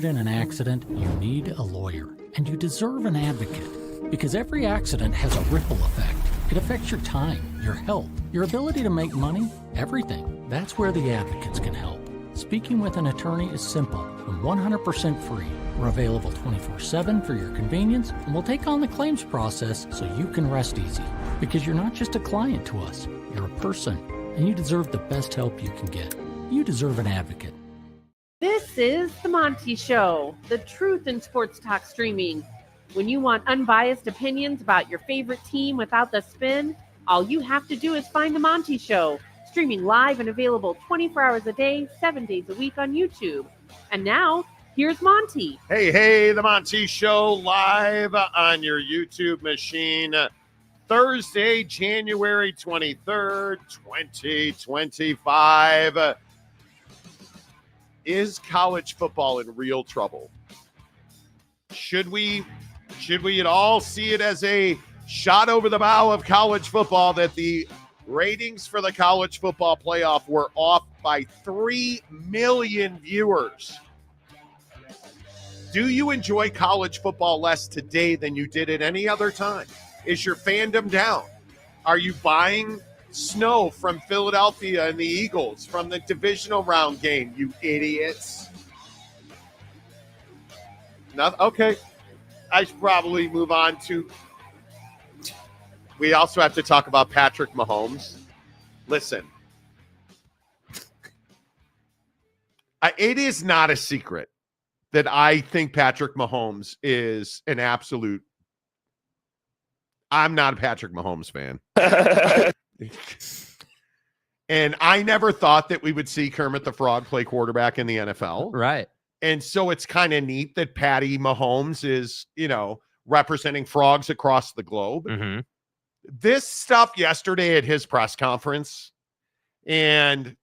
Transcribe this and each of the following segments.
in an accident, you need a lawyer, and you deserve an advocate. Because every accident has a ripple effect. It affects your time, your health, your ability to make money, everything. That's where the advocates can help. Speaking with an attorney is simple and 100% free. We're available 24/7 for your convenience, and we'll take on the claims process so you can rest easy. Because you're not just a client to us, you're a person, and you deserve the best help you can get. You deserve an advocate. This is The Monty Show, the truth in sports talk streaming. When you want unbiased opinions about your favorite team without the spin, all you have to do is find The Monty Show, streaming live and available 24 hours a day, 7 days a week on YouTube. And now, here's Monty. Hey, The Monty Show live on your YouTube machine. Thursday, January 23rd, 2025. Is college football in real trouble? Should we at all see it as a shot over the bow of college football that the ratings for the college football playoff were off by 3 million viewers? Do you enjoy college football less today than you did at any other time? Is your fandom down? Are you buying snow from Philadelphia and the Eagles from the divisional round game, you idiots? No, okay. I should probably move on to. We also have to talk about Patrick Mahomes. Listen, it is not a secret that I think Patrick Mahomes is an absolute. I'm not a Patrick Mahomes fan. And I never thought that we would see Kermit the Frog play quarterback in the NFL. Right. And so it's kind of neat that Patty Mahomes is, representing frogs across the globe. Mm-hmm. This stuff yesterday at his press conference, and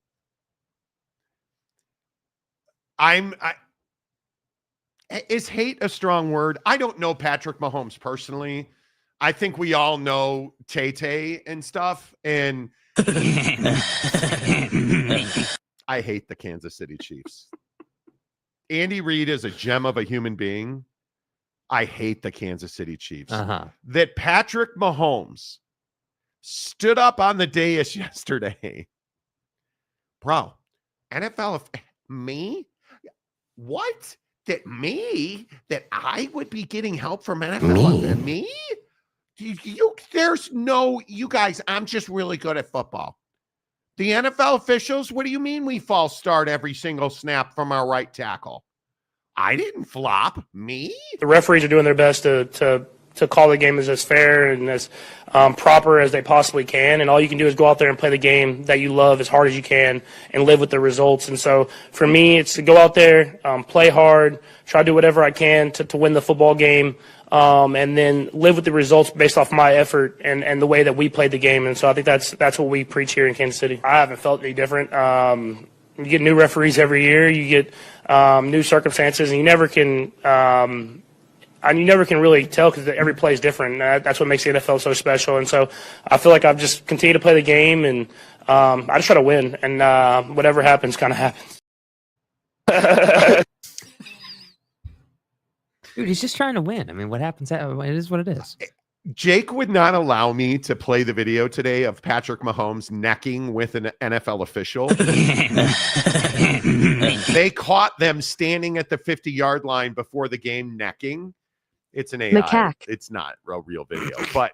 is hate a strong word? I don't know Patrick Mahomes personally. I think we all know Tay-Tay and stuff, and I hate the Kansas City Chiefs. Andy Reid is a gem of a human being. I hate the Kansas City Chiefs. That Patrick Mahomes stood up on the dais yesterday. Bro, NFL, me? What? That I would be getting help from NFL? Me? You guys, I'm just really good at football. The NFL officials, what do you mean we false start every single snap from our right tackle? I didn't flop. Me? The referees are doing their best to call the game as fair and as proper as they possibly can. And all you can do is go out there and play the game that you love as hard as you can and live with the results. And so for me, it's to go out there, play hard, try to do whatever I can to win the football game, and then live with the results based off my effort and the way that we played the game. And so I think that's what we preach here in Kansas City. I haven't felt any different. You get new referees every year. You get new circumstances, and you never can really tell because every play is different. That's what makes the NFL so special. And so I feel like I've just continued to play the game, and I just try to win. And whatever happens, kind of happens. Dude, he's just trying to win. I mean, what happens? It is what it is. Jake would not allow me to play the video today of Patrick Mahomes necking with an NFL official. They caught them standing at the 50-yard line before the game necking. It's an AI. Macaque. It's not a real video. But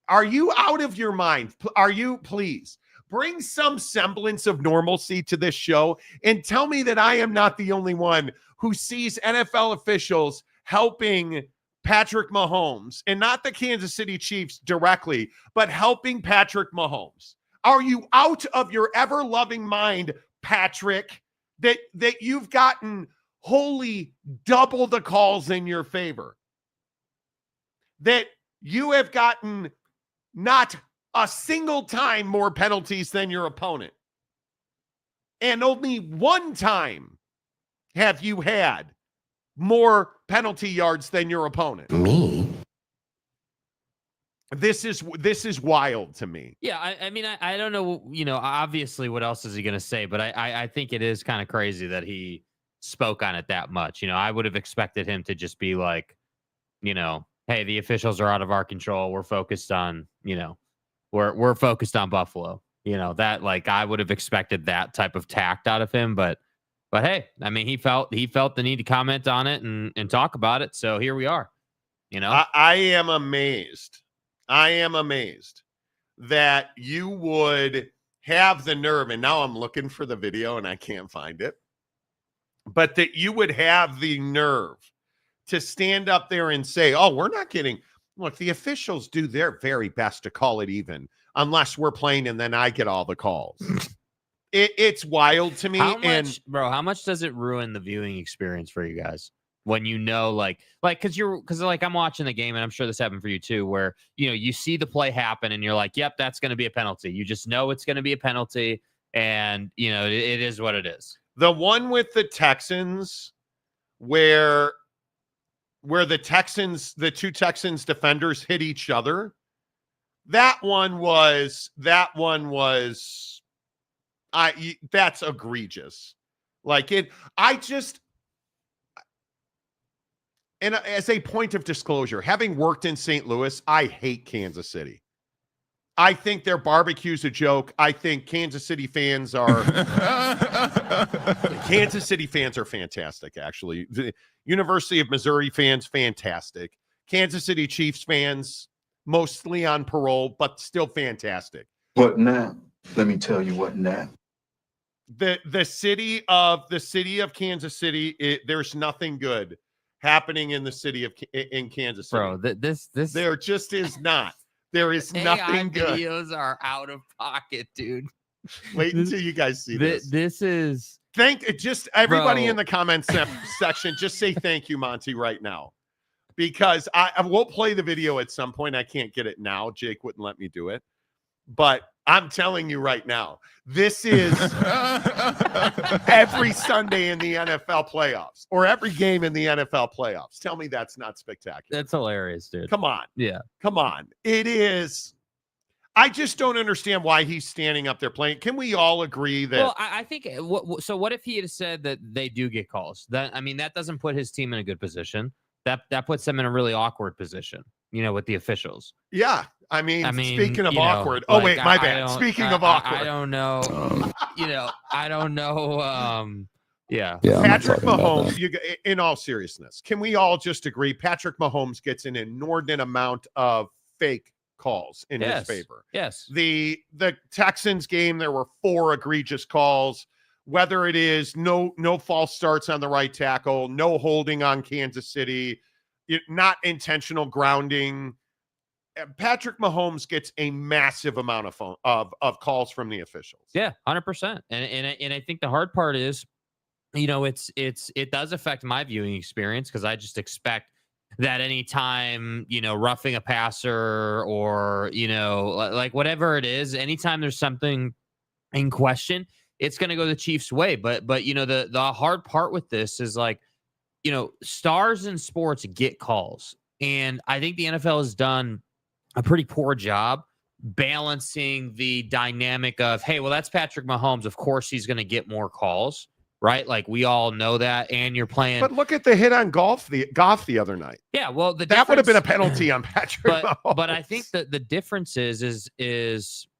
are you out of your mind? Are you, please? Bring some semblance of normalcy to this show and tell me that I am not the only one who sees NFL officials helping Patrick Mahomes, and not the Kansas City Chiefs directly, but helping Patrick Mahomes. Are you out of your ever-loving mind, Patrick, that you've gotten wholly double the calls in your favor? That you have gotten not a single time more penalties than your opponent. And only one time have you had more penalty yards than your opponent. Me? This is wild to me. Yeah, I mean, I don't know, obviously what else is he going to say, but I think it is kind of crazy that he spoke on it that much. I would have expected him to just be like, hey, the officials are out of our control. We're focused on, we're focused on Buffalo. That, like, I would have expected that type of tact out of him, but hey, I mean, he felt the need to comment on it and talk about it. So here we are. I am amazed. I am amazed that you would have the nerve, and now I'm looking for the video and I can't find it, but that you would have the nerve to stand up there and say, oh, we're not getting, look, the officials do their very best to call it even, unless we're playing and then I get all the calls. It's wild to me. How much does it ruin the viewing experience for you guys? When because I'm watching the game, and I'm sure this happened for you too, where you see the play happen and you're like, yep, that's going to be a penalty. You just know it's going to be a penalty, and it is what it is. The one with the Texans, where the two Texans defenders hit each other, that one was that's egregious. And as a point of disclosure, having worked in St. Louis, I hate Kansas City. I think their barbecue's a joke. I think Kansas City fans are fantastic, actually. The University of Missouri fans, fantastic. Kansas City Chiefs fans, mostly on parole, but still fantastic. What now? Let me tell you what now. The city of Kansas City, there's nothing good happening in the city of in Kansas City. Bro, this there just is not. There is nothing good. Videos are out of pocket, dude. Wait until you guys see this. This is just everybody in the comments section. Just say thank you, Monty, right now, because I will play the video at some point. I can't get it now. Jake wouldn't let me do it, but I'm telling you right now, this is every Sunday in the NFL playoffs, or every game in the NFL playoffs. Tell me that's not spectacular. That's hilarious, dude. Come on. Yeah. Come on. It is. I just don't understand why he's standing up there playing. Can we all agree that? Well, I think, what if he had said that they do get calls? That doesn't put his team in a good position. That puts them in a really awkward position, with the officials. Yeah. I mean, speaking of awkward. Oh, wait, my bad. Speaking of awkward. I don't know. I don't know. Yeah. Patrick Mahomes, in all seriousness, can we all just agree Patrick Mahomes gets an inordinate amount of fake calls in his favor? Yes. The Texans game, there were 4 egregious calls, whether it is no false starts on the right tackle, no holding on Kansas City, not intentional grounding. Patrick Mahomes gets a massive amount of calls from the officials. Yeah, 100%. And I think the hard part is, it does affect my viewing experience, because I just expect that anytime, roughing a passer or, like whatever it is, anytime there's something in question, it's going to go the Chiefs' way. But the hard part with this is, like, stars in sports get calls. And I think the NFL has done a pretty poor job balancing the dynamic of, hey, well, that's Patrick Mahomes. Of course, he's going to get more calls, right? Like, we all know that. And you're playing. But look at the hit on Goff the other night. Yeah, well, that would have been a penalty on Patrick Mahomes. But I think that the difference is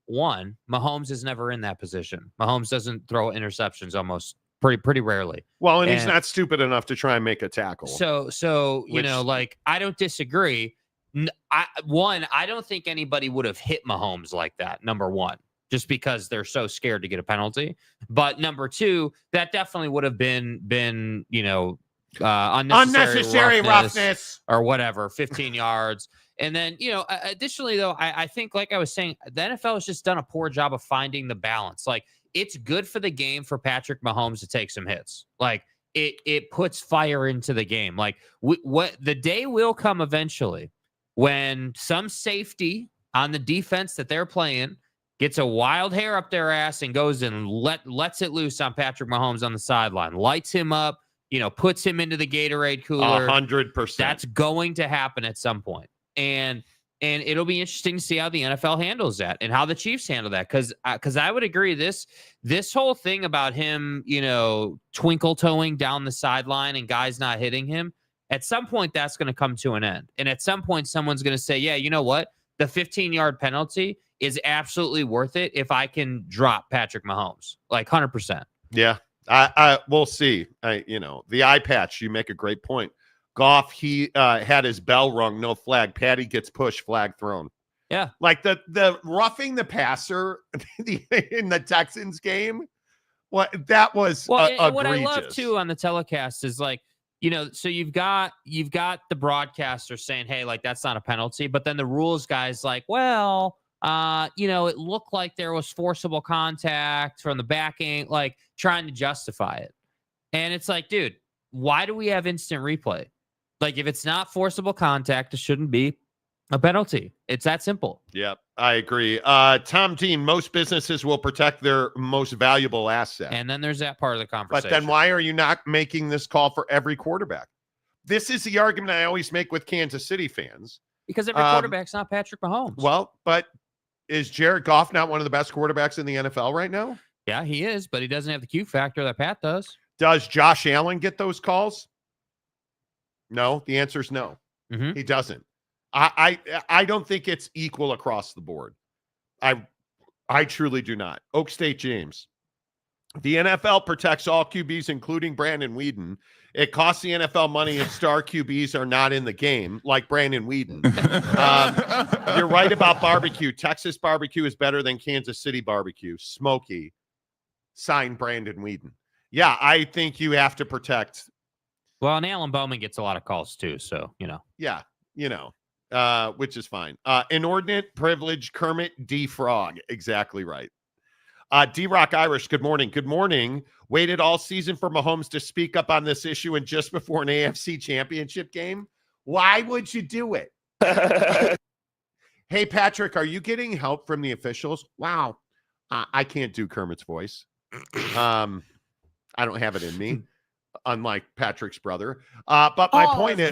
one, Mahomes is never in that position. Mahomes doesn't throw interceptions almost pretty rarely. Well, and he's not stupid enough to try and make a tackle. So like, I don't disagree. I don't think anybody would have hit Mahomes like that, number one, just because they're so scared to get a penalty. But number two, that definitely would have been unnecessary roughness or whatever, 15 yards. And then, additionally, though, I think, like I was saying, the NFL has just done a poor job of finding the balance. Like, it's good for the game for Patrick Mahomes to take some hits. Like, it puts fire into the game. Like, what the day will come eventually when some safety on the defense that they're playing gets a wild hair up their ass and goes and lets it loose on Patrick Mahomes on the sideline, lights him up, puts him into the Gatorade cooler. 100%. That's going to happen at some point. And And it'll be interesting to see how the NFL handles that and how the Chiefs handle that. Because I would agree this whole thing about him, twinkle toeing down the sideline and guys not hitting him, at some point that's going to come to an end. And at some point someone's going to say, yeah, you know what? The 15-yard penalty is absolutely worth it if I can drop Patrick Mahomes, like 100%. Yeah, we'll see. The eye patch, you make a great point. Goff, he had his bell rung, no flag. Patty gets pushed, flag thrown. Yeah. Like the roughing the passer in the Texans game, that was and what I love too on the telecast is like, so you've got the broadcaster saying, hey, like that's not a penalty, but then the rules guys like, well, it looked like there was forcible contact from the backing, like trying to justify it. And it's like, dude, why do we have instant replay? Like, if it's not forcible contact, it shouldn't be a penalty. It's that simple. Yep, I agree. Tom Dean, most businesses will protect their most valuable asset. And then there's that part of the conversation. But then why are you not making this call for every quarterback? This is the argument I always make with Kansas City fans. Because every quarterback's not Patrick Mahomes. Well, but is Jared Goff not one of the best quarterbacks in the NFL right now? Yeah, he is, but he doesn't have the Q factor that Pat does. Does Josh Allen get those calls? No, the answer is no. Mm-hmm. He doesn't. I don't think it's equal across the board. I truly do not. Oak State James. The NFL protects all QBs, including Brandon Weeden. It costs the NFL money if star QBs are not in the game, like Brandon Weeden. You're right about barbecue. Texas barbecue is better than Kansas City barbecue. Smoky. Signed Brandon Weeden. Yeah, I think you have to protect. Well, and Alan Bowman gets a lot of calls too, so, Yeah, which is fine. Inordinate privilege, Kermit D. Frog. Exactly right. D-Rock Irish, good morning. Good morning. Waited all season for Mahomes to speak up on this issue and just before an AFC championship game. Why would you do it? Hey, Patrick, are you getting help from the officials? Wow. I can't do Kermit's voice. I don't have it in me. Unlike Patrick's brother. But my point is,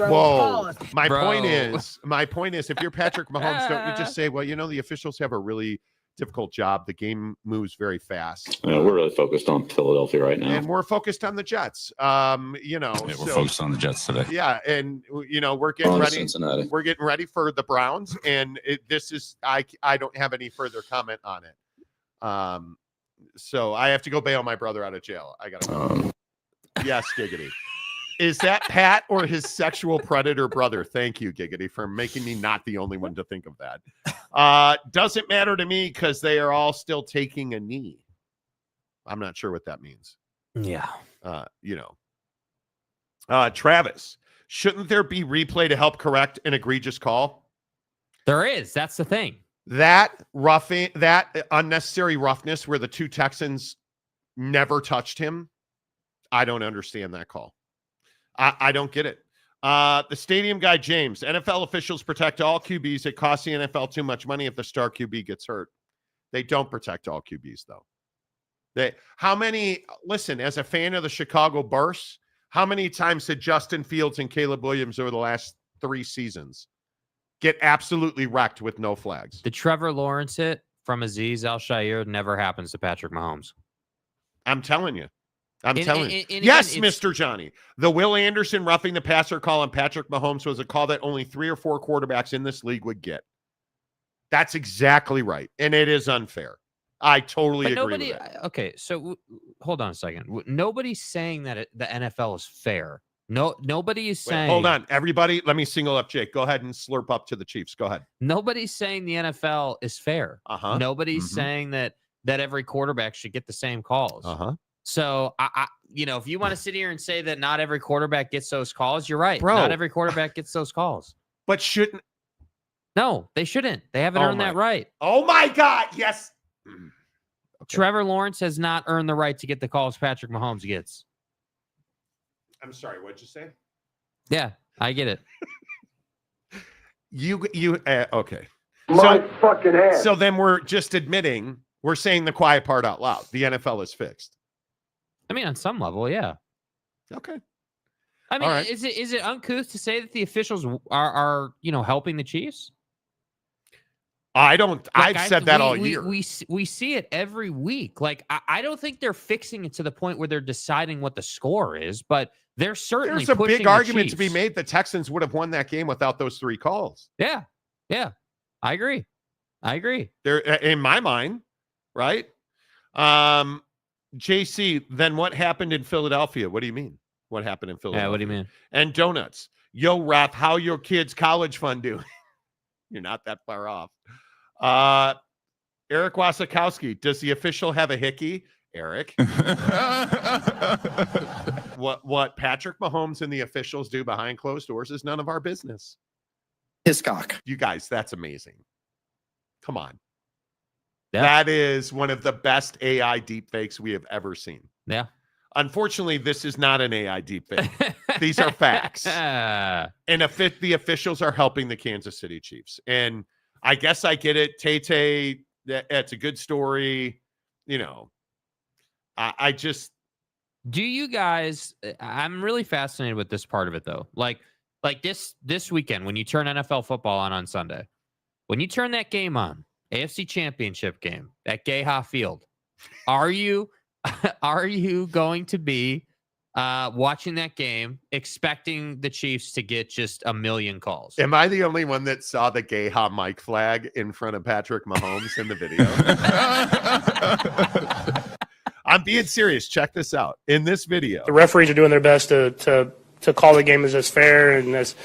my point is, if you're Patrick Mahomes, don't you just say, well, the officials have a really difficult job. The game moves very fast. We're really focused on Philadelphia right now. And we're focused on the Jets. We're focused on the Jets today. Yeah. And, we're getting ready. Cincinnati. We're getting ready for the Browns. And I don't have any further comment on it. So I have to go bail my brother out of jail. I got to Yes, Giggity. Is that Pat or his sexual predator brother? Thank you, Giggity, for making me not the only one to think of that. Doesn't matter to me because they are all still taking a knee. I'm not sure what that means. Yeah. Travis, shouldn't there be replay to help correct an egregious call? There is. That's the thing. That unnecessary roughness where the two Texans never touched him. I don't understand that call. I don't get it. The stadium guy, James, NFL officials protect all QBs. It costs the NFL too much money if the star QB gets hurt. They don't protect all QBs, though. Listen, as a fan of the Chicago Bears, how many times did Justin Fields and Caleb Williams over the last 3 seasons get absolutely wrecked with no flags? The Trevor Lawrence hit from Azeez Al-Shaair never happens to Patrick Mahomes. I'm telling you. Yes, Mr. Johnny. The Will Anderson roughing the passer call on Patrick Mahomes was a call that only 3 or 4 quarterbacks in this league would get. That's exactly right. And it is unfair. I totally agree with that. Okay, so hold on a second. Nobody's saying that the NFL is fair. Nobody is saying. Hold on, everybody. Let me single up Jake. Go ahead and slurp up to the Chiefs. Go ahead. Nobody's saying the NFL is fair. Nobody's saying that every quarterback should get the same calls. So, if you want to sit here and say that not every quarterback gets those calls, you're right. Bro. Not every quarterback gets those calls. But shouldn't. No, they shouldn't. They haven't earned that right. Oh, my God. Yes. Okay. Trevor Lawrence has not earned the right to get the calls Patrick Mahomes gets. I'm sorry. What'd you say? Yeah, I get it. Okay. My fucking ass. So then we're just admitting, we're saying the quiet part out loud. The NFL is fixed. I mean, on some level, yeah. Okay. I mean, right. is it uncouth to say that the officials are helping the Chiefs? I don't. Like, I've said that all year. We see it every week. Like, I don't think they're fixing it to the point where they're deciding what the score is, but they're certainly. There's a pushing big the argument to be Chiefs. made. The Texans would have won that game without those 3 calls. Yeah, I agree. They're in my mind, right? JC. Then what happened in Philadelphia? What do you mean? What happened in Philadelphia? Yeah, what do you mean? And donuts. Yo, Raph, how your kids' college fund doing? You're not that far off. Eric Wasikowski, does the official have a hickey? Eric. What Patrick Mahomes and the officials do behind closed doors is none of our business. Hiscock. You guys, that's amazing. Come on. Yeah. That is one of the best AI deepfakes we have ever seen. Yeah. Unfortunately, this is not an AI deepfake. These are facts. And the officials are helping the Kansas City Chiefs. And I guess I get it. Tay, it's a good story. You know, I just. Do you guys, I'm really fascinated with this part of it, though. Like this weekend, when you turn NFL football on Sunday, when you turn that game on, AFC Championship game at Gayha Field, are you going to be watching that game expecting the Chiefs to get just a million calls? Am I the only one that saw the Gayha mic flag in front of Patrick Mahomes in the video? I'm being serious. Check this out. In this video, The referees are doing their best to call the game as fair and as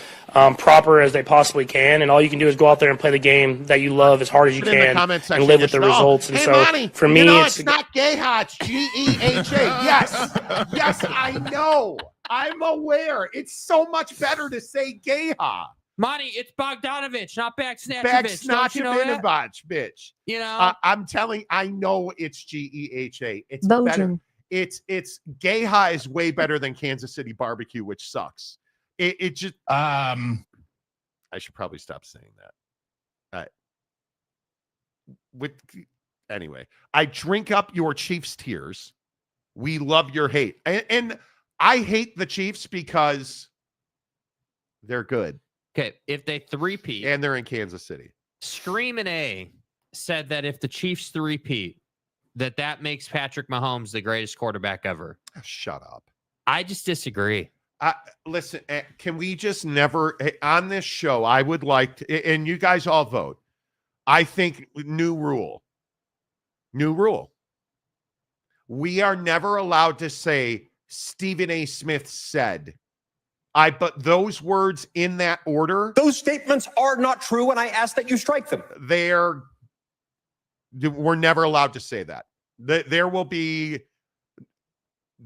proper as they possibly can, and all you can do is go out there and play the game that you love as hard as you Put in the can comment section, and live with the just, results. And hey, so Monty, for me, it's not Gayha, it's Geha. Yes, I know. I'm aware. It's so much better to say Gayha. Monty, it's Bogdanovich, not Bagsnatchovich. Bagsnatchovich, bitch. You know, I know it's Geha. It's better. It's Gayha is way better than Kansas City barbecue, which sucks. It just I should probably stop saying that. Anyway, I drink up your Chiefs tears. We love your hate. And I hate the Chiefs because they're good. okay, if they three-peat, And they're in Kansas City. Screamin' A said that if the Chiefs three-peat, that makes Patrick Mahomes the greatest quarterback ever. Shut up. I just disagree. Listen, can we just never, on this show, I would like to, and you guys all vote. I think new rule. We are never allowed to say Stephen A. Smith said. But those words in that order. Those statements are not true, and I ask that you strike them. We're never allowed to say that. There will be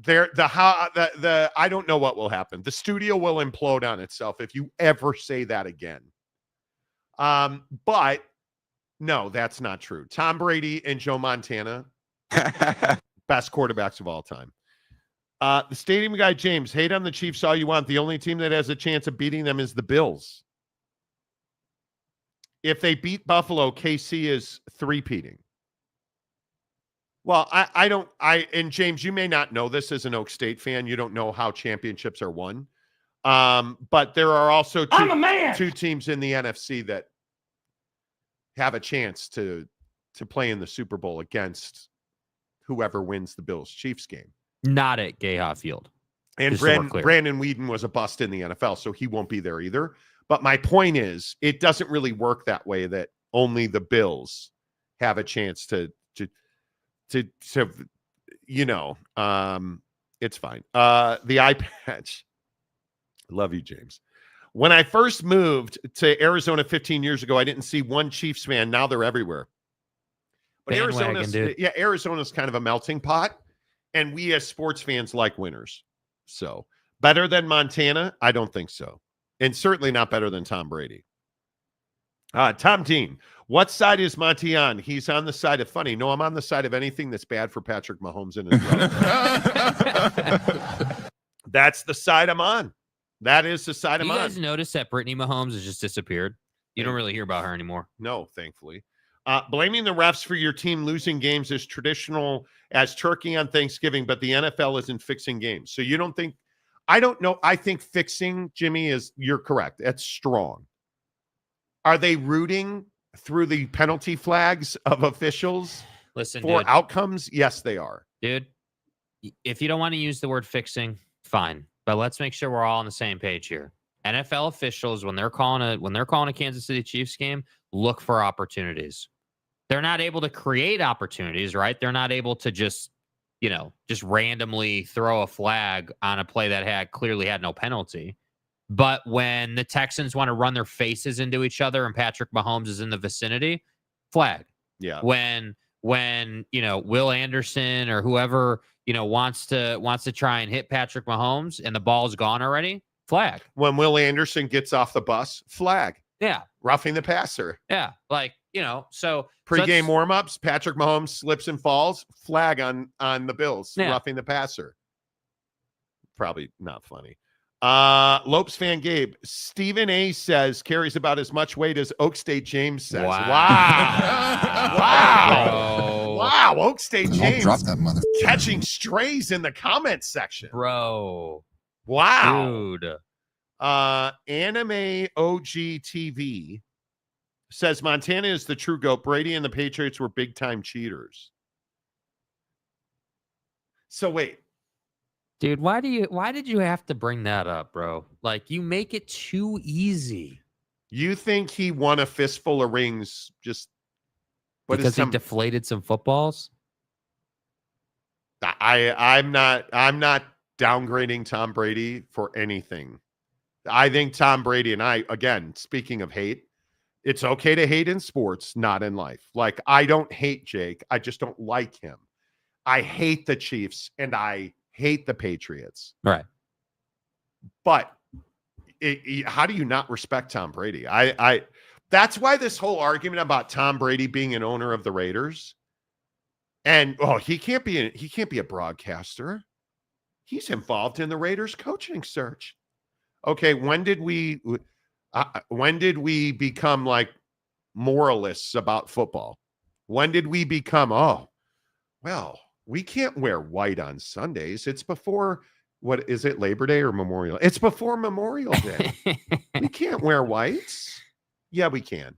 I don't know what will happen. The studio will implode on itself if you ever say that again. But no, that's not true. Tom Brady and Joe Montana, best quarterbacks of all time. The stadium guy, James, hate on the Chiefs all you want. The only team that has a chance of beating them is the Bills. If they beat Buffalo, KC is three-peating. Well, and James, you may not know this as an Oak State fan. You don't know how championships are won. But there are also two teams in the NFC that have a chance to play in the Super Bowl against whoever wins the Bills-Chiefs game. Not at Gayha Field. And Brandon Weeden was a bust in the NFL, so he won't be there either. But my point is, it doesn't really work that way, that only the Bills have a chance to it's fine. The eye patch. Love you, James. When I first moved to Arizona 15 years ago, I didn't see one Chiefs fan. Now they're everywhere. But Arizona's kind of a melting pot, and we as sports fans like winners. So better than Montana? I don't think so. And certainly not better than Tom Brady. Tom Dean, what side is Monty on? He's on the side of funny. No, I'm on the side of anything that's bad for Patrick Mahomes and his brother. That's the side I'm on. That is the side I'm on. You guys notice that Brittany Mahomes has just disappeared? You don't really hear about her anymore. No, thankfully. Blaming the refs for your team losing games is traditional as turkey on Thanksgiving, but the NFL isn't fixing games. So you don't think, I don't know. I think fixing, Jimmy, you're correct. That's strong. Are they rooting through the penalty flags of officials for dude, outcomes? Yes, they are. Dude, if you don't want to use the word fixing, fine. But let's make sure we're all on the same page here. NFL officials, when they're calling a Kansas City Chiefs game, look for opportunities. They're not able to create opportunities, right? They're not able to just randomly throw a flag on a play that clearly had no penalty. But when the Texans want to run their faces into each other and Patrick Mahomes is in the vicinity, flag. Yeah. When Will Anderson or whoever, wants to try and hit Patrick Mahomes and the ball's gone already, flag. When Will Anderson gets off the bus, flag. Yeah. Roughing the passer. Yeah. So pre-game warm-ups, Patrick Mahomes slips and falls, flag on the Bills, roughing the passer. Probably not funny. Lopes fan Gabe, Stephen A says carries about as much weight as Oak State James says. Wow. Wow. Oak State James drop that mother catching strays in the comments section. Bro. Wow. Dude. Anime OG TV says Montana is the true GOAT. Brady and the Patriots were big-time cheaters. So wait. Dude, why did you have to bring that up, bro? Like, you make it too easy. You think he won a fistful of rings just because he deflated some footballs? I'm not downgrading Tom Brady for anything. I think Tom Brady and again, speaking of hate, it's okay to hate in sports, not in life. Like, I don't hate Jake. I just don't like him. I hate the Chiefs and I hate the Patriots. Right. But how do you not respect Tom Brady? That's why this whole argument about Tom Brady being an owner of the Raiders and he can't be a broadcaster. He's involved in the Raiders coaching search. Okay, when did we become like moralists about football? When did we become, we can't wear white on Sundays. It's before, what is it, Labor Day or Memorial? It's before Memorial Day. We can't wear whites. Yeah, we can.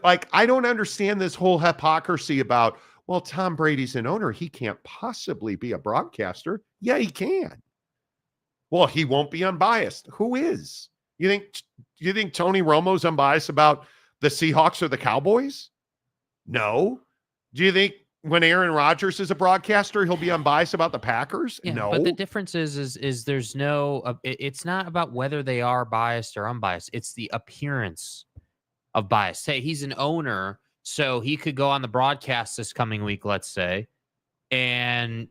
I don't understand this whole hypocrisy about, well, Tom Brady's an owner. He can't possibly be a broadcaster. Yeah, he can. Well, he won't be unbiased. Who is? You think Tony Romo's unbiased about the Seahawks or the Cowboys? No. Do you think when Aaron Rodgers is a broadcaster, he'll be unbiased about the Packers? Yeah, no. But the difference is there's no, it's not about whether they are biased or unbiased. It's the appearance of bias. Say he's an owner, so he could go on the broadcast this coming week, let's say, and,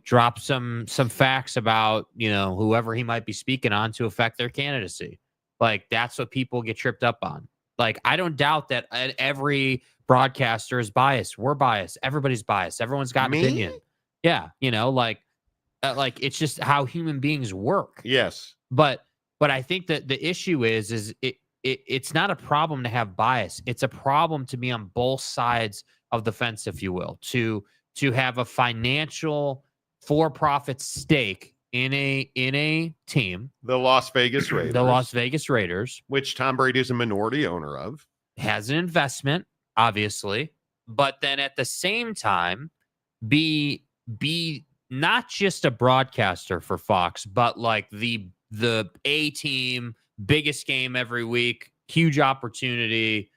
drop some facts about, whoever he might be speaking on to affect their candidacy. Like, that's what people get tripped up on. Like, I don't doubt that every broadcaster is biased. We're biased. Everybody's biased. Everyone's got an opinion. Yeah. Like it's just how human beings work. Yes. But I think that the issue is it's not a problem to have bias. It's a problem to be on both sides of the fence, if you will, to have a financial for-profit stake in a team. The Las Vegas Raiders. The Las Vegas Raiders. Which Tom Brady is a minority owner of. Has an investment, obviously. But then at the same time, be not just a broadcaster for Fox, but like the A team, biggest game every week, huge opportunity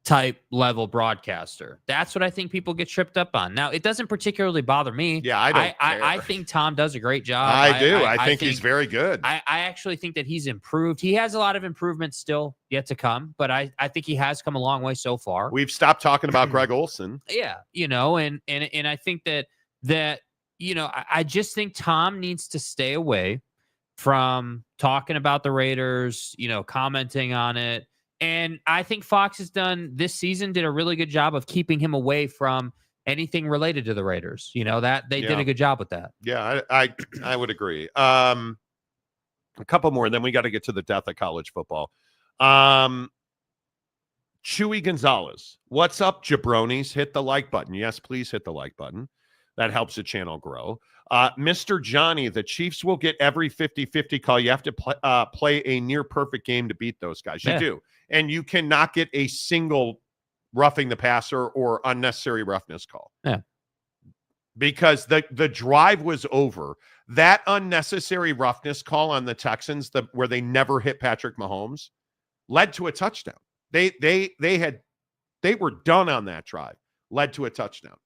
type level broadcaster. That's what I think people get tripped up on. Now, it doesn't particularly bother me. Yeah, I think Tom does a great job. I do. I think he's very good. I actually think that he's improved. He has a lot of improvement still yet to come, but I think he has come a long way so far. We've stopped talking about Greg Olsen. Yeah, and I think that I just think Tom needs to stay away from talking about the Raiders, commenting on it. And I think Fox did a really good job of keeping him away from anything related to the Raiders. That they did a good job with that. Yeah, I would agree. A couple more, and then we got to get to the death of college football. Chewy Gonzalez, what's up, jabronis? Hit the like button. Yes, please hit the like button. That helps the channel grow. Mr. Johnny, the Chiefs will get every 50-50 call. You have to play a near perfect game to beat those guys. You do. And you cannot get a single roughing the passer or unnecessary roughness call. Yeah. Because the drive was over. That unnecessary roughness call on the Texans, where they never hit Patrick Mahomes, led to a touchdown. They were done on that drive. Led to a touchdown.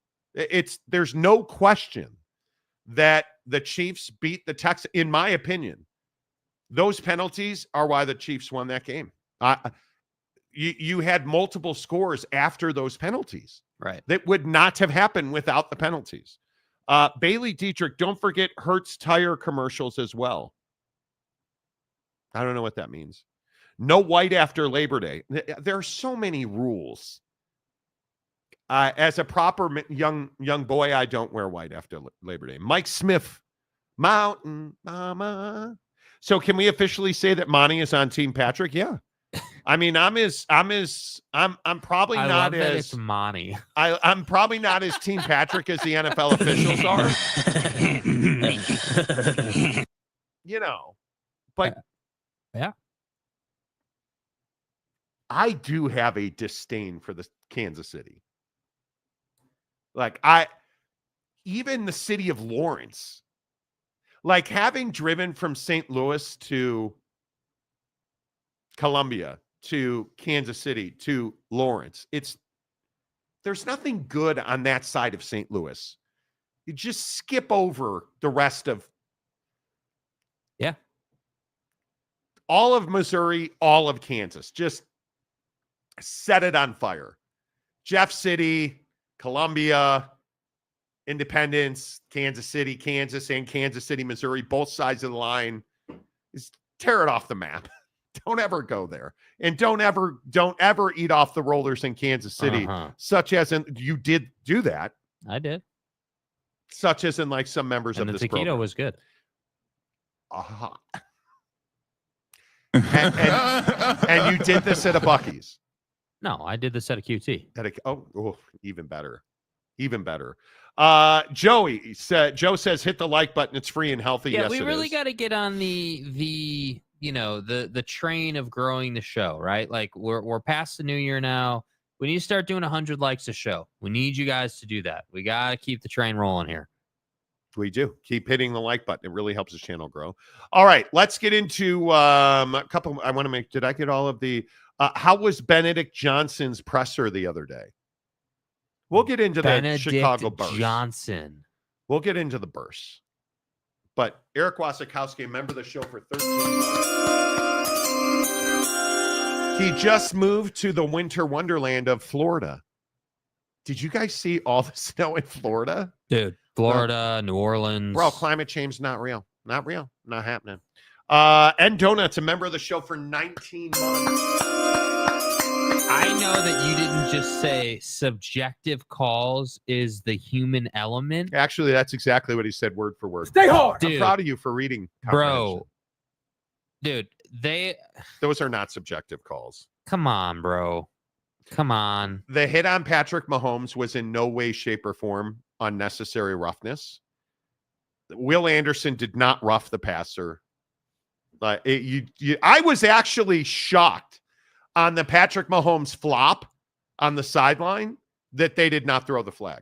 There's no question that the Chiefs beat the Texans. In my opinion, those penalties are why the Chiefs won that game. You had multiple scores after those penalties. Right. That would not have happened without the penalties. Bailey Dietrich, don't forget Hertz tire commercials as well. I don't know what that means. No white after Labor Day. There are so many rules. As a proper young boy, I don't wear white after Labor Day. Mike Smith, Mountain Mama. So can we officially say that Monty is on Team Patrick? Yeah. I mean, I'm probably I not love that as it's Monty. I'm probably not as Team Patrick as the NFL officials are. But yeah. I do have a disdain for the Kansas City. Like even the city of Lawrence, like having driven from St. Louis to Columbia to Kansas City to Lawrence, there's nothing good on that side of St. Louis. You just skip over the rest of all of Missouri, all of Kansas. Just set it on fire. Jeff City, Columbia, Independence, Kansas City, Kansas, and Kansas City, Missouri, both sides of the line. Just tear it off the map. Don't ever go there. And don't ever eat off the rollers in Kansas City, such as in you did do that. I did. Such as in like some members and of the this taquito program. was good. And you did this at a Buc-ee's. No, I did this at a QT. Even better. Even better. Joe says hit the like button. It's free and healthy. Yeah, yes, we really is. got to get on the train of growing the show, right? Like we're past the new year now. We need to start doing 100 likes a show. We need you guys to do that. We got to keep the train rolling here. We do. Keep hitting the like button. It really helps the channel grow. All right, let's get into a couple. I want to make. Did I get all of the? How was Benedict Johnson's presser the other day? We'll get into the Chicago burst. Johnson. We'll get into the burst. But Eric Wasikowski, a member of the show for 13 months. He just moved to the winter wonderland of Florida. Did you guys see all the snow in Florida? Dude, Florida, New Orleans. Bro, climate change not real. Not real. Not happening. And Donut's a member of the show for 19 months. I know that you didn't just say subjective calls is the human element. Actually, that's exactly what he said word for word. Stay hard. I'm proud of you for reading. Bro. Dude, those are not subjective calls. Come on, bro. Come on. The hit on Patrick Mahomes was in no way, shape, or form unnecessary roughness. Will Anderson did not rough the passer. I was actually shocked on the Patrick Mahomes flop on the sideline that they did not throw the flag.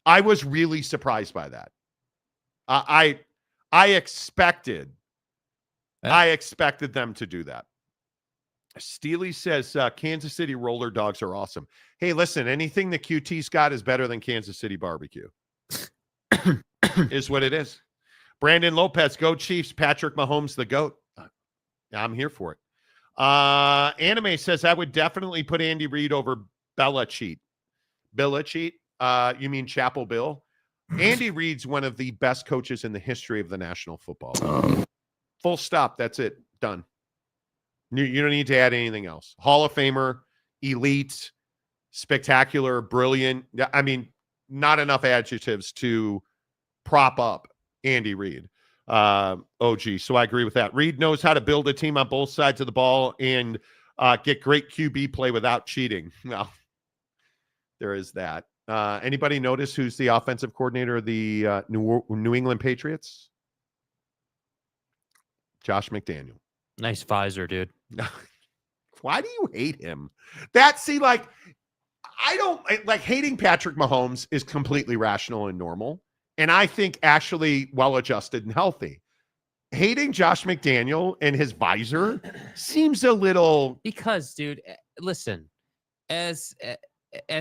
I was really surprised by that. I expected them to do that. Steely says Kansas City roller dogs are awesome. Hey, listen, anything the QT's got is better than Kansas City barbecue. Is what it is. Brandon Lopez, go Chiefs. Patrick Mahomes, the GOAT. I'm here for it. Anime says I would definitely put Andy Reid over Belichick. Belichick? You mean Chapel Bill? Andy Reid's one of the best coaches in the history of the National Football League. Full stop. That's it. Done. You don't need to add anything else. Hall of Famer, elite, spectacular, brilliant. I mean, not enough adjectives to prop up Andy Reid. OG. So I agree with that. Reid knows how to build a team on both sides of the ball and get great QB play without cheating. Well, there is that. Anybody notice who's the offensive coordinator of the New England Patriots? Josh McDaniel. Nice visor, dude. Why do you hate him? I don't like hating Patrick Mahomes is completely rational and normal. And I think actually well-adjusted and healthy. Hating Josh McDaniel and his visor seems a little. Because, dude, listen, as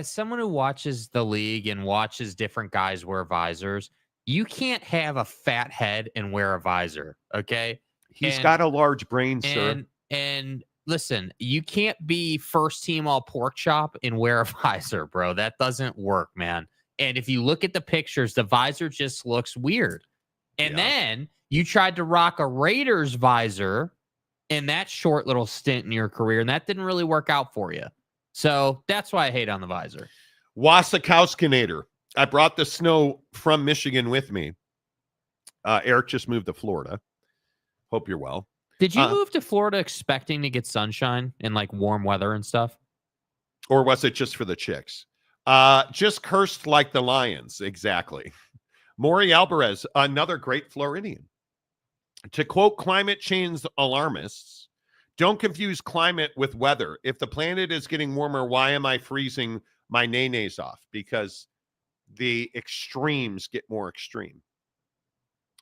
someone who watches the league and watches different guys wear visors, you can't have a fat head and wear a visor. Okay. He's got a large brain, sir. And listen, you can't be first team all pork chop and wear a visor, bro. That doesn't work, man. And if you look at the pictures, the visor just looks weird. And then you tried to rock a Raiders visor in that short little stint in your career, and that didn't really work out for you. So that's why I hate on the visor. Wasikowskinator. I brought the snow from Michigan with me. Eric just moved to Florida. Hope you're well. Did you move to Florida expecting to get sunshine and like warm weather and stuff? Or was it just for the chicks? Just cursed like the Lions. Exactly. Maury Alvarez, another great Floridian. To quote climate change alarmists, don't confuse climate with weather. If the planet is getting warmer, why am I freezing my nays off? Because the extremes get more extreme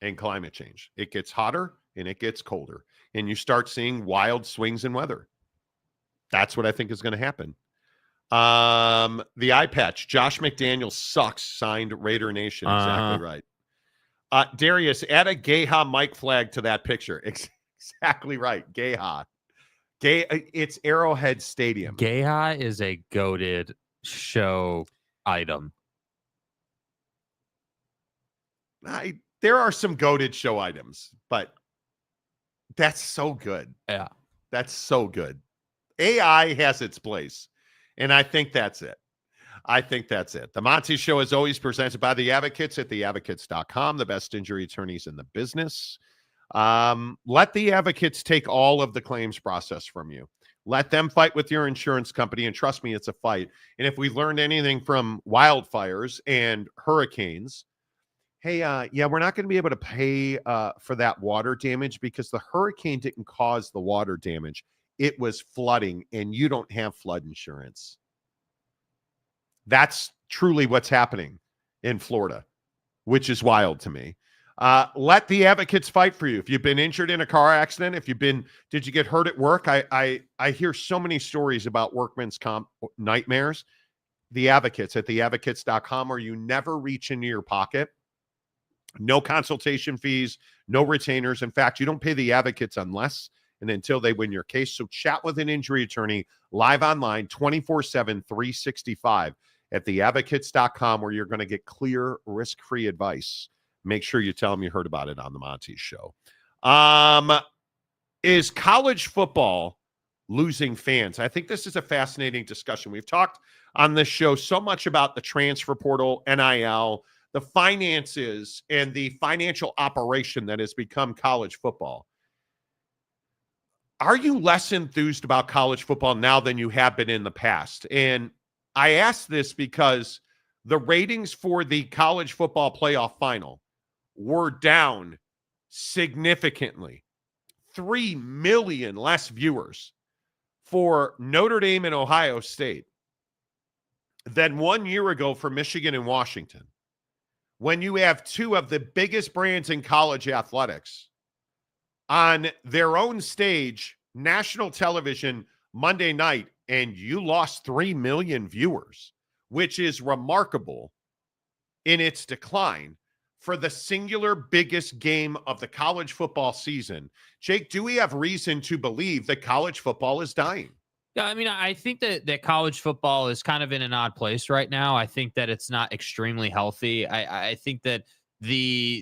in climate change. It gets hotter and it gets colder. And you start seeing wild swings in weather. That's what I think is going to happen. The eye patch, Josh McDaniel sucks, signed Raider Nation. Exactly right. Darius, add a Geha Mike flag to that picture. Exactly right. Geha. It's Arrowhead Stadium. Geha is a goated show item. There are some goated show items, but that's so good. Yeah. That's so good. AI has its place. And I think that's it. The Monty Show is always presented by the Advocates at theadvocates.com, the best injury attorneys in the business. Let the Advocates take all of the claims process from you. Let them fight with your insurance company. And trust me, it's a fight. And if we learned anything from wildfires and hurricanes, hey, we're not going to be able to pay for that water damage because the hurricane didn't cause the water damage. It was flooding, and you don't have flood insurance. That's truly what's happening in Florida, which is wild to me. Let the Advocates fight for you. If you've been injured in a car accident, did you get hurt at work? I hear so many stories about workman's comp nightmares. The Advocates at theadvocates.com, or you never reach into your pocket. No consultation fees, no retainers. In fact, you don't pay the Advocates unless and until they win your case. So chat with an injury attorney live online 24/7, 365 at theadvocates.com, where you're going to get clear, risk-free advice. Make sure you tell them you heard about it on the Monty Show. Is college football losing fans? I think this is a fascinating discussion. We've talked on this show so much about the transfer portal, NIL, the finances, and the financial operation that has become college football. Are you less enthused about college football now than you have been in the past? And I ask this because the ratings for the college football playoff final were down significantly. 3 million less viewers for Notre Dame and Ohio State than 1 year ago for Michigan and Washington. When you have two of the biggest brands in college athletics on their own stage, national television, Monday night, and you lost 3 million viewers, which is remarkable in its decline for the singular biggest game of the college football season. Jake, do we have reason to believe that college football is dying? Yeah, I mean, I think that college football is kind of in an odd place right now. I think that it's not extremely healthy. I think that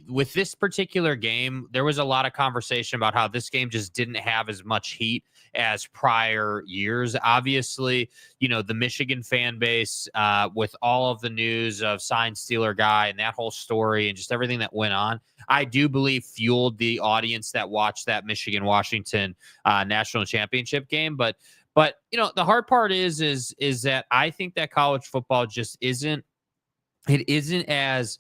with this particular game, there was a lot of conversation about how this game just didn't have as much heat as prior years. Obviously, the Michigan fan base, with all of the news of sign stealer guy and that whole story and just everything that went on, I do believe fueled the audience that watched that Michigan-Washington national championship game. But the hard part is that I think that college football just isn't it isn't as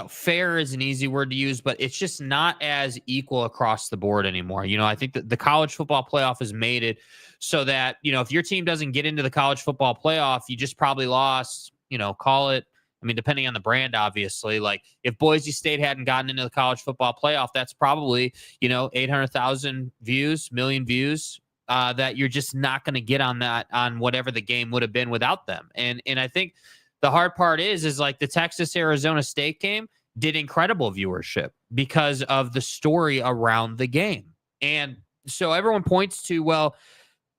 fair is an easy word to use, but it's just not as equal across the board anymore. I think that the college football playoff has made it so that, if your team doesn't get into the college football playoff, you just probably lost, call it, I mean, depending on the brand, obviously, like if Boise State hadn't gotten into the college football playoff, that's probably, 800,000 views, million views, that you're just not going to get on whatever the game would have been without them. And I think the hard part is like the Texas-Arizona State game did incredible viewership because of the story around the game. And so everyone points to, well,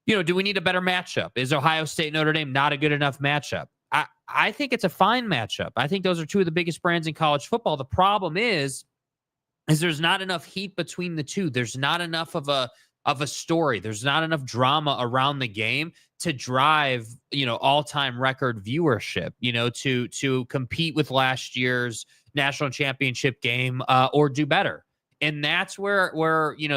do we need a better matchup? Is Ohio State Notre Dame not a good enough matchup? I think it's a fine matchup. I think those are two of the biggest brands in college football. The problem is there's not enough heat between the two. There's not enough of a story. There's not enough drama around the game to drive, all-time record viewership, to compete with last year's national championship game, or do better. And that's where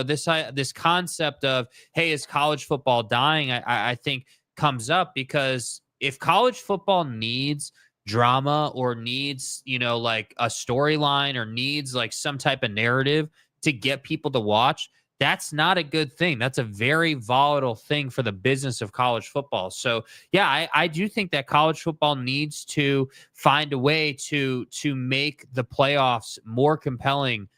this concept of, hey, is college football dying? I think comes up, because if college football needs drama or needs, like a storyline or needs like some type of narrative to get people to watch, that's not a good thing. That's a very volatile thing for the business of college football. So yeah, I do think that college football needs to find a way to make the playoffs more compelling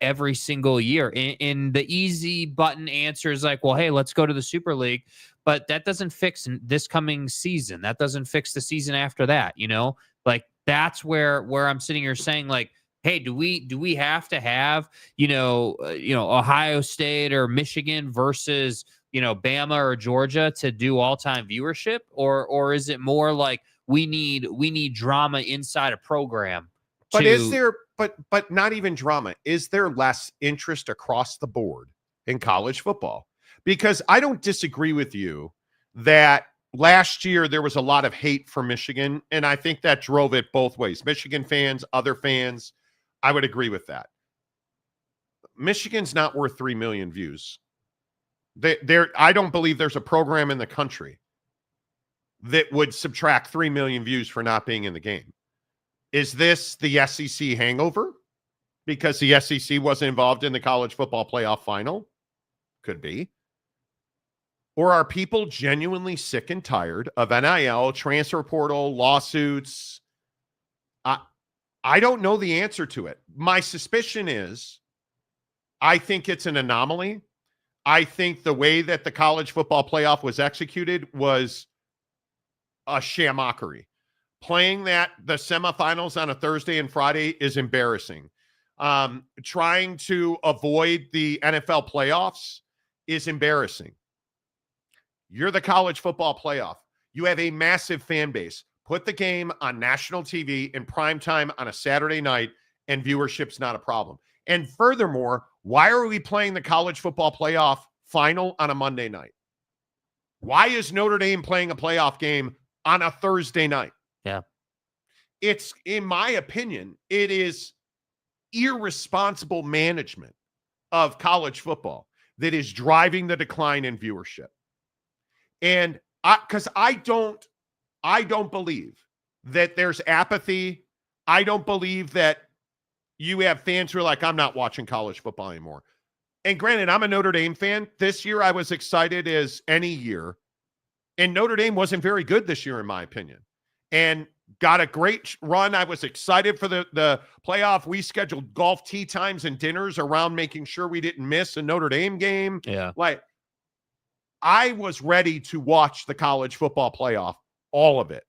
every single year. In the easy button answer is like, well, hey, let's go to the Super League. But that doesn't fix this coming season. That doesn't fix the season after that. Like that's where I'm sitting here saying, like, hey, do we have to have, Ohio State or Michigan versus, Bama or Georgia to do all-time viewership? Or is it more like we need drama inside a program? But is there, but not even drama. Is there less interest across the board in college football? Because I don't disagree with you that last year there was a lot of hate for Michigan, and I think that drove it both ways. Michigan fans, other fans, I would agree with that. Michigan's not worth 3 million views. I don't believe there's a program in the country that would subtract 3 million views for not being in the game. Is this the SEC hangover because the SEC wasn't involved in the college football playoff final? Could be. Or are people genuinely sick and tired of NIL, transfer portal, lawsuits? I don't know the answer to it. My suspicion is I think it's an anomaly. I think the way that the college football playoff was executed was a shamockery. Playing the semifinals on a Thursday and Friday is embarrassing. Trying to avoid the NFL playoffs is embarrassing. You're the college football playoff. You have a massive fan base. Put the game on national TV in prime time on a Saturday night, and viewership's not a problem. And furthermore, why are we playing the college football playoff final on a Monday night? Why is Notre Dame playing a playoff game on a Thursday night? Yeah. It's, in my opinion, it is irresponsible management of college football that is driving the decline in viewership. And because I don't believe that there's apathy. I don't believe that you have fans who are like, I'm not watching college football anymore. And granted, I'm a Notre Dame fan. This year I was excited as any year. And Notre Dame wasn't very good this year, in my opinion. And got a great run. I was excited for the playoff. We scheduled golf tee times and dinners around making sure we didn't miss a Notre Dame game. Yeah. Like, I was ready to watch the college football playoff, all of it.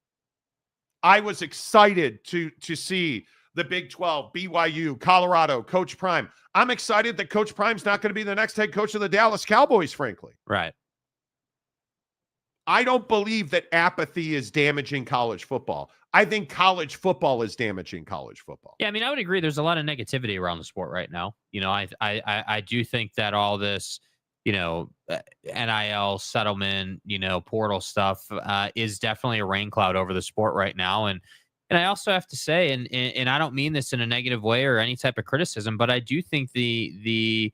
I was excited to see the Big 12, BYU, Colorado, Coach Prime. I'm excited that Coach Prime's not going to be the next head coach of the Dallas Cowboys, frankly. Right. I don't believe that apathy is damaging college football. I think college football is damaging college football. Yeah, I mean, I would agree. There's a lot of negativity around the sport right now. I do think that all this, NIL settlement, portal stuff is definitely a rain cloud over the sport right now. And I also have to say, and I don't mean this in a negative way or any type of criticism, but I do think the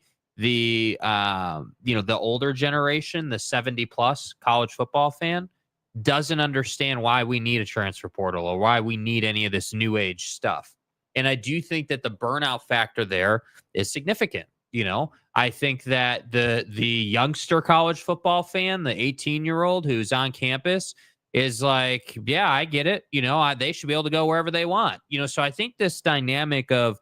older generation, the 70 plus college football fan, doesn't understand why we need a transfer portal or why we need any of this new age stuff. And I do think that the burnout factor there is significant. I think that the youngster college football fan, the 18-year-old who's on campus, is like, yeah, I get it. They should be able to go wherever they want. So I think this dynamic of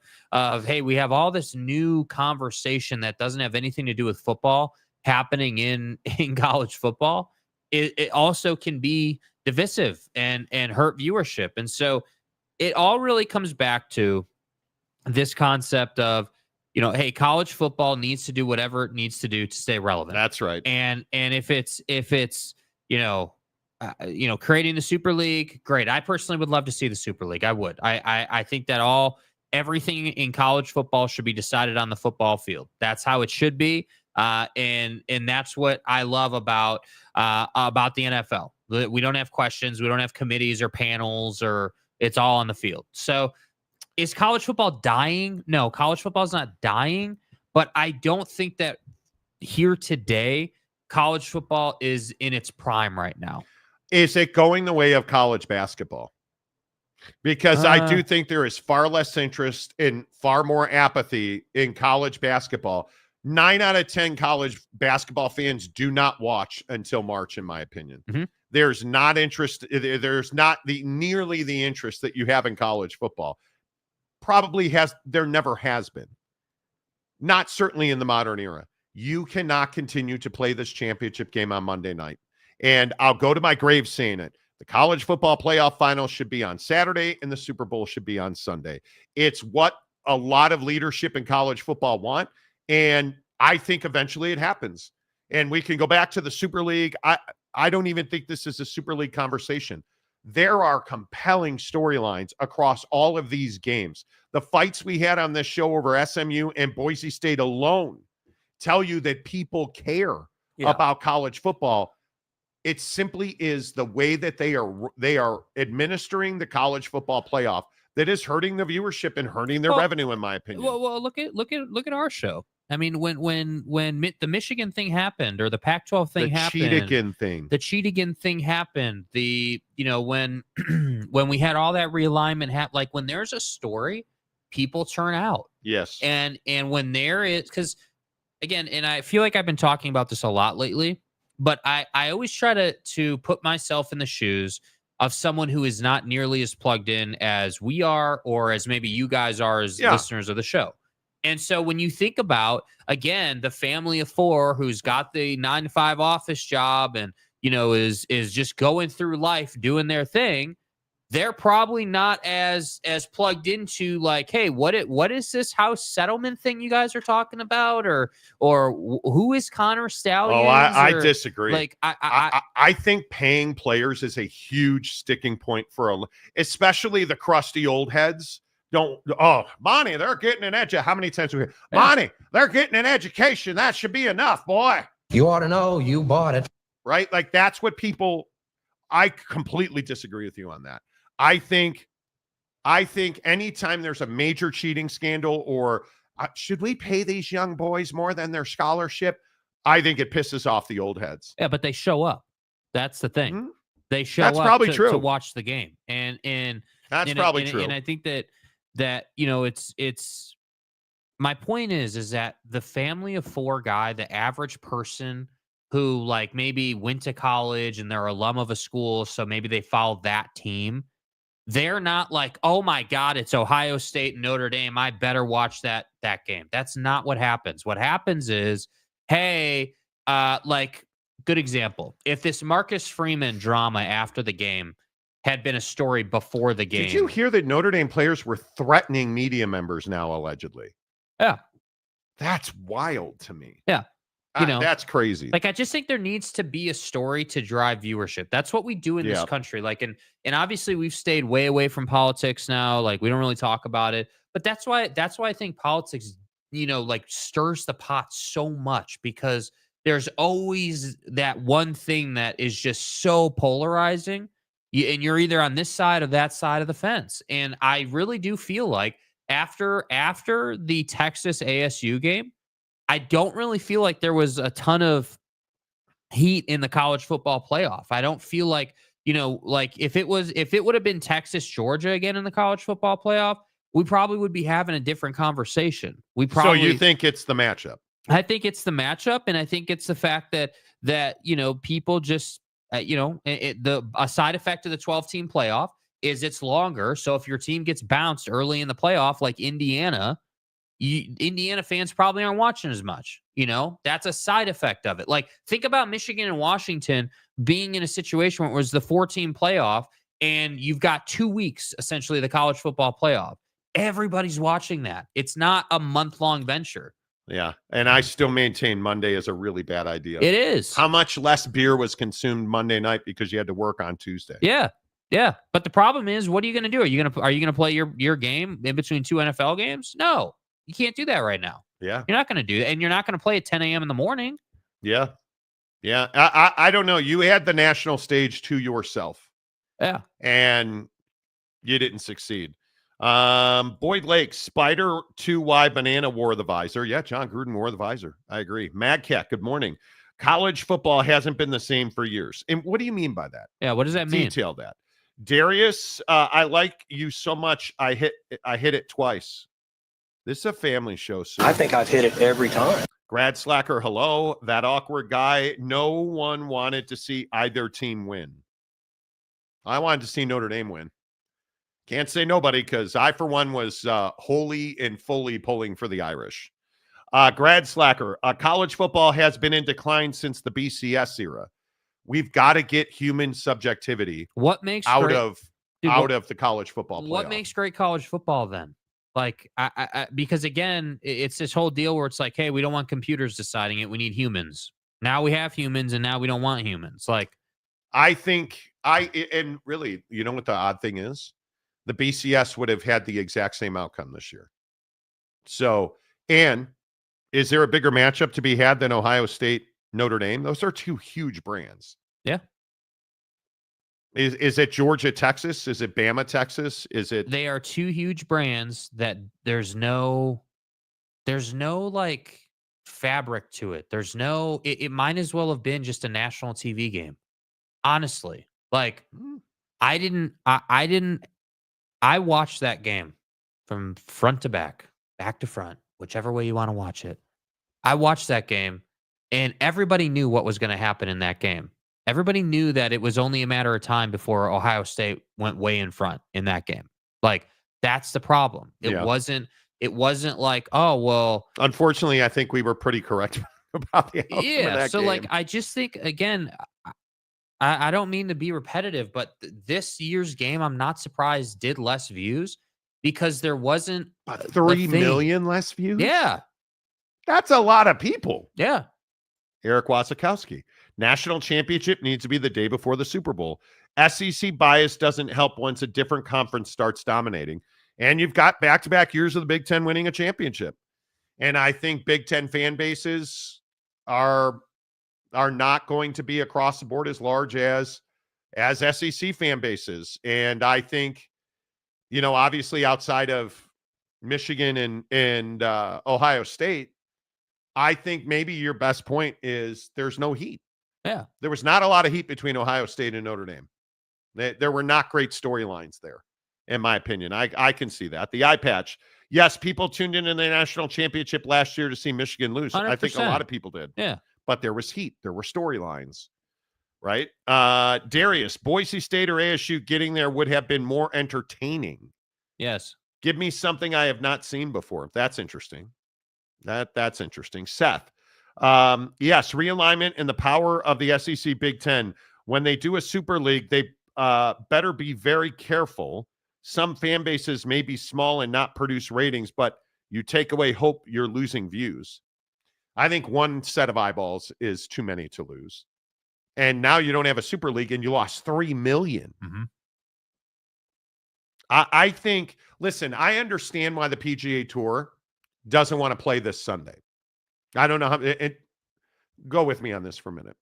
hey, we have all this new conversation that doesn't have anything to do with football happening in college football. It also can be divisive and hurt viewership. And so it all really comes back to this concept of, hey, college football needs to do whatever it needs to do to stay relevant. That's right. And if it's creating the Super League, great. I personally would love to see the Super League. I would. I think that everything in college football should be decided on the football field. That's how it should be. And that's what I love about the NFL. We don't have questions. We don't have committees or panels, or it's all on the field. So is college football dying? No, college football is not dying, but I don't think that here today, college football is in its prime right now. Is it going the way of college basketball? Because I do think there is far less interest and far more apathy in college basketball. 9 out of 10 college basketball fans do not watch until March, in my opinion. Mm-hmm. There's not interest. There's not nearly the interest that you have in college football. There never has been. Not certainly in the modern era. You cannot continue to play this championship game on Monday night. And I'll go to my grave saying it. The college football playoff finals should be on Saturday and the Super Bowl should be on Sunday. It's what a lot of leadership in college football want. And I think eventually it happens. And we can go back to the Super League. I don't even think this is a Super League conversation. There are compelling storylines across all of these games. The fights we had on this show over SMU and Boise State alone tell you that people care about college football. It simply is the way that they are administering the college football playoff that is hurting the viewership and hurting their revenue, in my opinion. Well, look at our show. I mean, when the Michigan thing happened, or the Pac-12 thing happened, the Cheatigan thing happened, when we had all that realignment like when there's a story, people turn out. Yes. And when there is, because again, and I feel like I've been talking about this a lot lately, but I always try to put myself in the shoes of someone who is not nearly as plugged in as we are, or as maybe you guys are as listeners of the show. And so when you think about, again, the family of four who's got the 9-to-5 office job and, is just going through life doing their thing, they're probably not as plugged into like, hey, what is this house settlement thing you guys are talking about, or who is Connor Stallions? Oh, I disagree. Like I think paying players is a huge sticking point especially the crusty old heads. Monty, they're getting an education. How many times we hear, Monty, they're getting an education. That should be enough, boy. You ought to know you bought it. Right? Like that's what I completely disagree with you on that. I think anytime there's a major cheating scandal or should we pay these young boys more than their scholarship? I think it pisses off the old heads. Yeah, but they show up. That's the thing. Mm-hmm. They show That's up probably true. to watch the game. And that's probably true. And I think that it's my point is that the family of four guy, the average person who like maybe went to college and they're alum of a school, so maybe they follow that team. They're not like, oh my God, it's Ohio State and Notre Dame, I better watch that game. That's not what happens. What happens is, hey, like good example. If this Marcus Freeman drama after the game had been a story before the game. Did you hear that Notre Dame players were threatening media members now, allegedly? Yeah. That's wild to me. Yeah. That's crazy. Like, I just think there needs to be a story to drive viewership. That's what we do in this country. Like, and obviously we've stayed way away from politics now. Like, we don't really talk about it, but that's why I think politics, like stirs the pot so much, because there's always that one thing that is just so polarizing. And you're either on this side or that side of the fence. And I really do feel like after the Texas ASU game, I don't really feel like there was a ton of heat in the college football playoff. I don't feel like, like if it would have been Texas, Georgia again in the college football playoff, we probably would be having a different conversation. So you think it's the matchup? I think it's the matchup, and I think it's the fact that people just a side effect of the 12-team playoff is it's longer. So if your team gets bounced early in the playoff, like Indiana, Indiana fans probably aren't watching as much. That's a side effect of it. Like, think about Michigan and Washington being in a situation where it was the 4-team playoff, and you've got 2 weeks essentially of the college football playoff. Everybody's watching that. It's not a month-long venture. Yeah, and I still maintain Monday is a really bad idea. It is. How much less beer was consumed Monday night because you had to work on Tuesday? Yeah. But the problem is, what are you going to do? Are you going to play your game in between 2 NFL games? No, you can't do that right now. Yeah, you're not going to do that, and you're not going to play at 10 a.m. in the morning. Yeah. I don't know. You had the national stage to yourself. Yeah, and you didn't succeed. Boyd Lake, Spider 2Y Banana wore the visor. Yeah, John Gruden wore the visor. I agree. Mad Cat, good morning. College football hasn't been the same for years. And what do you mean by that? Yeah, what does that mean? Detail that. Darius, I like you so much. I hit it twice. This is a family show, sir. I think I've hit it every time. Grad Slacker, hello. That awkward guy. No one wanted to see either team win. I wanted to see Notre Dame win. Can't say nobody, because I, for one, was wholly and fully pulling for the Irish. Grad Slacker, college football has been in decline since the BCS era. We've got to get human subjectivity out of the college football playoff. What makes great college football then? Like, because again, it's this whole deal where it's like, hey, we don't want computers deciding it. We need humans. Now we have humans, and now we don't want humans. Like, I think and really, you know what the odd thing is? The BCS would have had the exact same outcome this year. So, and is there a bigger matchup to be had than Ohio State, Notre Dame? Those are two huge brands. Yeah. Is it Georgia, Texas? Is it Bama, Texas? Is it? They are two huge brands that there's no like fabric to it. There's no, it might as well have been just a national TV game. Honestly, like I watched that game from front to back to front, whichever way you want to watch it. I watched that game, and everybody knew what was going to happen in that game. Everybody knew that it was only a matter of time before Ohio State went way in front in that game. Like, that's the problem. It wasn't like, oh, well. Unfortunately, I think we were pretty correct about the outcome of that so game. Like, I just think, again, I don't mean to be repetitive, but this year's game, I'm not surprised, did less views because there wasn't 3 million less views. Yeah. That's a lot of people. Yeah. Eric Wasikowski. National championship needs to be the day before the Super Bowl. SEC bias doesn't help once a different conference starts dominating. And you've got back-to-back years of the Big Ten winning a championship. And I think Big Ten fan bases are not going to be across the board as large as SEC fan bases. And I think, obviously outside of Michigan and Ohio State, I think maybe your best point is there's no heat. Yeah. There was not a lot of heat between Ohio State and Notre Dame. There were not great storylines there, in my opinion. I can see that. The eye patch. Yes, people tuned in the national championship last year to see Michigan lose. 100%. I think a lot of people did. Yeah. But there was heat. There were storylines, right? Darius, Boise State or ASU getting there would have been more entertaining. Yes. Give me something I have not seen before. That's interesting. That's interesting. Seth, yes, realignment and the power of the SEC Big Ten. When they do a super league, they better be very careful. Some fan bases may be small and not produce ratings, but you take away hope, you're losing views. I think one set of eyeballs is too many to lose. And now you don't have a super league and you lost 3 million. Mm-hmm. I think, listen, I understand why the PGA Tour doesn't want to play this Sunday. I don't know how go with me on this for a minute.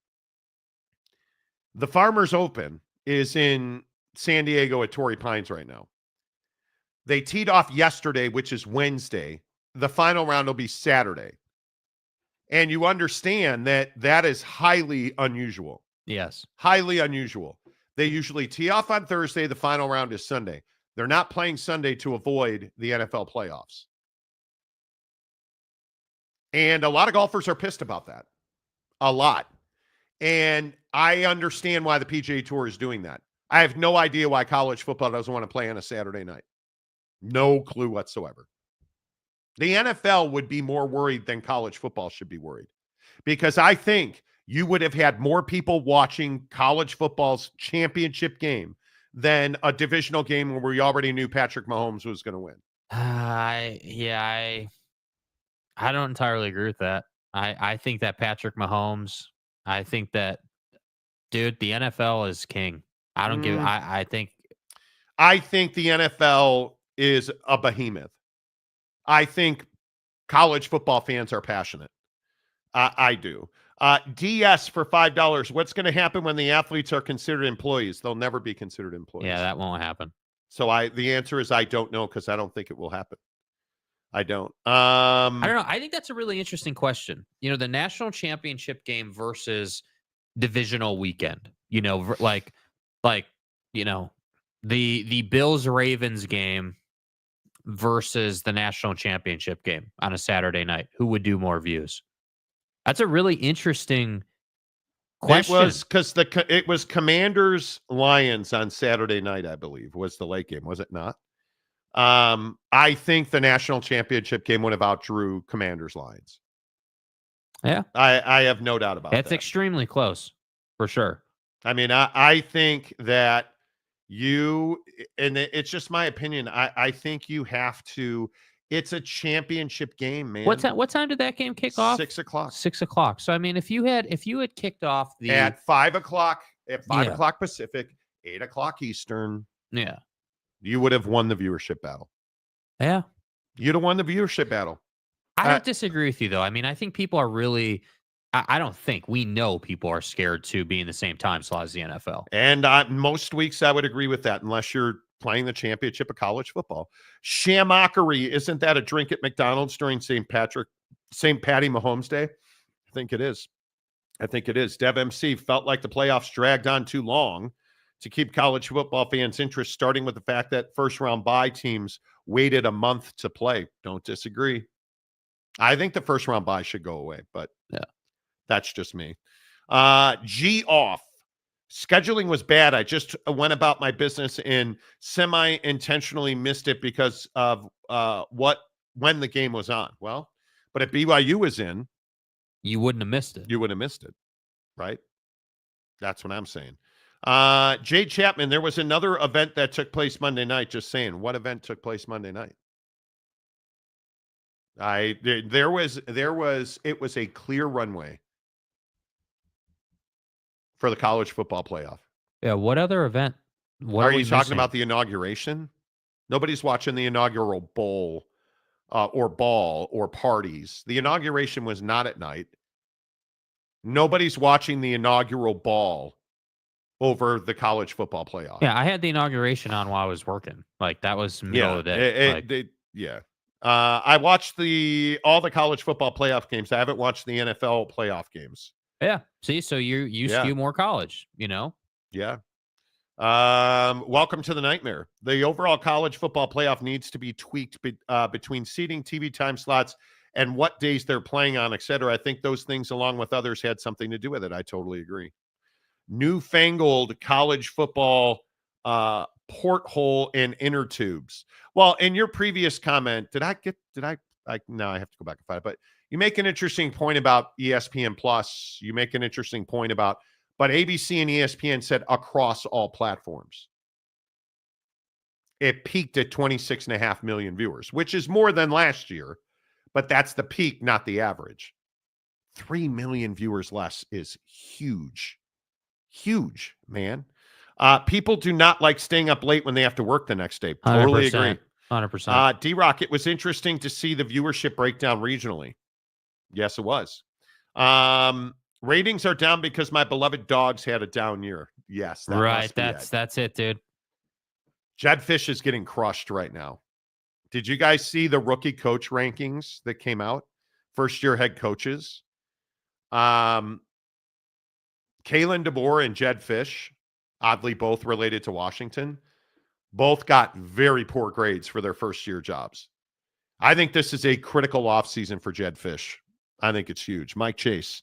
The Farmers Open is in San Diego at Torrey Pines right now. They teed off yesterday, which is Wednesday. The final round will be Saturday. And you understand that that is highly unusual. Yes. Highly unusual. They usually tee off on Thursday. The final round is Sunday. They're not playing Sunday to avoid the NFL playoffs. And a lot of golfers are pissed about that. A lot. And I understand why the PGA Tour is doing that. I have no idea why college football doesn't want to play on a Saturday night. No clue whatsoever. The NFL would be more worried than college football should be worried, because I think you would have had more people watching college football's championship game than a divisional game where we already knew Patrick Mahomes was going to win. I don't entirely agree with that. I think that Patrick Mahomes, I think that, dude, the NFL is king. I don't give. I think the NFL is a behemoth. I think college football fans are passionate. I do. DS for $5. What's going to happen when the athletes are considered employees? They'll never be considered employees. Yeah, that won't happen. So the answer is I don't know, because I don't think it will happen. I don't. I don't know. I think that's a really interesting question. You know, the national championship game versus divisional weekend. You know, like you know, the Bills Ravens game versus the national championship game on a Saturday night. Who would do more views? That's a really interesting question. It was because it was Commanders Lions on Saturday night, I believe, was the late game, was it not? I think the national championship game would have outdrew Commanders Lions. Yeah, I have no doubt about that. It's extremely close, for sure. I mean, I think that and it's just my opinion, I think you have to. It's a championship game, man. What time did that game kick off? 6 o'clock. 6 o'clock. So I mean, if you had kicked off at 5 o'clock, o'clock Pacific, 8 o'clock Eastern, yeah, you would have won the viewership battle. Yeah, you'd have won the viewership battle. I don't disagree with you, though. I mean, I think people are really. I don't think we know people are scared to be in the same time slot as the NFL. And most weeks I would agree with that, unless you're playing the championship of college football. Shamockery, isn't that a drink at McDonald's during St. Patty Mahomes Day? I think it is. Dev MC felt like the playoffs dragged on too long to keep college football fans' interest, starting with the fact that first-round bye teams waited a month to play. Don't disagree. I think the first-round bye should go away, but yeah, that's just me. G off. Scheduling was bad. I just went about my business and semi-intentionally missed it because of when the game was on. Well, but if BYU was in, you wouldn't have missed it. You would have missed it, right? That's what I'm saying. Jay Chapman, there was another event that took place Monday night. Just saying, what event took place Monday night? It was a clear runway for the college football playoff. Yeah, what other event? Are you talking about the inauguration? Nobody's watching the inaugural bowl or ball or parties. The inauguration was not at night. Nobody's watching the inaugural ball over the college football playoff. Yeah, I had the inauguration on while I was working. Like, that was middle of the day. I watched all the college football playoff games. I haven't watched the NFL playoff games. Yeah. See, so you skew more college, you know? Yeah. Welcome to the nightmare. The overall college football playoff needs to be tweaked between seating, TV time slots, and what days they're playing on, etc. I think those things, along with others, had something to do with it. I totally agree. Newfangled college football porthole and inner tubes. Well, in your previous comment, no, I have to go back and find it, but you make an interesting point about ESPN Plus. You make an interesting point about, but ABC and ESPN said across all platforms. It peaked at 26.5 million viewers, which is more than last year, but that's the peak, not the average. 3 million viewers less is huge. Huge, man. People do not like staying up late when they have to work the next day. Totally 100%, agree. 100%. D-Rock, it was interesting to see the viewership breakdown regionally. Yes, it was. Ratings are down because my beloved dogs had a down year. Yes. Right. That's it, dude. Jed Fish is getting crushed right now. Did you guys see the rookie coach rankings that came out? First-year head coaches. Kalen DeBoer and Jed Fish, oddly both related to Washington, both got very poor grades for their first-year jobs. I think this is a critical offseason for Jed Fish. I think it's huge. Mike Chase.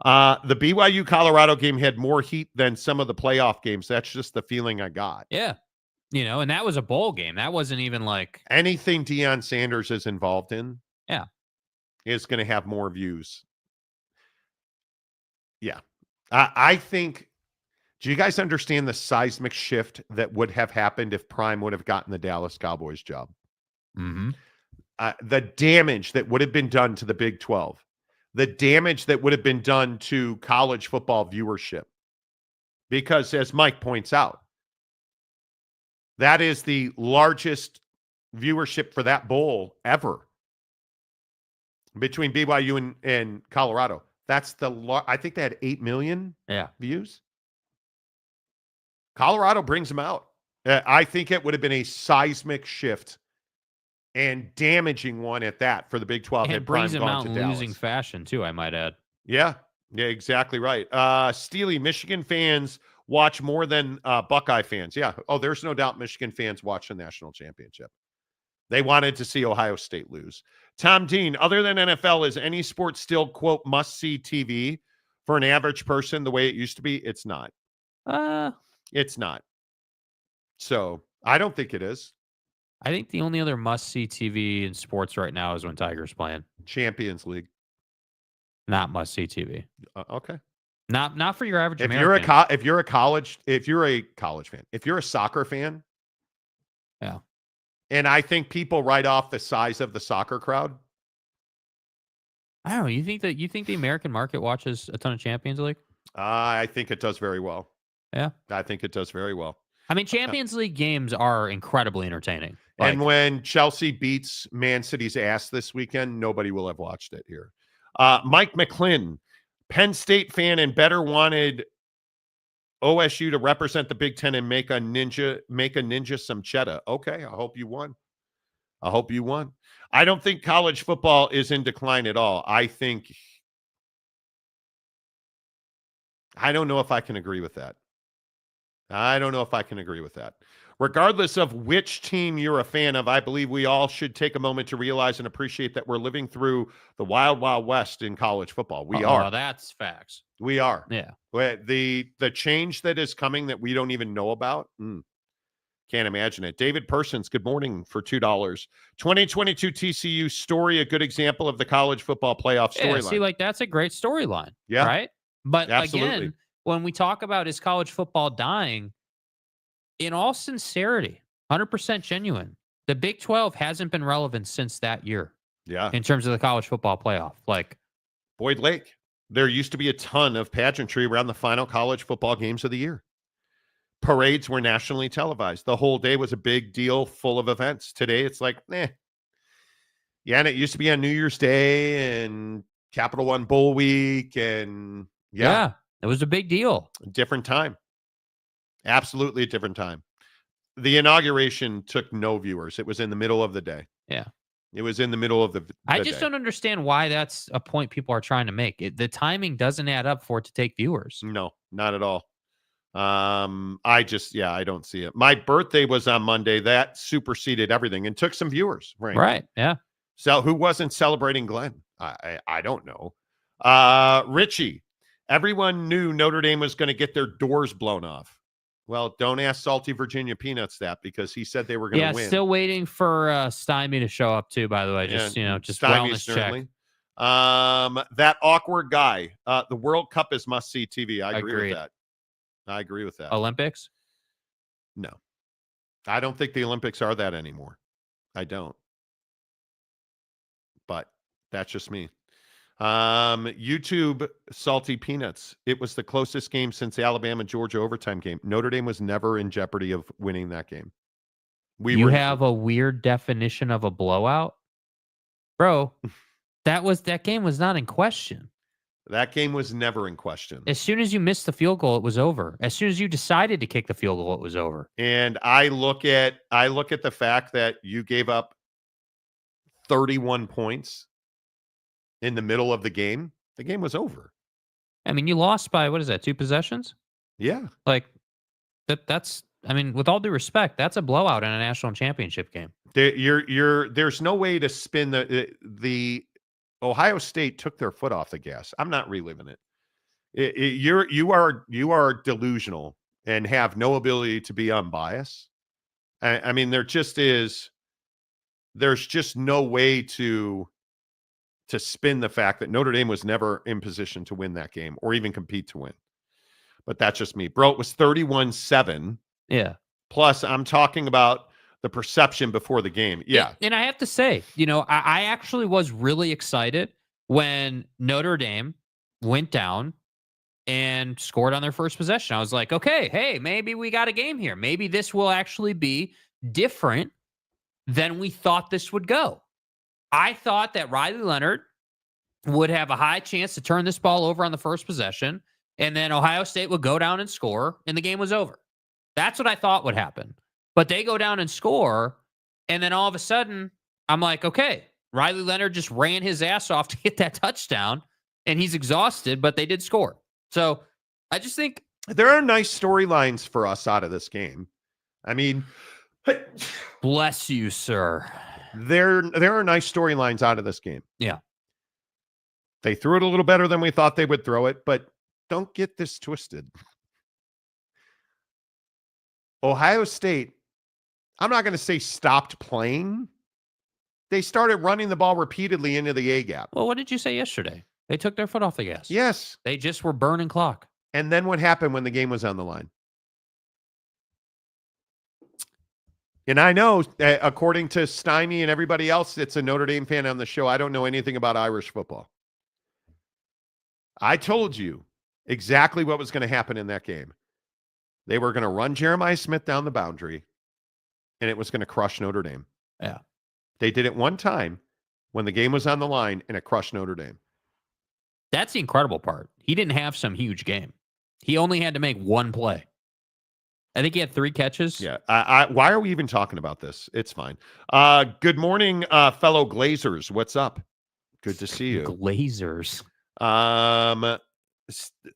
The BYU-Colorado game had more heat than some of the playoff games. That's just the feeling I got. Yeah. And that was a bowl game. That wasn't even like anything Deion Sanders is involved in. Yeah. Is going to have more views. Yeah. I think, do you guys understand the seismic shift that would have happened if Prime would have gotten the Dallas Cowboys job? Mm-hmm. The damage that would have been done to the Big 12, the damage that would have been done to college football viewership. Because as Mike points out, that is the largest viewership for that bowl between BYU and Colorado. That's I think they had 8 million views. Colorado brings them out. I think it would have been a seismic shift and damaging one at that for the Big 12. And it brings them out in losing fashion, too, I might add. Yeah, exactly right. Steely, Michigan fans watch more than Buckeye fans. Yeah. Oh, there's no doubt Michigan fans watch the national championship. They wanted to see Ohio State lose. Tom Dean, other than NFL, is any sport still, quote, must-see TV for an average person the way it used to be? It's not. It's not. So I don't think it is. I think the only other must-see TV in sports right now is when Tiger's playing. Champions League. Not must-see TV. Okay. Not for your average If American. if you're a college fan, if you're a soccer fan, yeah. And I think people write off the size of the soccer crowd. I don't know. You think the American market watches a ton of Champions League? I think it does very well. Yeah. I think it does very well. I mean, Champions League games are incredibly entertaining. And when Chelsea beats Man City's ass this weekend, nobody will have watched it here. Mike McClin, Penn State fan and better wanted OSU to represent the Big Ten and make a ninja some cheddar. Okay, I hope you won. I don't think college football is in decline at all. I don't know if I can agree with that. Regardless of which team you're a fan of, I believe we all should take a moment to realize and appreciate that we're living through the wild, wild west in college football. We are. That's facts. We are. Yeah. The change that is coming that we don't even know about, can't imagine it. David Persons, good morning for $2. 2022 TCU story, a good example of the college football playoff storyline. See, that's a great storyline. Yeah. Right? But absolutely. Again, when we talk about is college football dying, in all sincerity, 100% genuine, the Big 12 hasn't been relevant since that year. Yeah. In terms of the college football playoff. Boyd Lake. There used to be a ton of pageantry around the final college football games of the year. Parades were nationally televised. The whole day was a big deal, full of events. Today, it's like, Yeah, and it used to be on New Year's Day and Capital One Bowl Week. And yeah, it was a big deal. Different time. Absolutely a different time. The inauguration took no viewers. It was in the middle of the day. Yeah. It was in the middle of the I just don't understand why that's a point people are trying to make. The timing doesn't add up for it to take viewers. No, not at all. I don't see it. My birthday was on Monday. That superseded everything and took some viewers. Right. Yeah. So who wasn't celebrating Glenn? I don't know. Richie, everyone knew Notre Dame was going to get their doors blown off. Well, don't ask Salty Virginia Peanuts that because he said they were going to win. Still waiting for Stymie to show up too, by the way. Just wellness check. That awkward guy. The World Cup is must-see TV. I agree with that. Olympics? No. I don't think the Olympics are that anymore. I don't. But that's just me. YouTube Salty Peanuts. It was the closest game since the Alabama-Georgia overtime game. Notre Dame was never in jeopardy of winning that game. You have a weird definition of a blowout? Bro, that game was not in question. That game was never in question. As soon as you missed the field goal, it was over. As soon as you decided to kick the field goal, it was over. And I look at the fact that you gave up 31 points in the middle of the game was over. I mean, you lost by, what is that, 2 possessions? Yeah. Like, that's, I mean, with all due respect, that's a blowout in a national championship game. There's no way to spin the Ohio State took their foot off the gas. I'm not reliving it. You are delusional and have no ability to be unbiased. I mean, there's just no way to spin the fact that Notre Dame was never in position to win that game or even compete to win. But that's just me. Bro, it was 31-7. Yeah. Plus, I'm talking about the perception before the game. Yeah. And I have to say, I actually was really excited when Notre Dame went down and scored on their first possession. I was like, okay, hey, maybe we got a game here. Maybe this will actually be different than we thought this would go. I thought that Riley Leonard would have a high chance to turn this ball over on the first possession, and then Ohio State would go down and score, and the game was over. That's what I thought would happen. But they go down and score, and then all of a sudden, I'm like, okay, Riley Leonard just ran his ass off to get that touchdown, and he's exhausted, but they did score. So I just think there are nice storylines for us out of this game. I mean, bless you, sir. There are nice storylines out of this game. Yeah. They threw it a little better than we thought they would throw it, but don't get this twisted. Ohio State, I'm not going to say stopped playing. They started running the ball repeatedly into the A-gap. Well, what did you say yesterday? They took their foot off the gas. Yes. They just were burning clock. And then what happened when the game was on the line? And I know, according to Steiny and everybody else that's a Notre Dame fan on the show, I don't know anything about Irish football. I told you exactly what was going to happen in that game. They were going to run Jeremiah Smith down the boundary, and it was going to crush Notre Dame. Yeah. They did it one time when the game was on the line, and it crushed Notre Dame. That's the incredible part. He didn't have some huge game. He only had to make one play. I think he had 3 catches. Yeah. Why are we even talking about this? It's fine. Good morning, fellow Glazers. What's up? Good to see you. Glazers.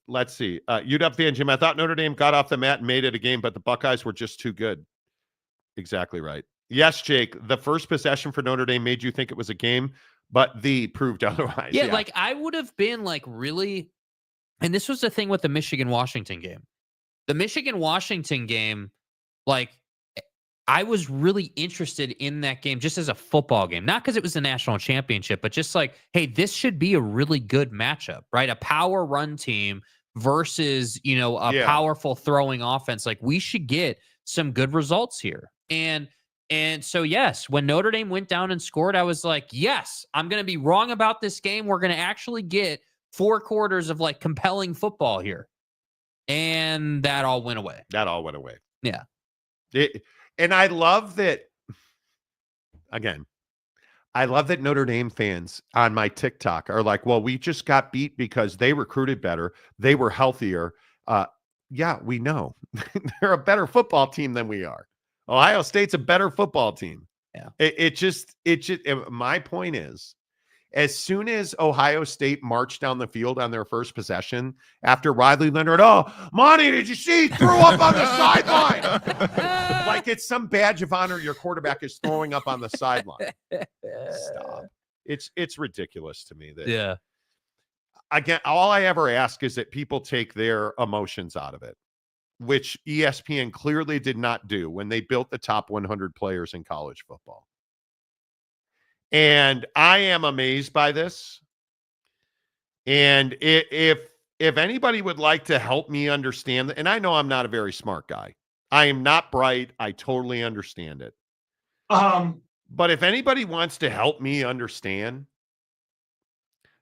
Let's see. UW fan Jim, I thought Notre Dame got off the mat and made it a game, but the Buckeyes were just too good. Exactly right. Yes, Jake. The first possession for Notre Dame made you think it was a game, but the proved otherwise. Yeah, like I would have been like really, and this was the thing with the Michigan-Washington game. The Michigan-Washington game, like, I was really interested in that game just as a football game. Not because it was the national championship, but just like, hey, this should be a really good matchup, right? A power run team versus, a powerful throwing offense. Like, we should get some good results here. And so, yes, when Notre Dame went down and scored, I was like, yes, I'm going to be wrong about this game. We're going to actually get 4 quarters of, like, compelling football here. And that all went away. Yeah. And I love that, again, I love that Notre Dame fans on my TikTok are like, well, we just got beat because they recruited better. They were healthier. Yeah, we know. They're a better football team than we are. Ohio State's a better football team. Yeah. It just, my point is, as soon as Ohio State marched down the field on their first possession after Riley Leonard, Monty, did you see he threw up on the sideline? Like it's some badge of honor your quarterback is throwing up on the sideline. Stop. It's ridiculous to me that. Yeah. Again, all I ever ask is that people take their emotions out of it, which ESPN clearly did not do when they built the top 100 players in college football. And I am amazed by this. And if anybody would like to help me understand, and I know I'm not a very smart guy. I am not bright. I totally understand it. But if anybody wants to help me understand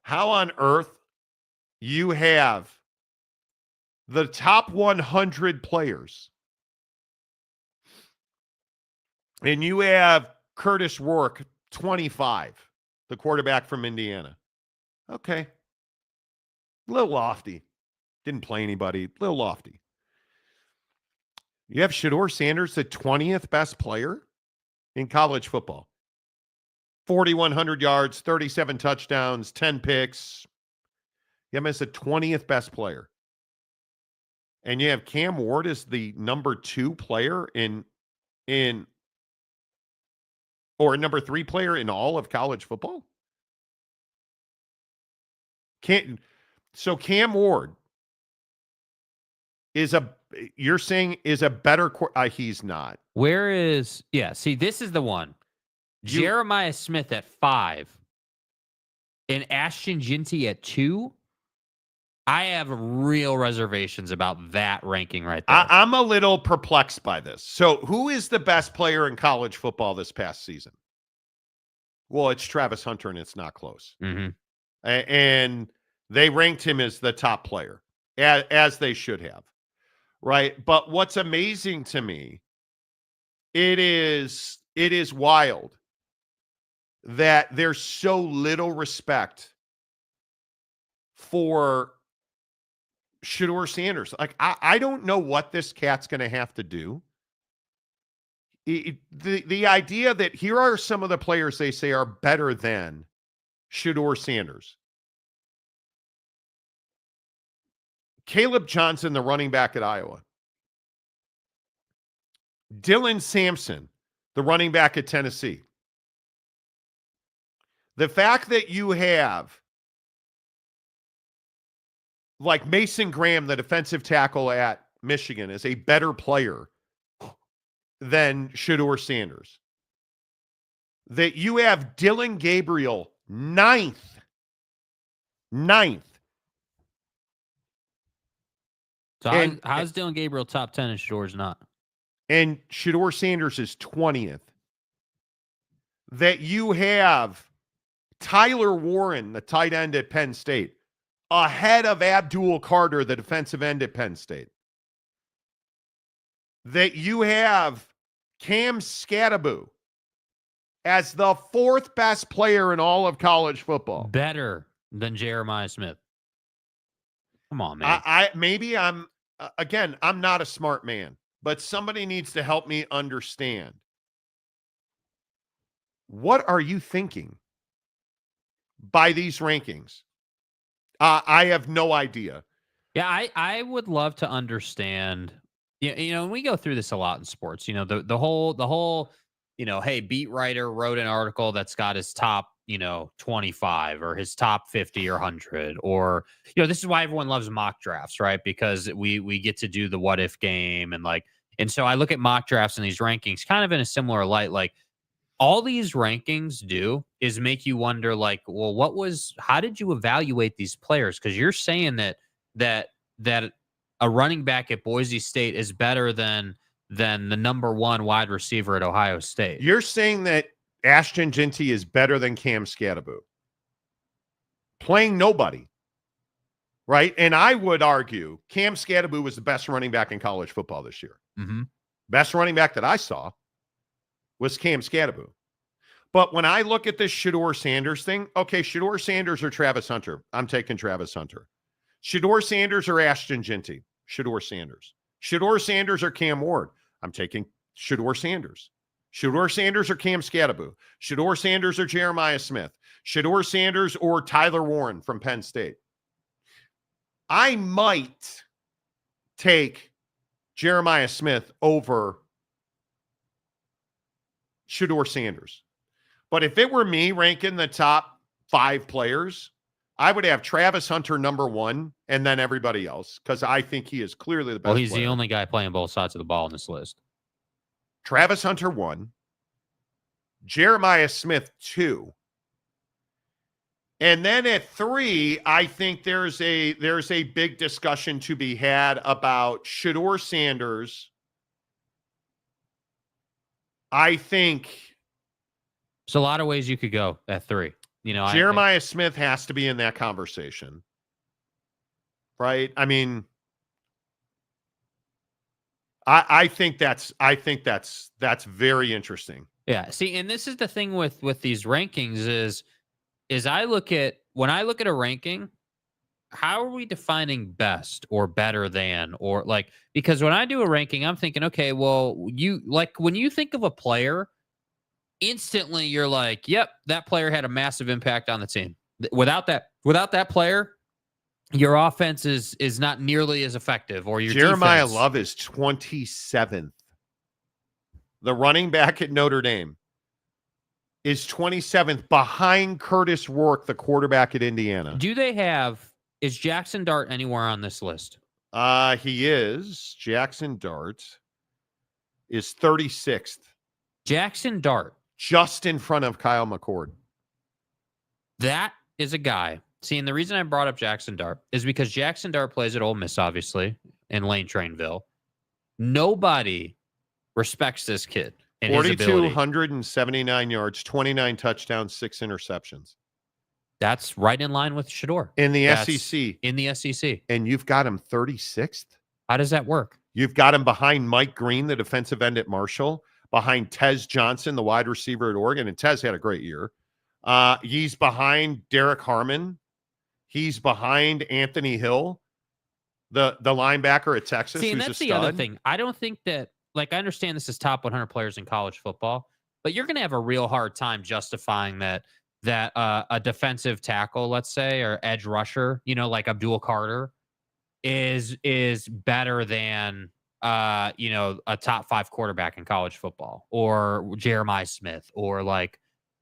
how on earth you have the top 100 players and you have Curtis Rourke, 25, the quarterback from Indiana. Okay. A little lofty. Didn't play anybody. A little lofty. You have Shedeur Sanders, the 20th best player in college football. 4,100 yards, 37 touchdowns, 10 picks. him as the 20th best player. And you have Cam Ward as the number 2 player or number 3 player in all of college football. So Cam Ward you're saying is a better, he's not. See, this is the one. Jeremiah Smith at 5 and Ashton Ginty at 2. I have real reservations about that ranking right there. I'm a little perplexed by this. So who is the best player in college football this past season? Well, it's Travis Hunter, and it's not close. Mm-hmm. And they ranked him as the top player, as they should have, right? But what's amazing to me, it is wild that there's so little respect for Shedeur Sanders. Like, I don't know what this cat's going to have to do. The idea that here are some of the players they say are better than Shedeur Sanders. Caleb Johnson, the running back at Iowa. Dylan Sampson, the running back at Tennessee. The fact that you have like Mason Graham, the defensive tackle at Michigan, is a better player than Shedeur Sanders. That you have Dylan Gabriel, 9th. So how's Dylan Gabriel top 10 and Shedeur's not? And Shedeur Sanders is 20th. That you have Tyler Warren, the tight end at Penn State, ahead of Abdul Carter, the defensive end at Penn State. That you have Cam Skattebo as the 4th best player in all of college football. Better than Jeremiah Smith. Come on, man. Maybe I'm not a smart man, but somebody needs to help me understand. What are you thinking by these rankings? I have no idea. Yeah, I would love to understand. You know, we go through this a lot in sports. You know, the whole, you know, hey, beat writer wrote an article that's got his top, 25 or his top 50 or 100, or, this is why everyone loves mock drafts, right? Because we get to do the what if game and so I look at mock drafts and these rankings kind of in a similar light. Like, all these rankings do is make you wonder, like, well, how did you evaluate these players? Because you're saying that a running back at Boise State is better than the number 1 wide receiver at Ohio State. You're saying that Ashton Ginty is better than Cam Skattebo, playing nobody, right? And I would argue Cam Skattebo was the best running back in college football this year. Mm-hmm. Best running back that I saw was Cam Skattebo. But when I look at this Shedeur Sanders thing, okay, Shedeur Sanders or Travis Hunter, I'm taking Travis Hunter. Shedeur Sanders or Ashton Ginty, Shedeur Sanders. Shedeur Sanders or Cam Ward, I'm taking Shedeur Sanders. Shedeur Sanders or Cam Skattebo. Shedeur Sanders or Jeremiah Smith. Shedeur Sanders or Tyler Warren from Penn State. I might take Jeremiah Smith over Shedeur Sanders. But if it were me ranking the top 5 players, I would have Travis Hunter number 1 and then everybody else, because I think he is clearly the best. Well, he's player. The only guy playing both sides of the ball on this list. Travis Hunter 1, Jeremiah Smith 2. And then at 3, I think there's a big discussion to be had about Shedeur Sanders. I think there's a lot of ways you could go at 3. Jeremiah Smith has to be in that conversation, right? I mean, I think that's very interesting. Yeah. See, and this is the thing with these rankings is when I look at a ranking, how are we defining best or better than, or because when I do a ranking, I'm thinking, okay, well, when you think of a player, instantly you're like, yep, that player had a massive impact on the team. Without that player, your offense is not nearly as effective, or your Jeremiah defense. Love is 27th. The running back at Notre Dame is 27th behind Curtis Rourke, the quarterback at Indiana. Is Jackson Dart anywhere on this list? He is. Jackson Dart is 36th. Jackson Dart. Just in front of Kyle McCord. That is a guy. See, and the reason I brought up Jackson Dart is because Jackson Dart plays at Ole Miss, obviously, in Lane Trainville. Nobody respects this kid. 4,279 yards, 29 touchdowns, 6 interceptions. That's right in line with Shedeur. In the SEC. In the SEC. And you've got him 36th? How does that work? You've got him behind Mike Green, the defensive end at Marshall, behind Tez Johnson, the wide receiver at Oregon, and Tez had a great year. He's behind Derek Harmon. He's behind Anthony Hill, the linebacker at Texas. See, and who's that's a the other stud. thing. I don't think that, I understand this is top 100 players in college football, but you're going to have a real hard time justifying that a defensive tackle, let's say, or edge rusher, like Abdul Carter, is better than a top 5 quarterback in college football, or Jeremiah Smith, or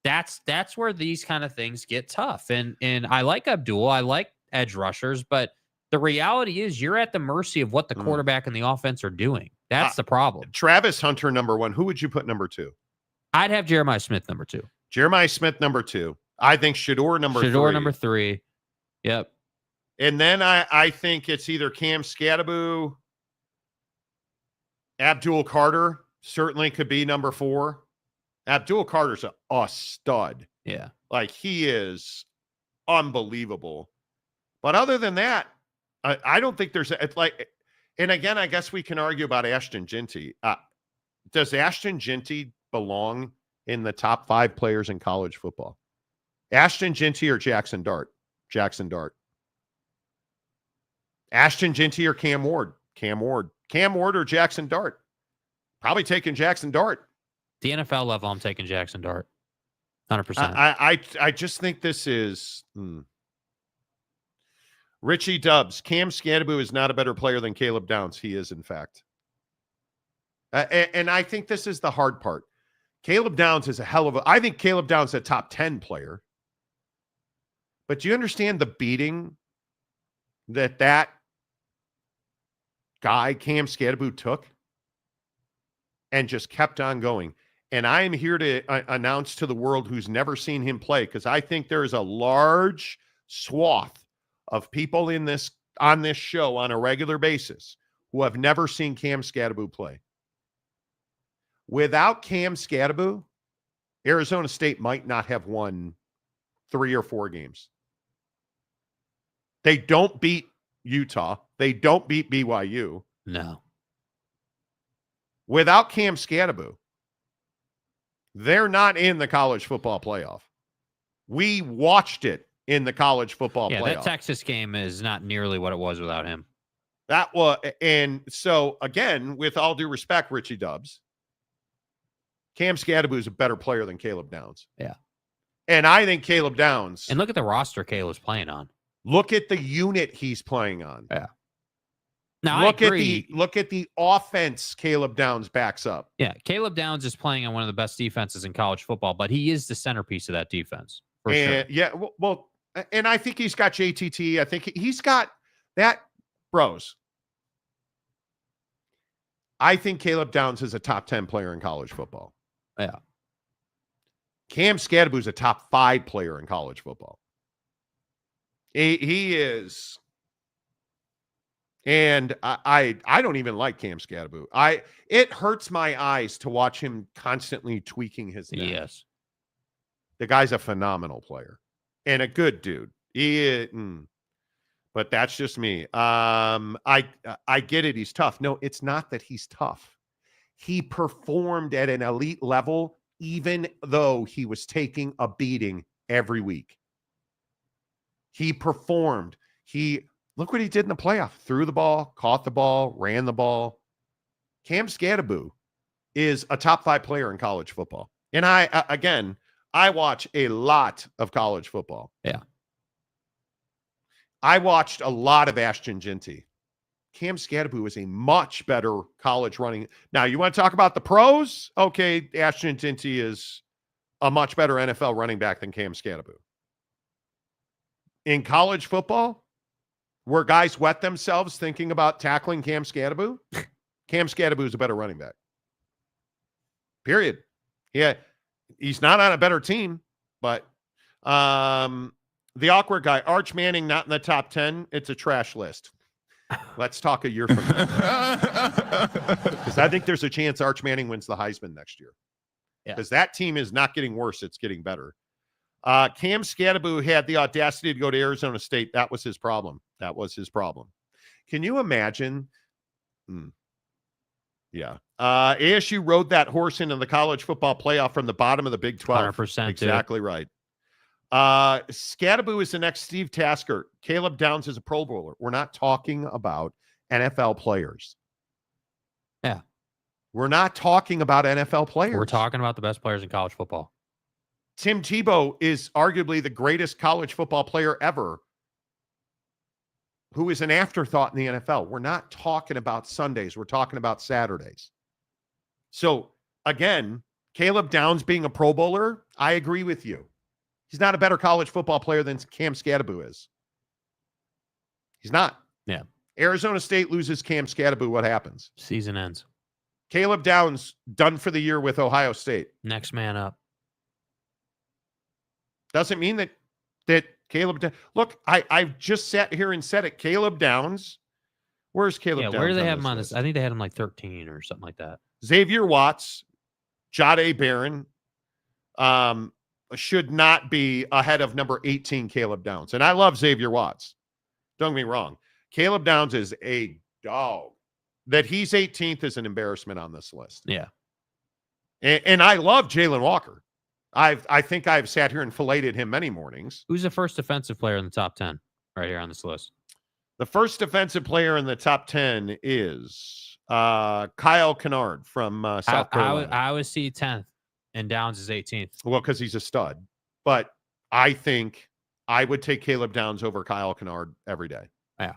that's where these kind of things get tough. And I like Abdul, I like edge rushers, but the reality is you're at the mercy of what the quarterback and the offense are doing. That's the problem. Travis Hunter, number 1. Who would you put number 2? I'd have Jeremiah Smith number 2. Jeremiah Smith number 2. I think Shedeur number 3. Shedeur number 3. Yep. And then I think it's either Cam Skattebo, Abdul Carter certainly could be number 4. Abdul Carter's a stud. Yeah. He is unbelievable. But other than that, I don't think there's and again, I guess we can argue about Ashton Ginty. Does Ashton Ginty belong in the top 5 players in college football? Ashton Ginty or Jackson Dart? Jackson Dart. Ashton Ginty or Cam Ward? Cam Ward. Cam Ward or Jackson Dart? Probably taking Jackson Dart. The NFL level, I'm taking Jackson Dart. 100%. I just think this is Richie Dubs. Cam Skattebo is not a better player than Caleb Downs. He is, in fact. And I think this is the hard part. Caleb Downs is I think Caleb Downs is a top 10 player. But do you understand the beating that guy, Cam Skattebo, took and just kept on going? And I am here to announce to the world who's never seen him play, because I think there is a large swath of people on this show on a regular basis who have never seen Cam Skattebo play. Without Cam Skattebo, Arizona State might not have won 3 or 4 games. They don't beat Utah. They don't beat BYU. No. Without Cam Skattebo, they're not in the college football playoff. We watched it in the college football playoff. Yeah, that Texas game is not nearly what it was without him. And so, again, with all due respect, Richie Dubs, Cam Skattebo is a better player than Caleb Downs. Yeah. And I think Caleb Downs. And look at the roster Caleb's playing on. Look at the unit he's playing on. Yeah. Now, look at the offense Caleb Downs backs up. Yeah, Caleb Downs is playing on one of the best defenses in college football, but he is the centerpiece of that defense. For sure. Yeah, well, and I think he's got JTT. I think he's got that, bros. I think Caleb Downs is a top 10 player in college football. Yeah. Cam Skattebo is a top 5 player in college football. He is. And I don't even like Cam Skattebo. It hurts my eyes to watch him constantly tweaking his neck. Yes. The guy's a phenomenal player and a good dude. But that's just me. I get it. He's tough. No, it's not that he's tough. He performed at an elite level, even though he was taking a beating every week. He performed. Look what he did in the playoff. Threw the ball, caught the ball, ran the ball. Cam Skattebo is a top 5 player in college football. And I watch a lot of college football. Yeah. I watched a lot of Ashton Ginty. Cam Skattebo is a much better college running. Now, you want to talk about the pros? Okay, Ashton Ginty is a much better NFL running back than Cam Skattebo. In college football, where guys wet themselves thinking about tackling Cam Skattebo, Cam Skattebo is a better running back. Period. Yeah, he's not on a better team, but the awkward guy, Arch Manning, not in the top 10. It's a trash list. Let's talk a year from now. Because I think there's a chance Arch Manning wins the Heisman next year. Because that team is not getting worse. It's getting better. Cam Skattebo had the audacity to go to Arizona State. That was his problem. Can you imagine? Yeah. ASU rode that horse into the college football playoff from the bottom of the Big 12. 100%. Exactly right. Skattebo is the next Steve Tasker. Caleb Downs is a Pro Bowler. We're not talking about NFL players. Yeah. We're not talking about NFL players. We're talking about the best players in college football. Tim Tebow is arguably the greatest college football player ever, who is an afterthought in the NFL. We're not talking about Sundays. We're talking about Saturdays. So, again, Caleb Downs being a Pro Bowler, I agree with you. He's not a better college football player than Cam Skattebo is. He's not. Yeah. Arizona State loses Cam Skattebo. What happens? Season ends. Caleb Downs done for the year with Ohio State. Next man up. Doesn't mean that Caleb. Look, I've just sat here and said it. Caleb Downs. Where's Caleb Downs? Where do they have him on list? this? I think they had him like 13 or something like that. Xavier Watts, Jahdae Barron, should not be ahead of number 18, Caleb Downs. And I love Xavier Watts. Don't get me wrong. Caleb Downs is a dog. That he's 18th is an embarrassment on this list. Yeah. And I love Jalen Walker. I think I've sat here and filleted him many mornings. Who's the first defensive player in the top 10 right here on this list? The first defensive player in the top 10 is Kyle Kennard from South Carolina. I would see 10th, and Downs is 18th. Well, because he's a stud. But I think I would take Caleb Downs over Kyle Kennard every day. Yeah.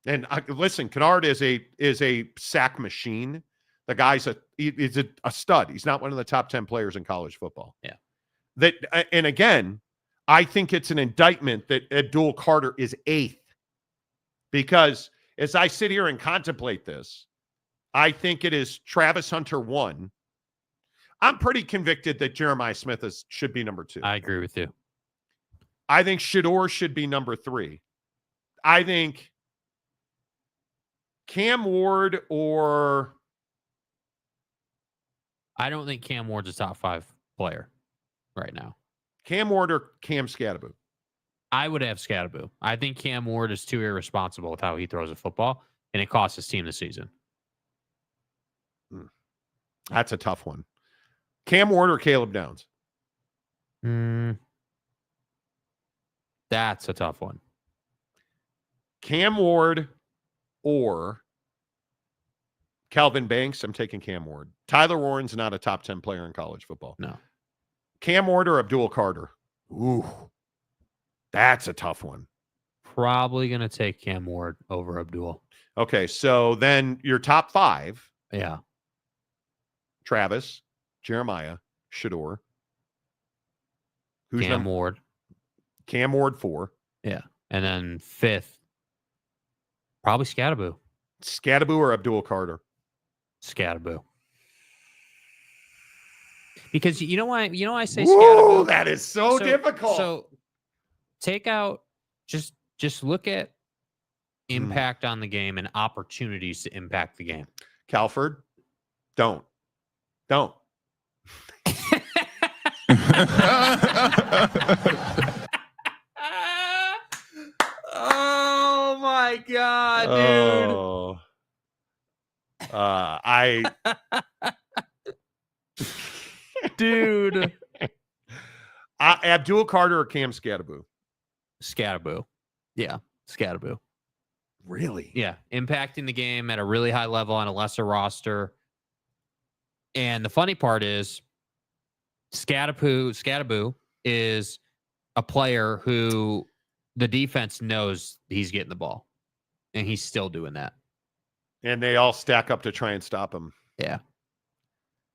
And listen, Kennard is a sack machine. The guy's he's a stud. He's not one of the top 10 players in college football. Yeah. And again, I think it's an indictment that Abdul Carter is 8th. Because as I sit here and contemplate this, I think it is Travis Hunter 1. I'm pretty convicted that Jeremiah Smith should be number 2. I agree with you. I think Shedeur should be number 3. I think Cam Ward or... I don't think Cam Ward's a top 5 player right now. Cam Ward or Cam Skattebo? I would have Skattebo. I think Cam Ward is too irresponsible with how he throws a football, and it costs his team the season. That's a tough one. Cam Ward or Caleb Downs? That's a tough one. Cam Ward or Calvin Banks? I'm taking Cam Ward. Tyler Warren's not a top 10 player in college football. No. Cam Ward or Abdul Carter? Ooh, that's a tough one. Probably going to take Cam Ward over Abdul. Okay, so then your top 5. Yeah. Travis, Jeremiah, Shedeur. Cam Ward. Cam Ward 4. Yeah. And then 5th, probably Skattebo. Skattebo or Abdul Carter? Skattebo. Because you know why I say Whoa, Skattebo? that is so difficult. So take out just look at impact on the game and opportunities to impact the game. Calford, don't. Oh my God, dude. Dude. Abdul Carter or Cam Skattebo? Skattebo. Yeah, Skattebo. Really? Yeah, impacting the game at a really high level on a lesser roster. And the funny part is Skattebo is a player who the defense knows he's getting the ball, and he's still doing that. And they all stack up to try and stop him. Yeah.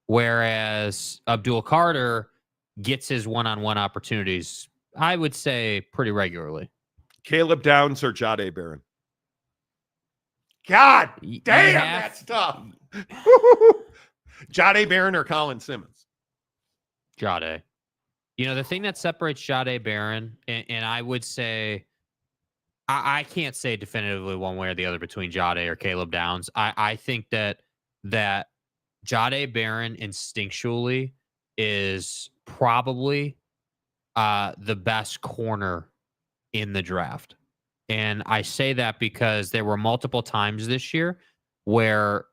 Whereas Abdul Carter gets his one-on-one opportunities, I would say, pretty regularly. Caleb Downs or Jahdae Barron? God damn, that's tough. Jahdae Barron or Colin Simmons? Jahdae. You know, the thing that separates Shedeur Barron, and I would say, I can't say definitively one way or the other between Jahdae or Caleb Downs. I think that Shedeur Barron instinctually is probably the best corner in the draft. And I say that because there were multiple times this year where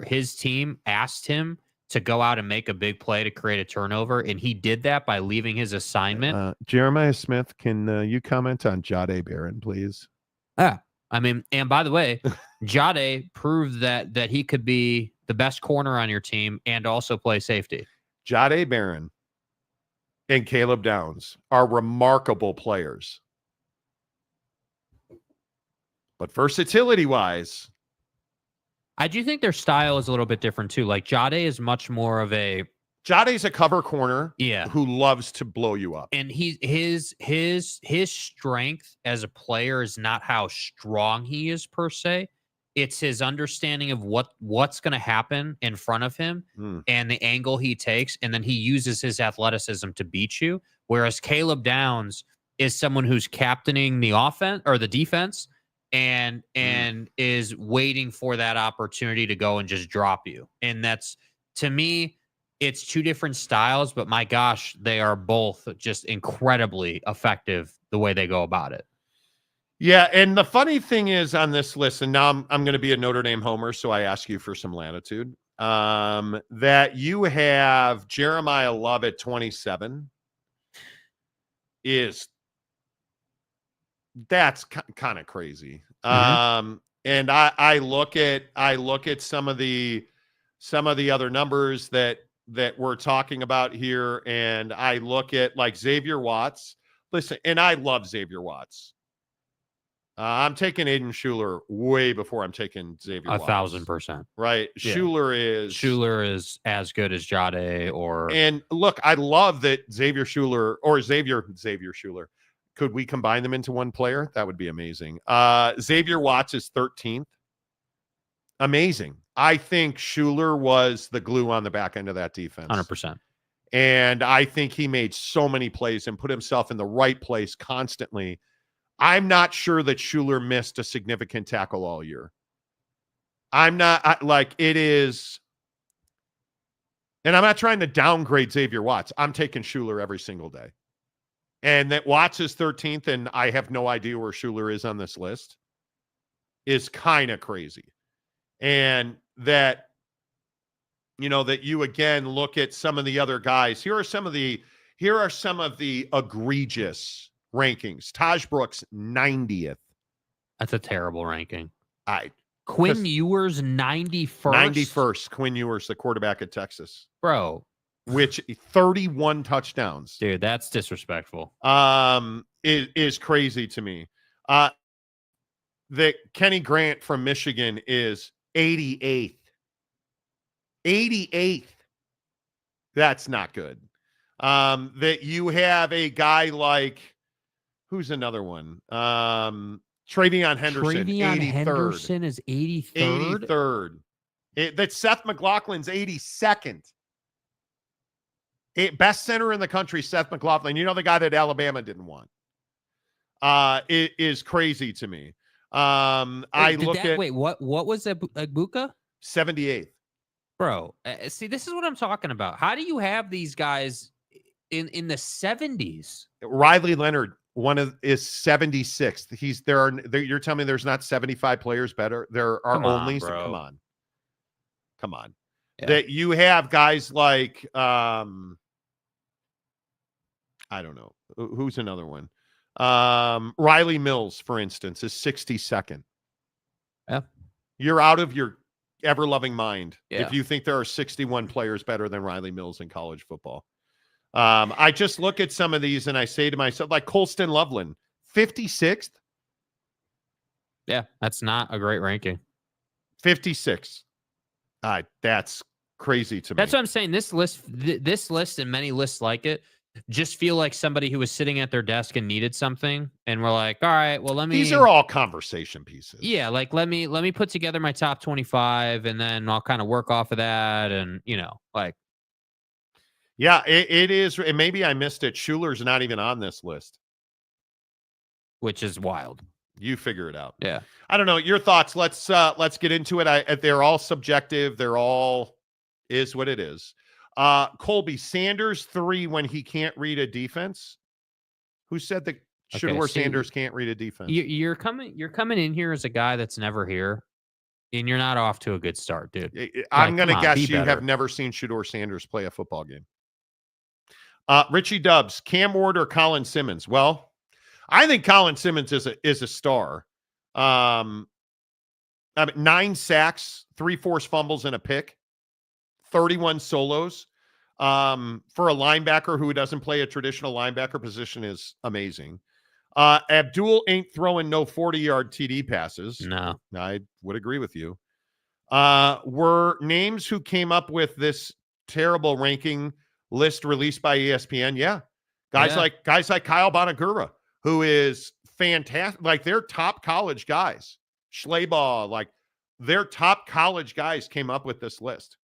his team asked him to go out and make a big play to create a turnover, and he did that by leaving his assignment. Jeremiah Smith, can you comment on Jahdae Barron, please? I mean, and by the way, Jahdae proved that he could be the best corner on your team and also play safety. Jahdae Barron and Caleb Downs are remarkable players. But versatility-wise, I do think their style is a little bit different too. Like Jahdae is much more of a Jade's a cover corner, who loves to blow you up. And his strength as a player is not how strong he is per se. It's his understanding of what's going to happen in front of him and the angle he takes, and then he uses his athleticism to beat you. Whereas Caleb Downs is someone who's captaining the offense or the defense and is waiting for that opportunity to go and just drop you. And that's, to me, it's two different styles, but my gosh, they are both just incredibly effective the way they go about it. Yeah, and the funny thing is on this list, and now I'm going to be a Notre Dame homer, so I ask you for some latitude, that you have Jeremiah Love at 27 that's kind of crazy. And I look at some of the other numbers that we're talking about here, and I look at like Xavier Watts. Listen, and I love Xavier Watts. I'm taking Aiden Schuler way before I'm taking Xavier Watts. 1,000%. Right. Yeah. Schuler is as good as Jahdae or. And look, I love that Xavier Schuler could we combine them into one player? That would be amazing. Xavier Watts is 13th. Amazing. I think Schuler was the glue on the back end of that defense. 100%. And I think he made so many plays and put himself in the right place constantly. I'm not sure that Schuler missed a significant tackle all year. It is. And I'm not trying to downgrade Xavier Watts. I'm taking Schuler every single day. And that Watts is 13th, and I have no idea where Schuler is on this list, is kind of crazy. And that, that you again look at some of the other guys. Here are some of the egregious rankings. Taj Brooks, 90th. That's a terrible ranking. Quinn Ewers, 91st. 91st. Quinn Ewers, the quarterback at Texas. Bro. Which 31 touchdowns. Dude, that's disrespectful. Is crazy to me. That Kenny Grant from Michigan is 88th. 88th. That's not good. That you have a guy like, who's another one? Travion Henderson, 83rd. Henderson is 83rd. 83rd. That Seth McLaughlin's 82nd. Best center in the country, Seth McLaughlin. You know, the guy that Alabama didn't want. It is crazy to me. What was Egbuka? 78th. Bro, see, this is what I'm talking about. How do you have these guys in the 70s? Riley Leonard, is 76th. You're telling me there's not 75 players better? There are only. Come on. Yeah. That you have guys like, I don't know. Who's another one? Riley Mills, for instance, is 62nd. Yeah. You're out of your ever-loving mind if you think there are 61 players better than Riley Mills in college football. I just look at some of these and I say to myself, like Colston Loveland, 56th? Yeah, that's not a great ranking. 56. That's crazy to me. That's what I'm saying. This list and many lists like it just feel like somebody who was sitting at their desk and needed something, and we're like, all right, well, These are all conversation pieces. Yeah, like let me put together my top 25, and then I'll kind of work off of that, and like. Yeah, it is. And maybe I missed it. Schuler's not even on this list, which is wild. You figure it out. Yeah. I don't know. Your thoughts. Let's get into it. They're all subjective. They're all is what it is. Colby, Sanders 3 when he can't read a defense. Who said that Shedeur Sanders can't read a defense? You're coming in here as a guy that's never here, and you're not off to a good start, dude. I'm going to guess you have never seen Shedeur Sanders play a football game. Richie Dubs, Cam Ward or Colin Simmons? Well, I think Colin Simmons is a star. 9 sacks, 3 forced fumbles, and a pick, 31 solos. For a linebacker who doesn't play a traditional linebacker position is amazing. Abdul ain't throwing no 40-yard TD passes. No. I would agree with you. Were names who came up with this terrible ranking list released by ESPN? Yeah. Guys like Kyle Bonagura, who is fantastic. Like, they're top college guys. Schleybaugh, like, their top college guys came up with this list.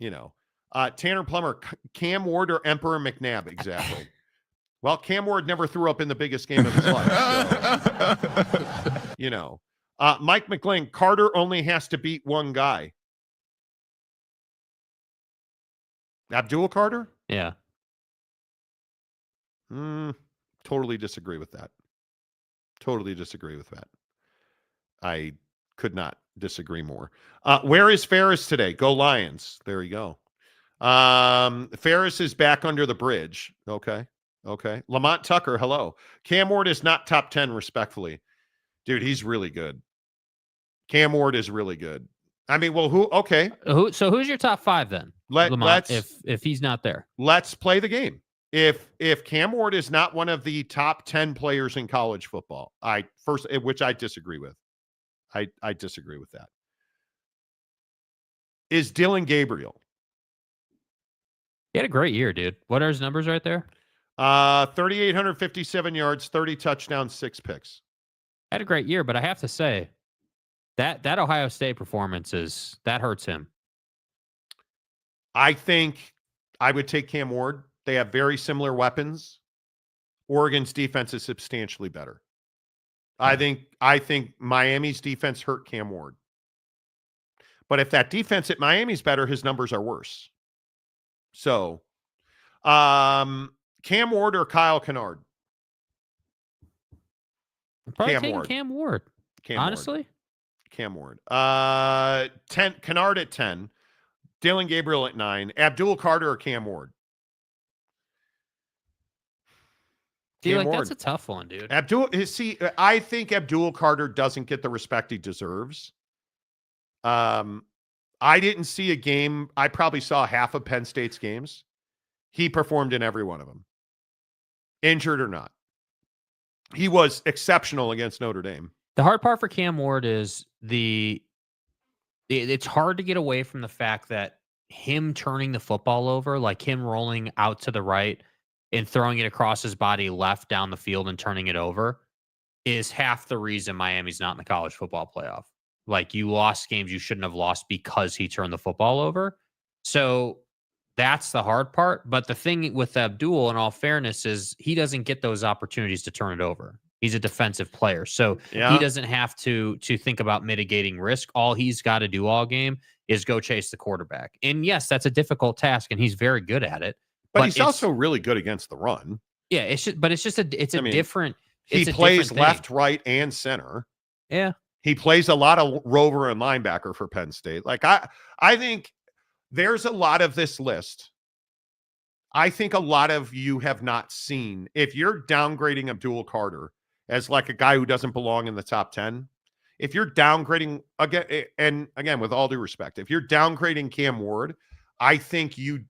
Tanner Plummer, Cam Ward or Emperor McNabb? Exactly. Well, Cam Ward never threw up in the biggest game of his life. So, Mike McLean, Carter only has to beat one guy. Abdul Carter? Yeah. Totally disagree with that. I could not disagree more. Where is Ferris today? Go Lions. There you go. Ferris is back under the bridge. Okay. Lamont Tucker, hello. Cam Ward is not top 10, respectfully. Dude, he's really good. Cam Ward is really good. I mean, well, So who's your top 5 then? Let's if he's not there. Let's play the game. If Cam Ward is not one of the top 10 players in college football, which I disagree with. I disagree with that. Is Dillon Gabriel? He had a great year, dude. What are his numbers right there? 3,857 yards, 30 touchdowns, 6 picks. Had a great year, but I have to say that Ohio State performance that hurts him. I think I would take Cam Ward. They have very similar weapons. Oregon's defense is substantially better. I think Miami's defense hurt Cam Ward. But if that defense at Miami's better, his numbers are worse. So, Cam Ward or Kyle Kennard? I'm probably taking Cam Ward. Honestly. Cam Ward. 10, Kennard at 10. Dillon Gabriel at 9. Abdul Carter or Cam Ward? That's a tough one, dude. I think Abdul Carter doesn't get the respect he deserves. I didn't see a game. I probably saw half of Penn State's games. He performed in every one of them, injured or not. He was exceptional against Notre Dame. The hard part for Cam Ward is it's hard to get away from the fact that him turning the football over, like him rolling out to the right and throwing it across his body left down the field and turning it over, is half the reason Miami's not in the college football playoff. Like, you lost games you shouldn't have lost because he turned the football over. So that's the hard part. But the thing with Abdul, in all fairness, is he doesn't get those opportunities to turn it over. He's a defensive player. So he doesn't have to think about mitigating risk. All he's got to do all game is go chase the quarterback. And yes, that's a difficult task, and he's very good at it. But he's also really good against the run. Yeah, it's a different. He plays left, right, and center. Yeah. He plays a lot of rover and linebacker for Penn State. Like, I think there's a lot of this list. I think a lot of you have not seen. If you're downgrading Abdul Carter as like a guy who doesn't belong in the top 10, if you're downgrading again with all due respect, if you're downgrading Cam Ward, I think you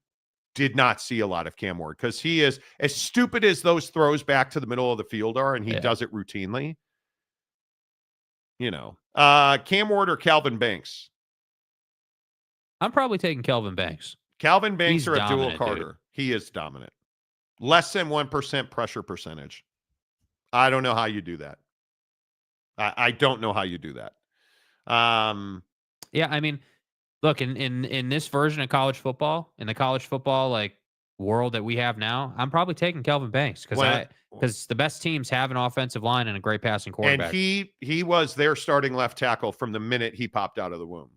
did not see a lot of Cam Ward because he is as stupid as those throws back to the middle of the field are, and he does it routinely. Cam Ward or Calvin Banks? I'm probably taking Calvin Banks. Calvin Banks He's or Abdul dominant, Carter? dude. He is dominant. Less than 1% pressure percentage. I don't know how you do that. I don't know how you do that. Yeah, I mean, look, in this version of college football, in the college football like world that we have now, I'm probably taking Calvin Banks because the best teams have an offensive line and a great passing quarterback. And he was their starting left tackle from the minute he popped out of the womb.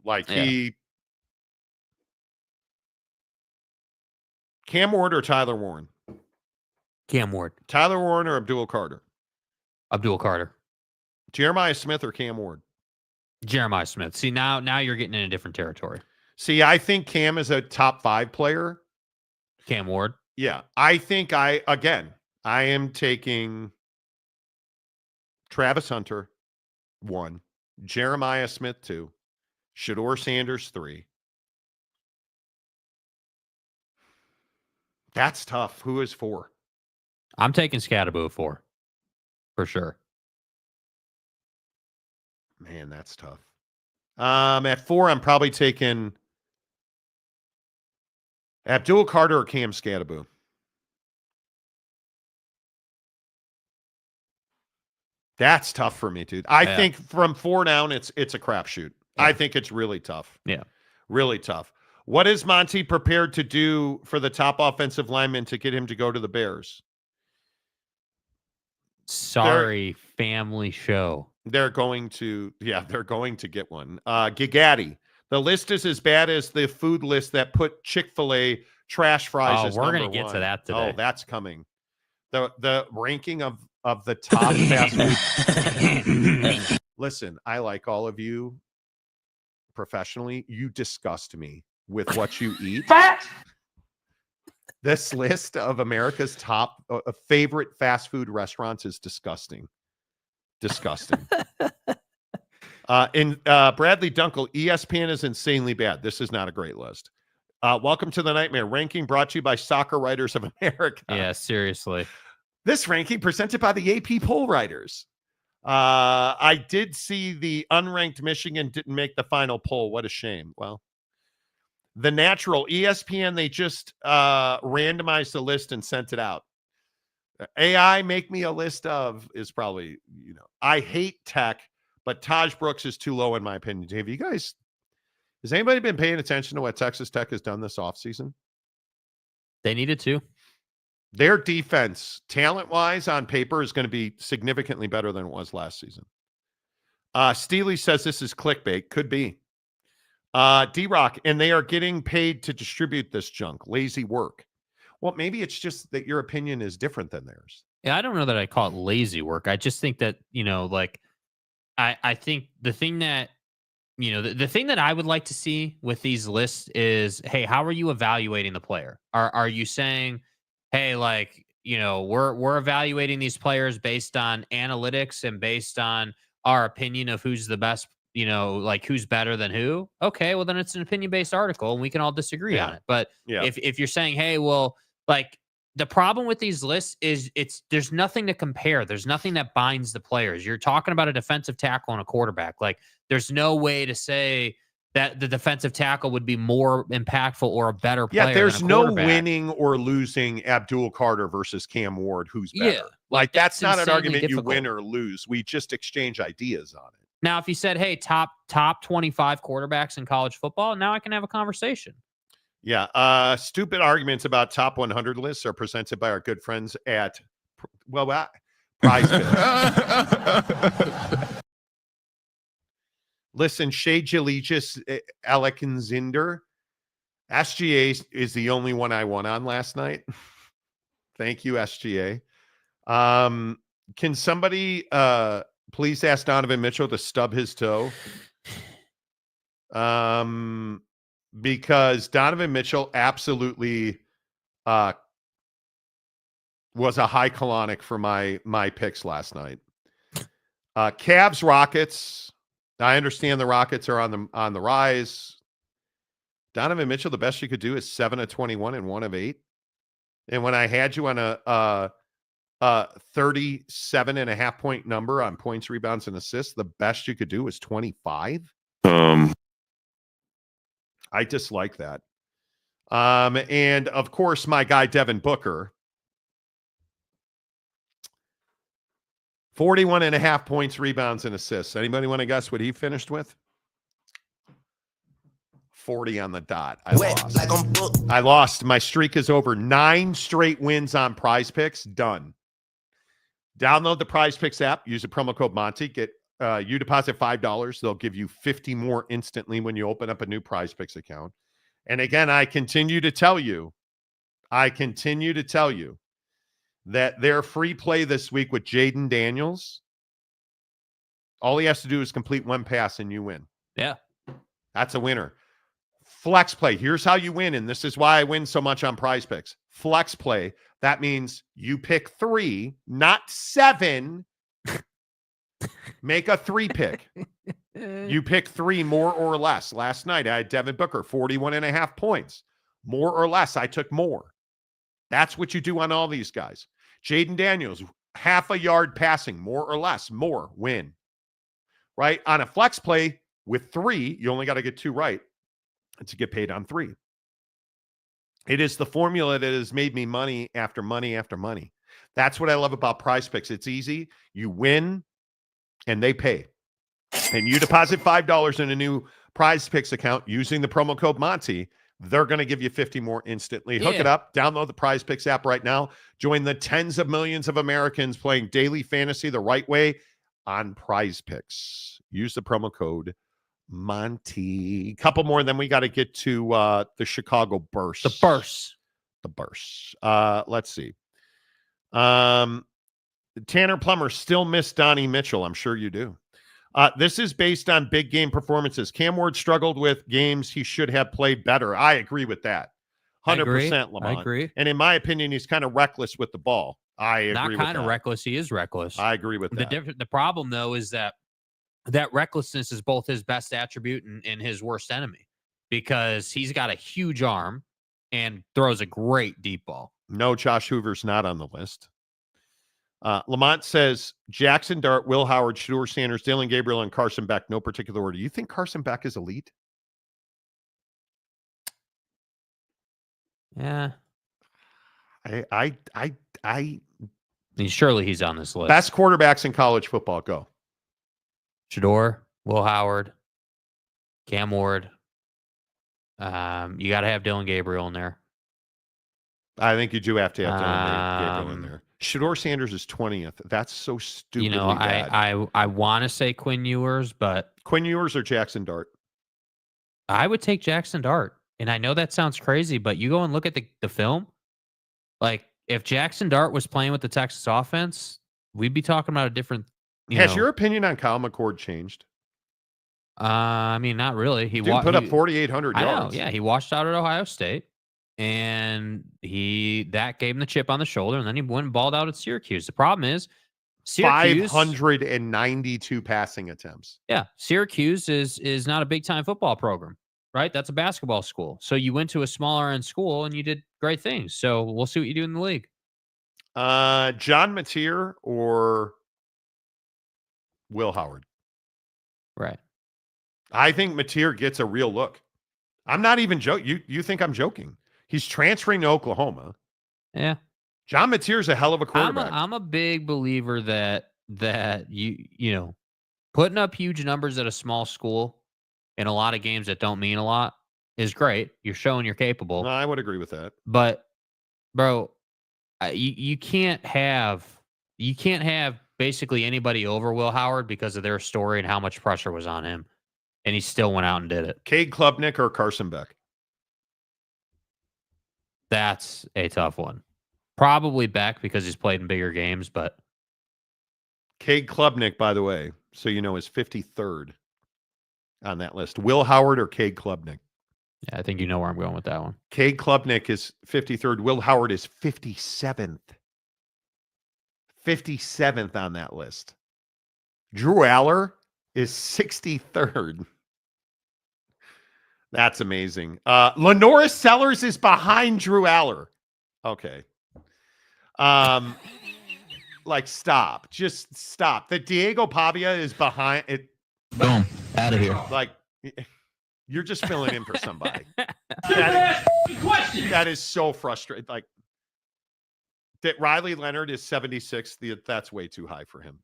Cam Ward or Tyler Warren? Cam Ward. Tyler Warren or Abdul Carter? Abdul Carter. Jeremiah Smith or Cam Ward? Jeremiah Smith. See, now you're getting in a different territory. See, I think Cam is a top 5 player. Cam Ward. Yeah. I think I am taking Travis Hunter, 1, Jeremiah Smith, 2, Shedeur Sanders, 3. That's tough. Who is 4? I'm taking Skattebo 4. For sure. Man, that's tough. At 4, I'm probably taking Abdul Carter or Cam Skattebo. That's tough for me, dude. I think from 4 down, it's a crapshoot. Yeah. I think it's really tough. Yeah. Really tough. What is Monty prepared to do for the top offensive lineman to get him to go to the Bears? Sorry, family show. They're going to get one. Gigatti. The list is as bad as the food list that put Chick-fil-A trash fries as we're number going to get 1. to that today. Oh, that's coming. The ranking of the top fast food. Listen, I like all of you professionally. You disgust me with what you eat. This list of America's top favorite fast food restaurants is disgusting. Disgusting. Bradley Dunkel, ESPN is insanely bad. This is not a great list. Welcome to the Nightmare Ranking, brought to you by Soccer Writers of America. Yeah, seriously. This ranking presented by the AP poll writers. I did see the unranked Michigan didn't make the final poll. What a shame. Well, The Natural, ESPN, they just randomized the list and sent it out. AI, make me a list of, is probably, I hate tech, but Taj Brooks is too low in my opinion. Has anybody been paying attention to what Texas Tech has done this offseason? They needed to. Their defense, talent-wise, on paper, is going to be significantly better than it was last season. Steely says this is clickbait. Could be. D-Rock, and they are getting paid to distribute this junk. Lazy work. Well, maybe it's just that your opinion is different than theirs. Yeah, I don't know that I call it lazy work. I just think that, I think the thing that, the thing that I would like to see with these lists is, hey, how are you evaluating the player? Are you saying, hey, we're evaluating these players based on analytics and based on our opinion of who's the best, who's better than who? Okay, well, then it's an opinion-based article and we can all disagree on it. But if you're saying, hey, well, the problem with these lists is there's nothing to compare. There's nothing that binds the players. You're talking about a defensive tackle and a quarterback. There's no way to say that the defensive tackle would be more impactful or a better player. Yeah, there's than a no winning or losing Abdul Carter versus Cam Ward, who's better. Yeah, that's not an argument difficult. You win or lose. We just exchange ideas on it. Now, if you said, hey, top 25 quarterbacks in college football, now I can have a conversation. Yeah. Stupid arguments about top 100 lists are presented by our good friends at, Prize Picks. Listen, Shea Jaligis, Alekinzinder, SGA is the only one I won on last night. Thank you, SGA. Can somebody please ask Donovan Mitchell to stub his toe? Because Donovan Mitchell absolutely was a high colonic for my picks last night. Cavs, Rockets. I understand the Rockets are on the rise. Donovan Mitchell, the best you could do is 7 of 21 and 1 of 8. And when I had you on a 37.5 point number on points, rebounds, and assists, the best you could do was 25. I dislike that. And of course, my guy Devin Booker, 41.5 points, rebounds, and assists. Anybody want to guess what he finished with? 40 on the dot. I lost. My streak is over. 9 straight wins on Prize Picks. Done. Download the Prize Picks app. Use the promo code Monty. You deposit $5. They'll give you 50 more instantly when you open up a new Prize Picks account. And again, I continue to tell you that their free play this week with Jaden Daniels, all he has to do is complete one pass and you win. Yeah. That's a winner. Flex play. Here's how you win, and this is why I win so much on Prize Picks. Flex play. That means you pick 3, not 7. Make a 3 pick. You pick 3 more or less. Last night, I had Devin Booker, 41.5 points. More or less, I took more. That's what you do on all these guys. Jaden Daniels, half a yard passing, more or less, more, win. Right? On a flex play with 3, you only got to get 2 right to get paid on 3. It is the formula that has made me money after money after money. That's what I love about Prize Picks. It's easy. You win, and they pay. And you deposit $5 in a new Prize Picks account using the promo code Monty. They're going to give you 50 more instantly. Hook it up. Download the Prize Picks app right now. Join the tens of millions of Americans playing daily fantasy the right way on Prize Picks. Use the promo code Monty. Couple more, then we got to get to the Chicago Burst. The Burst. Let's see. Tanner Plummer still miss Donnie Mitchell. I'm sure you do. This is based on big game performances. Cam Ward struggled with games he should have played better. I agree with that. 100%, Lamont. I agree. And in my opinion, he's kind of reckless with the ball. I agree with that. Not kind of reckless. He is reckless. I agree with that. The problem, though, is that recklessness is both his best attribute and his worst enemy, because he's got a huge arm and throws a great deep ball. No, Josh Hoover's not on the list. Lamont says Jackson Dart, Will Howard, Shedeur Sanders, Dillon Gabriel, and Carson Beck. No particular order. You think Carson Beck is elite? Yeah. I mean, surely he's on this list. Best quarterbacks in college football. Go. Shedeur, Will Howard, Cam Ward. You got to have Dillon Gabriel in there. I think you do have to have Dillon Gabriel in there. Shedeur Sanders is 20th. That's so stupid. I want to say Quinn Ewers, but Quinn Ewers or Jackson Dart? I would take Jackson Dart. And I know that sounds crazy, but you go and look at the film. Like, if Jackson Dart was playing with the Texas offense, we'd be talking about a different. Has your opinion on Kyle McCord changed? I mean, not really. He put up 4,800 yards. Yeah, he washed out at Ohio State. And that gave him the chip on the shoulder, and then he went and balled out at Syracuse. The problem is Syracuse 592 passing attempts. Yeah, Syracuse is not a big time football program, right? That's a basketball school. So you went to a smaller end school and you did great things. So we'll see what you do in the league. John Mateer or Will Howard? Right. I think Mateer gets a real look. I'm not even joking. You think I'm joking? He's transferring to Oklahoma. Yeah. John Mateer's a hell of a quarterback. I'm a big believer that you putting up huge numbers at a small school in a lot of games that don't mean a lot is great. You're showing you're capable. No, I would agree with that. But bro, you can't have basically anybody over Will Howard because of their story and how much pressure was on him. And he still went out and did it. Cade Klubnik or Carson Beck? That's a tough one. Probably Beck because he's played in bigger games, but Cade Klubnik, by the way, so you know, is 53rd on that list. Will Howard or Cade Klubnik? Yeah, I think you know where I'm going with that one. Cade Klubnik is 53rd. Will Howard is 57th. 57th on that list. Drew Aller is 63rd. That's amazing. Lenora Sellers is behind Drew Aller. Okay. Like, stop. Just stop. That Diego Pavia is behind it. Boom. Out of here. Like, you're just filling in for somebody. That is so frustrating. Like, that Riley Leonard is 76. That's way too high for him.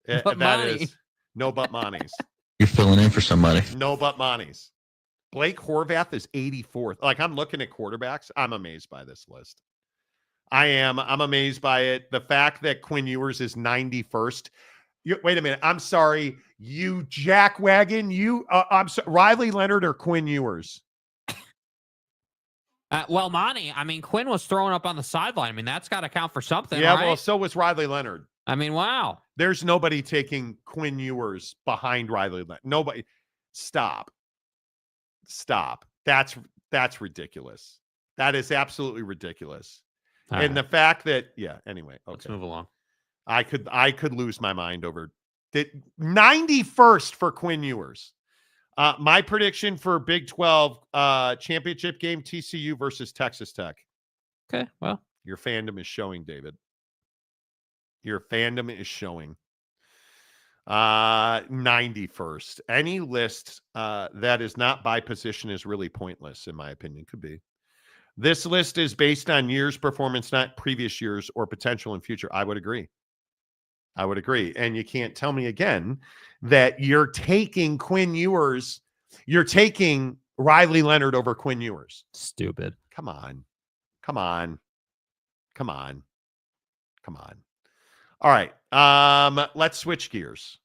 But that money. is no but Monties. You're filling in for somebody. No but Monties. Blake Horvath is 84th. Like, I'm looking at quarterbacks. I'm amazed by this list. I'm amazed by it. The fact that Quinn Ewers is 91st. Wait a minute. I'm sorry. You jackwagon. I'm sorry. Riley Leonard or Quinn Ewers? Well, Monty, I mean, Quinn was throwing up on the sideline. I mean, that's got to count for something, Yeah, right? well, so was Riley Leonard. I mean, wow. There's nobody taking Quinn Ewers behind Riley Leonard. Nobody. Stop. That's ridiculous. That is absolutely ridiculous. All and right. the fact that, anyway, okay. Let's move along. I could lose my mind over that. 91st for Quinn Ewers. My prediction for Big 12 championship game, TCU versus Texas Tech. Okay, well. Your fandom is showing, David. Your fandom is showing. 91st. Any list that is not by position is really pointless, in my opinion. Could be. This list is based on years' performance, not previous years or potential in future. I would agree. And you can't tell me again that you're taking Quinn Ewers. You're taking Riley Leonard over Quinn Ewers. Stupid. Come on. All right. Let's switch gears.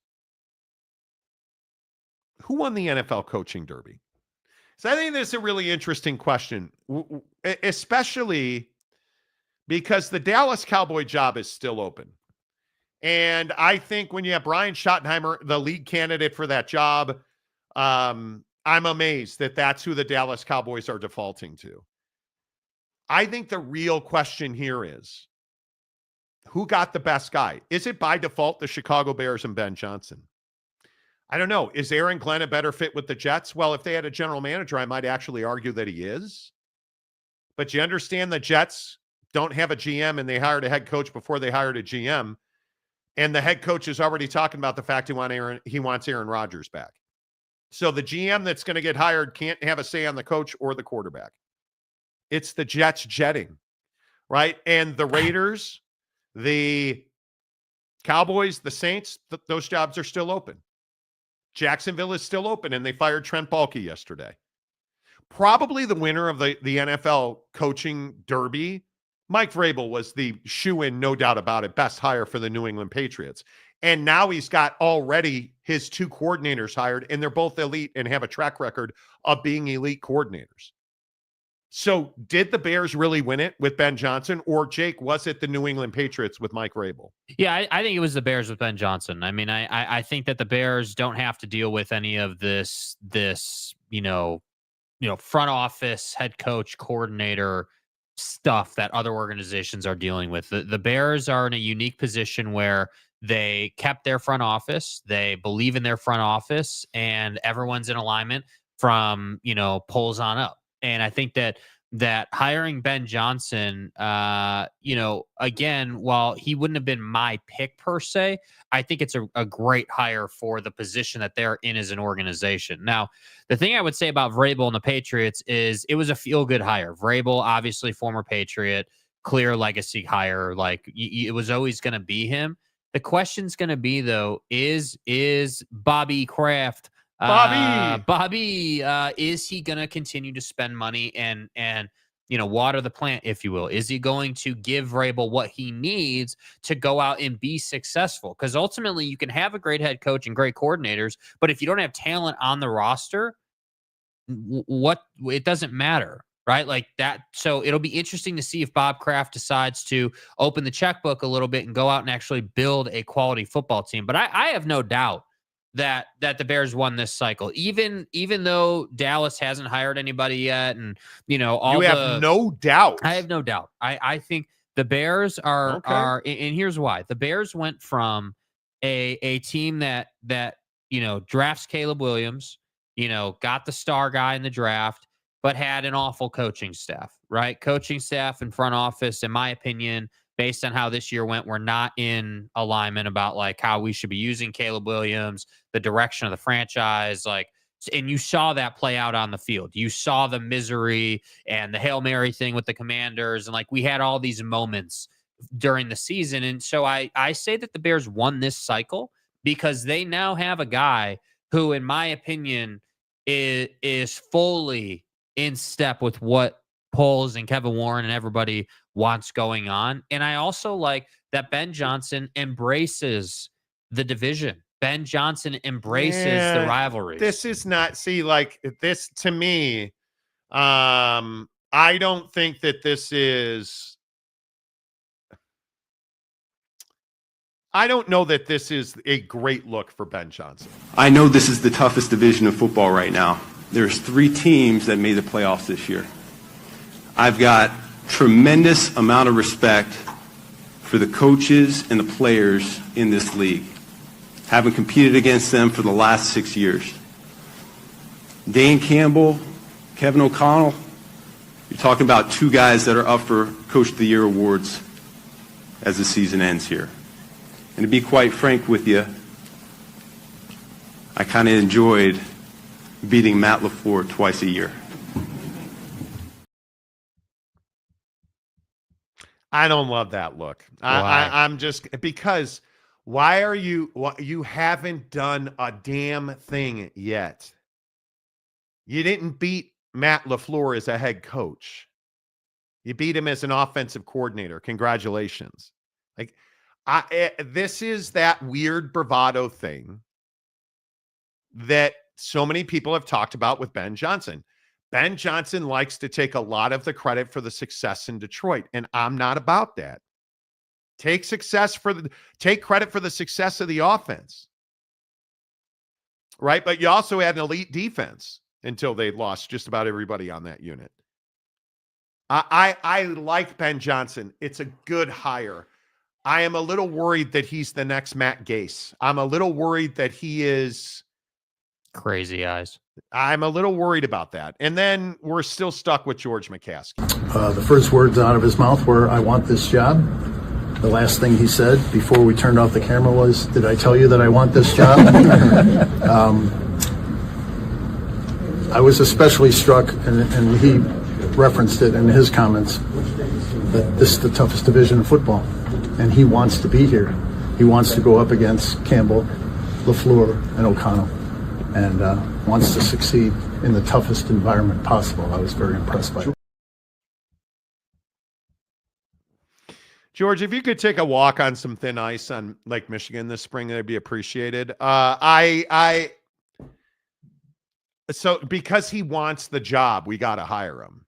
Who won the NFL coaching derby? So I think this is a really interesting question, especially because the Dallas Cowboy job is still open. And I think when you have Brian Schottenheimer, the lead candidate for that job, I'm amazed that that's who the Dallas Cowboys are defaulting to. I think the real question here is, who got the best guy? Is it by default the Chicago Bears and Ben Johnson? I don't know. Is Aaron Glenn a better fit with the Jets? Well, if they had a general manager, I might actually argue that he is. But you understand the Jets don't have a GM and they hired a head coach before they hired a GM. And the head coach is already talking about the fact he wants Aaron Rodgers back. So the GM that's going to get hired can't have a say on the coach or the quarterback. It's the Jets jetting, right? And the Raiders, the Cowboys, the Saints, those jobs are still open. Jacksonville is still open, and they fired Trent Baalke yesterday. Probably the winner of the NFL coaching derby, Mike Vrabel, was the shoe-in, no doubt about it, best hire for the New England Patriots. And now he's got already his two coordinators hired, and they're both elite and have a track record of being elite coordinators. So did the Bears really win it with Ben Johnson, or, Jake, was it the New England Patriots with Mike Vrabel? Yeah, I think it was the Bears with Ben Johnson. I mean, I think that the Bears don't have to deal with any of this front office, head coach, coordinator stuff that other organizations are dealing with. The Bears are in a unique position where they kept their front office, they believe in their front office, and everyone's in alignment from, polls on up. And I think that hiring Ben Johnson, again, while he wouldn't have been my pick per se, I think it's a great hire for the position that they're in as an organization. Now, the thing I would say about Vrabel and the Patriots is it was a feel-good hire. Vrabel, obviously former Patriot, clear legacy hire. Like, it was always going to be him. The question's going to be, though, is Bobby Kraft is he going to continue to spend money and water the plant, if you will? Is he going to give Vrabel what he needs to go out and be successful? Because ultimately you can have a great head coach and great coordinators, but if you don't have talent on the roster, it doesn't matter, right? Like that. So it'll be interesting to see if Bob Kraft decides to open the checkbook a little bit and go out and actually build a quality football team. But I have no doubt that the Bears won this cycle, even though Dallas hasn't hired anybody yet. And, have no doubt. I have no doubt. I think the Bears are, and here's why. The Bears went from a team that drafts Caleb Williams, got the star guy in the draft, but had an awful coaching staff, right? Coaching staff and front office, in my opinion, based on how this year went, we're not in alignment about like how we should be using Caleb Williams, the direction of the franchise, and you saw that play out on the field. You saw the misery and the Hail Mary thing with the Commanders, and we had all these moments during the season. And so I say that the Bears won this cycle because they now have a guy who, in my opinion, is fully in step with what Poles and Kevin Warren and everybody wants going on. And I also like that Ben Johnson embraces the division. Ben Johnson embraces the rivalries. This is not, this to me, I don't think that this is, I don't know that this is a great look for Ben Johnson. I know this is the toughest division of football right now. There's 3 teams that made the playoffs this year. I've got tremendous amount of respect for the coaches and the players in this league, having competed against them for the last 6 years. Dan Campbell, Kevin O'Connell, you're talking about 2 guys that are up for Coach of the Year awards as the season ends here. And to be quite frank with you, I kind of enjoyed beating Matt LaFleur twice a year. I don't love that look. I'm just, because why are you haven't done a damn thing yet. You didn't beat Matt LaFleur as a head coach. You beat him as an offensive coordinator. Congratulations. This is that weird bravado thing that so many people have talked about with Ben Johnson. Ben Johnson likes to take a lot of the credit for the success in Detroit, and I'm not about that. Take credit for the success of the offense. Right? But you also had an elite defense until they lost just about everybody on that unit. I like Ben Johnson. It's a good hire. I am a little worried that he's the next Matt Gase. I'm a little worried that he is crazy eyes. I'm a little worried about that. And then we're still stuck with George McCaskey. The first words out of his mouth were, "I want this job." The last thing he said before we turned off the camera was, "Did I tell you that I want this job?" I was especially struck, and he referenced it in his comments, that this is the toughest division in football. And he wants to be here. He wants to go up against Campbell, LaFleur, and O'Connell, and wants to succeed in the toughest environment possible. I was very impressed by it. George, if you could take a walk on some thin ice on Lake Michigan this spring, that'd be appreciated. So because he wants the job, we got to hire him.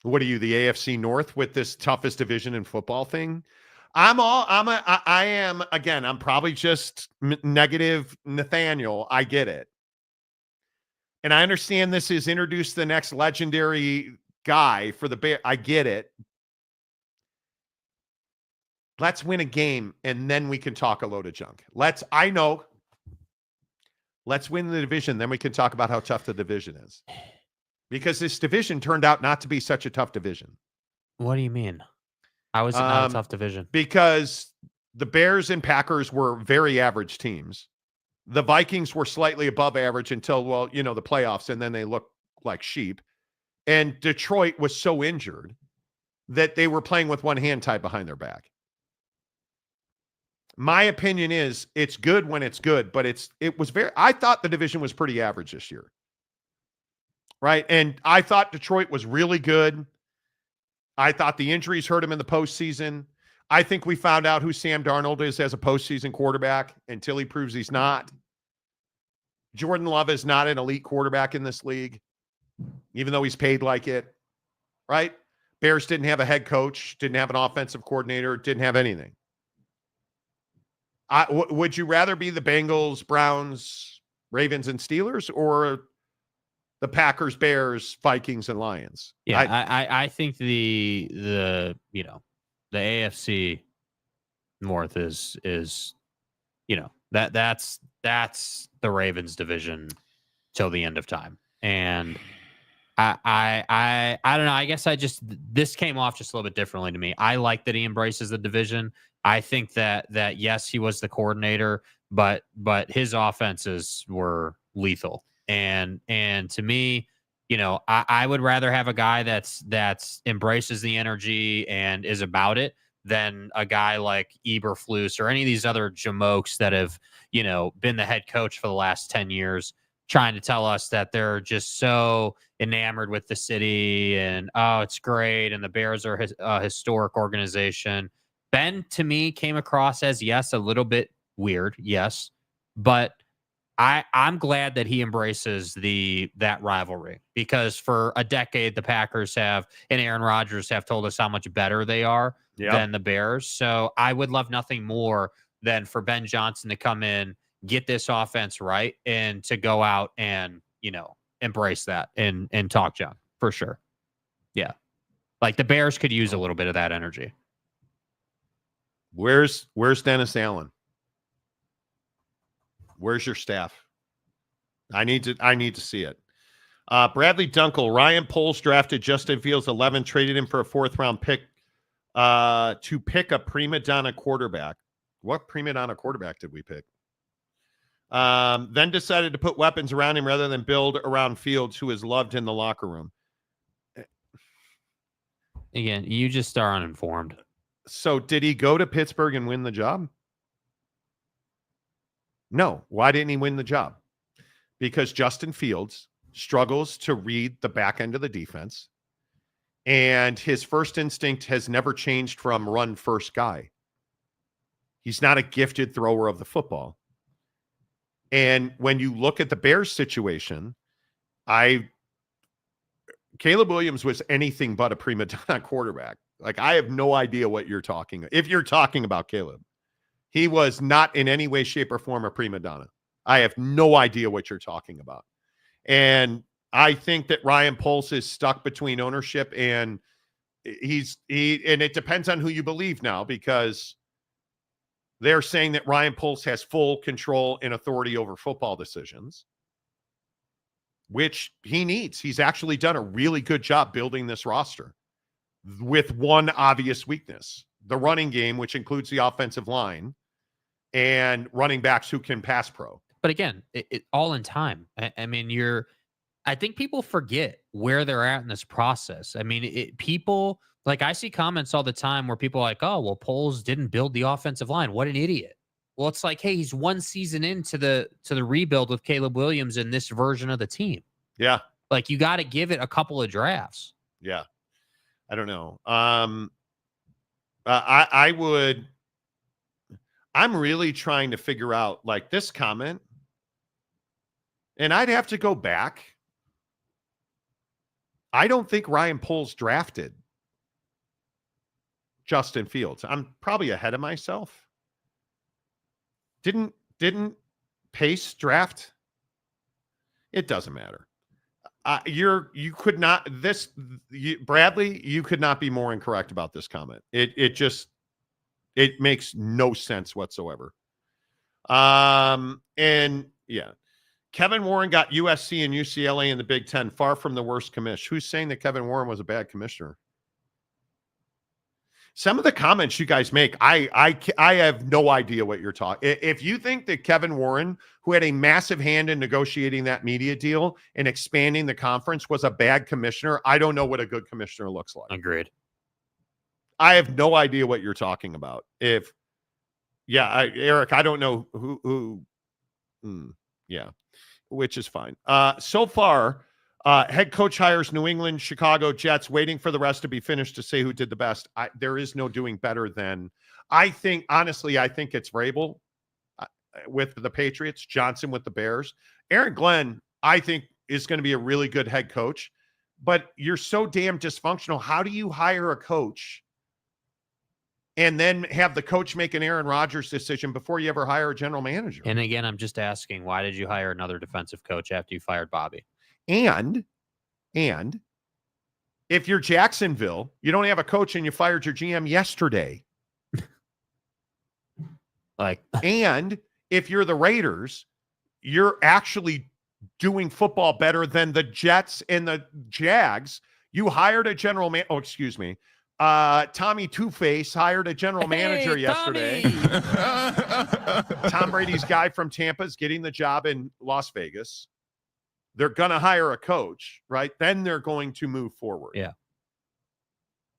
What are you, the AFC North with this toughest division in football thing? I'm probably just negative Nathaniel. I get it. And I understand this is introduced the next legendary guy for the Bears. I get it. Let's win a game and then we can talk a load of junk. Let's win the division. Then we can talk about how tough the division is. Because this division turned out not to be such a tough division. What do you mean? How is it not a tough division? Because the Bears and Packers were very average teams. The Vikings were slightly above average until, the playoffs, and then they looked like sheep. And Detroit was so injured that they were playing with one hand tied behind their back. My opinion is it's good when it's good, but I thought the division was pretty average this year. Right. And I thought Detroit was really good. I thought the injuries hurt him in the postseason. I think we found out who Sam Darnold is as a postseason quarterback until he proves he's not. Jordan Love is not an elite quarterback in this league, even though he's paid like it. Right. Bears didn't have a head coach, didn't have an offensive coordinator, didn't have anything. Would you rather be the Bengals, Browns, Ravens, and Steelers, or the Packers, Bears, Vikings, and Lions? Yeah, I think the AFC North is that's the Ravens division till the end of time. And I don't know. I guess this came off just a little bit differently to me. I like that he embraces the division. I think that yes, he was the coordinator, but his offenses were lethal. And to me, I would rather have a guy that's embraces the energy and is about it than a guy like Eberflus or any of these other jamokes that have, been the head coach for the last 10 years, trying to tell us that they're just so enamored with the city and, oh, it's great. And the Bears are a historic organization. Ben, to me, came across as, yes, a little bit weird. Yes. But I'm glad that he embraces that rivalry, because for a decade, the Packers and Aaron Rodgers have told us how much better they are than the Bears. So I would love nothing more than for Ben Johnson to come in, get this offense right, and to go out and, embrace that and talk junk for sure. Yeah. Like the Bears could use a little bit of that energy. Where's Dennis Allen? Where's your staff? I need to see it. Bradley Dunkel, Ryan Poles drafted Justin Fields 11, traded him for a 4th-round pick to pick a prima donna quarterback. What prima donna quarterback did we pick? Then decided to put weapons around him rather than build around Fields, who is loved in the locker room. Again, you just are uninformed. So did he go to Pittsburgh and win the job? No. Why didn't he win the job? Because Justin Fields struggles to read the back end of the defense, and his first instinct has never changed from run first guy. He's not a gifted thrower of the football. And when you look at the Bears situation, Caleb Williams was anything but a prima donna quarterback. Like, I have no idea what you're talking about. If you're talking about Caleb, he was not in any way, shape, or form a prima donna. I have no idea what you're talking about. And I think that Ryan Poles is stuck between ownership and and it depends on who you believe now, because they're saying that Ryan Poles has full control and authority over football decisions, which he needs. He's actually done a really good job building this roster with one obvious weakness: the running game, which includes the offensive line and running backs who can pass pro. But again, it all in time. I mean, I think people forget where they're at in this process. I mean, people, like, I see comments all the time where people are like, oh, well, Poles didn't build the offensive line. What an idiot. Well, it's like, hey, he's one season into the rebuild with Caleb Williams in this version of the team. Yeah. Like, you got to give it a couple of drafts. Yeah. I don't know. I'm really trying to figure out, like, this comment, and I'd have to go back. I don't think Ryan Poles drafted Justin Fields. I'm probably ahead of myself. Didn't Pace draft? It doesn't matter. Bradley, you could not be more incorrect about this comment. It makes no sense whatsoever. And yeah, Kevin Warren got USC and UCLA in the Big Ten, far from the worst commish. Who's saying that Kevin Warren was a bad commissioner? Some of the comments you guys make, I have no idea what you're talking. If you think that Kevin Warren, who had a massive hand in negotiating that media deal and expanding the conference, was a bad commissioner, I don't know what a good commissioner looks like. Agreed. I have no idea what you're talking about. Eric, I don't know who. Yeah, which is fine. So far, head coach hires New England, Chicago Jets, waiting for the rest to be finished to say who did the best. There is no doing better than, I think it's Vrabel with the Patriots, Johnson with the Bears. Aaron Glenn, I think, is going to be a really good head coach, but you're so damn dysfunctional. How do you hire a coach and then have the coach make an Aaron Rodgers decision before you ever hire a general manager? And again, I'm just asking, why did you hire another defensive coach after you fired Bobby? And if you're Jacksonville, you don't have a coach and you fired your GM yesterday. And if you're the Raiders, you're actually doing football better than the Jets and the Jags. You hired a general man. Oh, excuse me. Tommy Two-Face hired a general manager yesterday. Tom Brady's guy from Tampa is getting the job in Las Vegas. They're going to hire a coach, right? Then they're going to move forward. Yeah.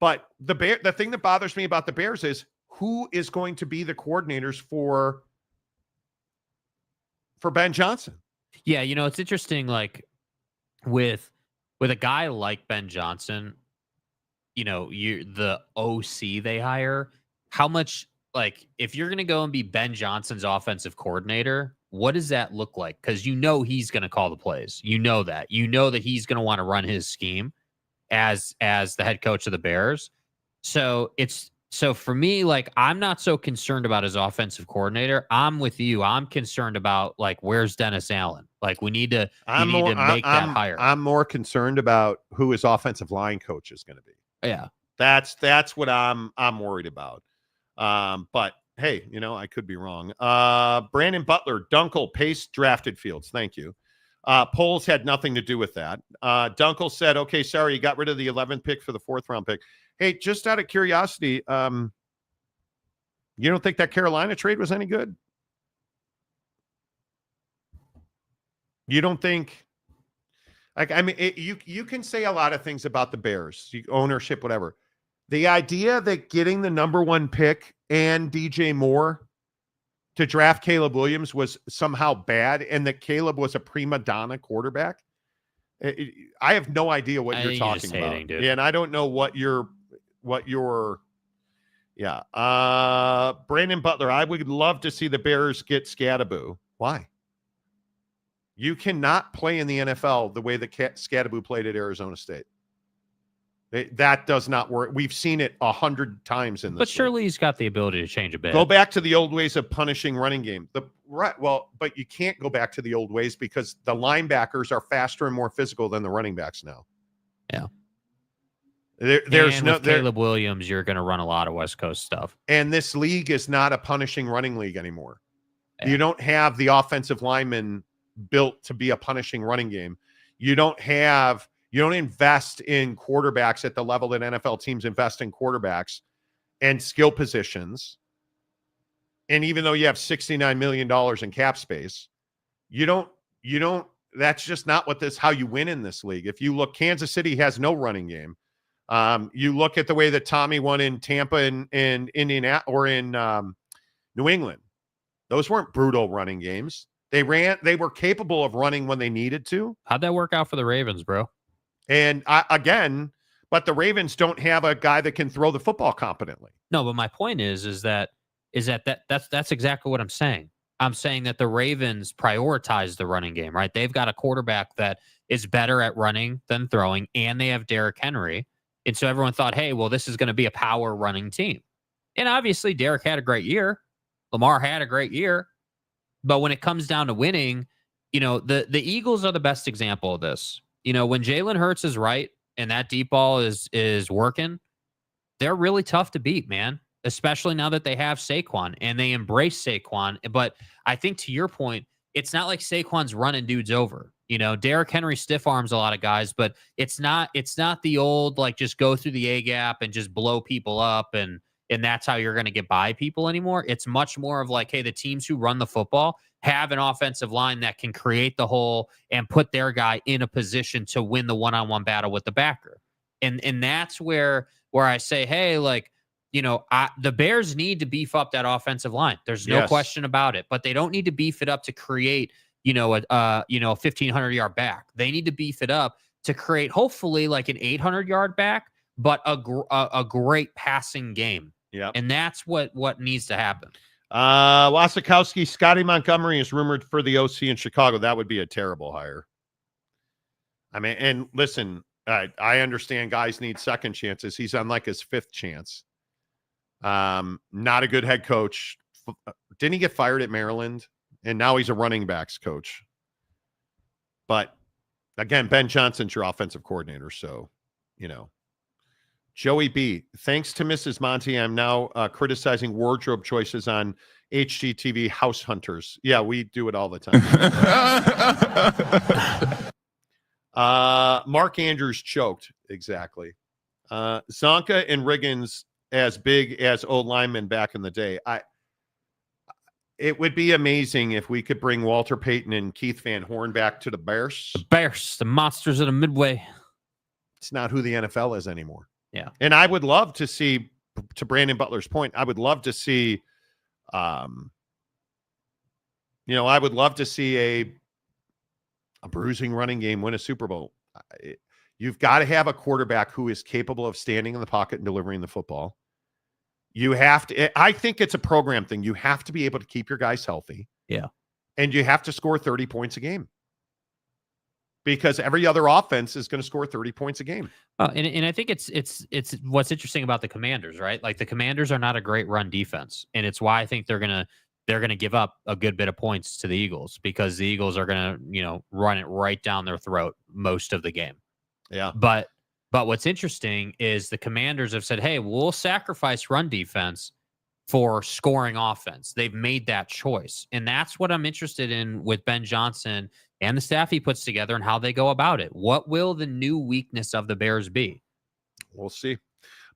But the thing that bothers me about the Bears is who is going to be the coordinators for Ben Johnson? Yeah, it's interesting, like with a guy like Ben Johnson, the OC they hire, how much, like, if you're going to go and be Ben Johnson's offensive coordinator, what does that look like? Because he's going to call the plays. That. That he's going to want to run his scheme as the head coach of the Bears. So for me, like, I'm not so concerned about his offensive coordinator. I'm with you. I'm concerned about, like, where's Dennis Allen? Like, we need to make that hire. I'm more concerned about who his offensive line coach is going to be. Yeah. That's what I'm worried about. But hey, I could be wrong. Brandon Butler, Dunkel, Pace drafted Fields. Thank you. Polls had nothing to do with that. Dunkel said, okay, sorry, you got rid of the 11th pick for the 4th round pick. Hey, just out of curiosity, you don't think that Carolina trade was any good? You don't think, like, I mean, you can say a lot of things about the Bears, ownership, whatever. The idea that getting the number 1 pick and DJ Moore to draft Caleb Williams was somehow bad, and that Caleb was a prima donna quarterback. I have no idea what you're talking about. Hating, dude. Yeah, and I don't know what you're Brandon Butler, I would love to see the Bears get Skattebo. Why? You cannot play in the NFL the way that Skattebo played at Arizona State. That does not work. We've seen it 100 times in this. But surely he's got the ability to change a bit. Go back to the old ways of punishing running game. But you can't go back to the old ways because the linebackers are faster and more physical than the running backs now. Yeah. There's no Caleb Williams. You're going to run a lot of West Coast stuff, and this league is not a punishing running league anymore. Yeah. You don't have the offensive lineman built to be a punishing running game. You don't invest in quarterbacks at the level that NFL teams invest in quarterbacks and skill positions. And even though you have $69 million in cap space, you don't. That's just not how you win in this league. If you look, Kansas City has no running game. You look at the way that Tommy won in Tampa and Indiana or in New England. Those weren't brutal running games. They were capable of running when they needed to. How'd that work out for the Ravens, bro? And but the Ravens don't have a guy that can throw the football competently. No, but my point is that's exactly what I'm saying. I'm saying that the Ravens prioritize the running game, right? They've got a quarterback that is better at running than throwing, and they have Derrick Henry. And so everyone thought, hey, well, this is going to be a power running team. And obviously, Derrick had a great year. Lamar had a great year. But when it comes down to winning, the Eagles are the best example of this. When Jalen Hurts is right and that deep ball is working, they're really tough to beat, man, especially now that they have Saquon and they embrace Saquon. But I think to your point, it's not like Saquon's running dudes over. Derrick Henry stiff arms a lot of guys, but it's not the old, like, just go through the A gap and just blow people up and that's how you're going to get by people anymore. It's much more of like, hey, the teams who run the football have an offensive line that can create the hole and put their guy in a position to win the one-on-one battle with the backer. And that's where I say, hey, like, the Bears need to beef up that offensive line. There's no question about it, but they don't need to beef it up to create, a 1,500-yard back. They need to beef it up to create, hopefully, like an 800-yard back, but a great passing game. Yeah. And that's what needs to happen. Wasikowski, Scotty Montgomery is rumored for the OC in Chicago. That would be a terrible hire. I mean, and listen, I understand guys need second chances. He's on like his 5th chance. Not a good head coach. Didn't he get fired at Maryland? And now he's a running backs coach. But again, Ben Johnson's your offensive coordinator. So, Joey B, thanks to Mrs. Monty, I'm now criticizing wardrobe choices on HGTV house hunters. Yeah, we do it all the time. Mark Andrews choked. Exactly. Zonka and Riggins as big as old linemen back in the day. It would be amazing if we could bring Walter Payton and Keith Van Horn back to the Bears. The Bears, the monsters of the Midway. It's not who the NFL is anymore. Yeah. And I would love to see, to Brandon Butler's point, I would love to see, I would love to see a bruising running game win a Super Bowl. You've got to have a quarterback who is capable of standing in the pocket and delivering the football. You have to, I think it's a program thing. You have to be able to keep your guys healthy. Yeah. And you have to score 30 points a game. Because every other offense is going to score 30 points a game. And I think it's what's interesting about the Commanders, right? Like the Commanders are not a great run defense, and it's why I think they're gonna give up a good bit of points to the Eagles, because the Eagles are gonna run it right down their throat most of the game. Yeah. But what's interesting is the Commanders have said, hey, we'll sacrifice run defense for scoring offense. They've made that choice, and that's what I'm interested in with Ben Johnson and the staff he puts together and how they go about it. What will the new weakness of the Bears be? We'll see.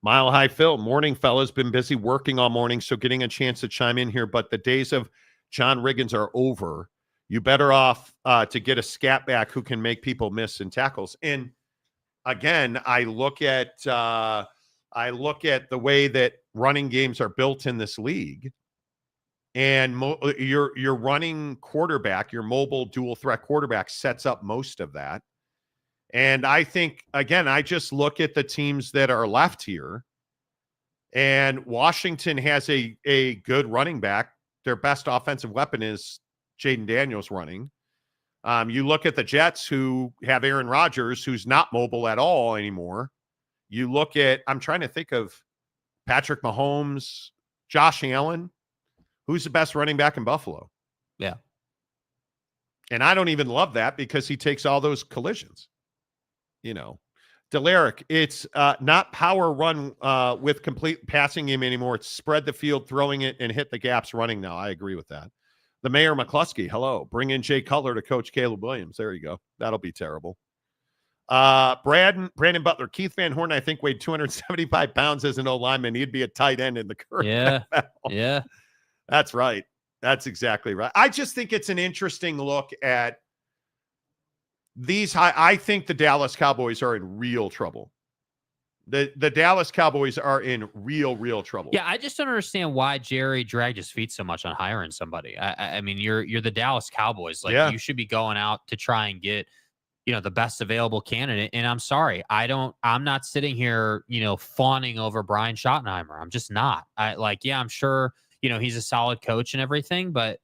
Mile High Phil, morning, fellas. Been busy working all morning, so getting a chance to chime in here. But the days of John Riggins are over. You better off to get a scat back who can make people miss in tackles. And again, I look at the way that running games are built in this league. And your running quarterback, your mobile dual threat quarterback, sets up most of that. And I think, again, I just look at the teams that are left here, and Washington has a good running back. Their best offensive weapon is Jaden Daniels running. You look at the Jets, who have Aaron Rodgers, who's not mobile at all anymore. You look at, I'm trying to think of Patrick Mahomes, Josh Allen. Who's the best running back in Buffalo? Yeah. And I don't even love that because he takes all those collisions. Delaric, it's not power run with complete passing game anymore. It's spread the field, throwing it, and hit the gaps running now. I agree with that. The Mayor McCluskey, hello. Bring in Jay Cutler to coach Caleb Williams. There you go. That'll be terrible. Brandon Butler, Keith Van Horn, I think, weighed 275 pounds as an old lineman. He'd be a tight end in the current NFL. Yeah. That's right. That's exactly right. I just think it's an interesting look at these. I think the Dallas Cowboys are in real trouble. The Dallas Cowboys are in real trouble. Yeah, I just don't understand why Jerry dragged his feet so much on hiring somebody. I mean, you're the Dallas Cowboys. Like, you should be going out to try and get, the best available candidate. And I'm sorry, I'm not sitting here, fawning over Brian Schottenheimer. I'm just not. I'm sure, he's a solid coach and everything, but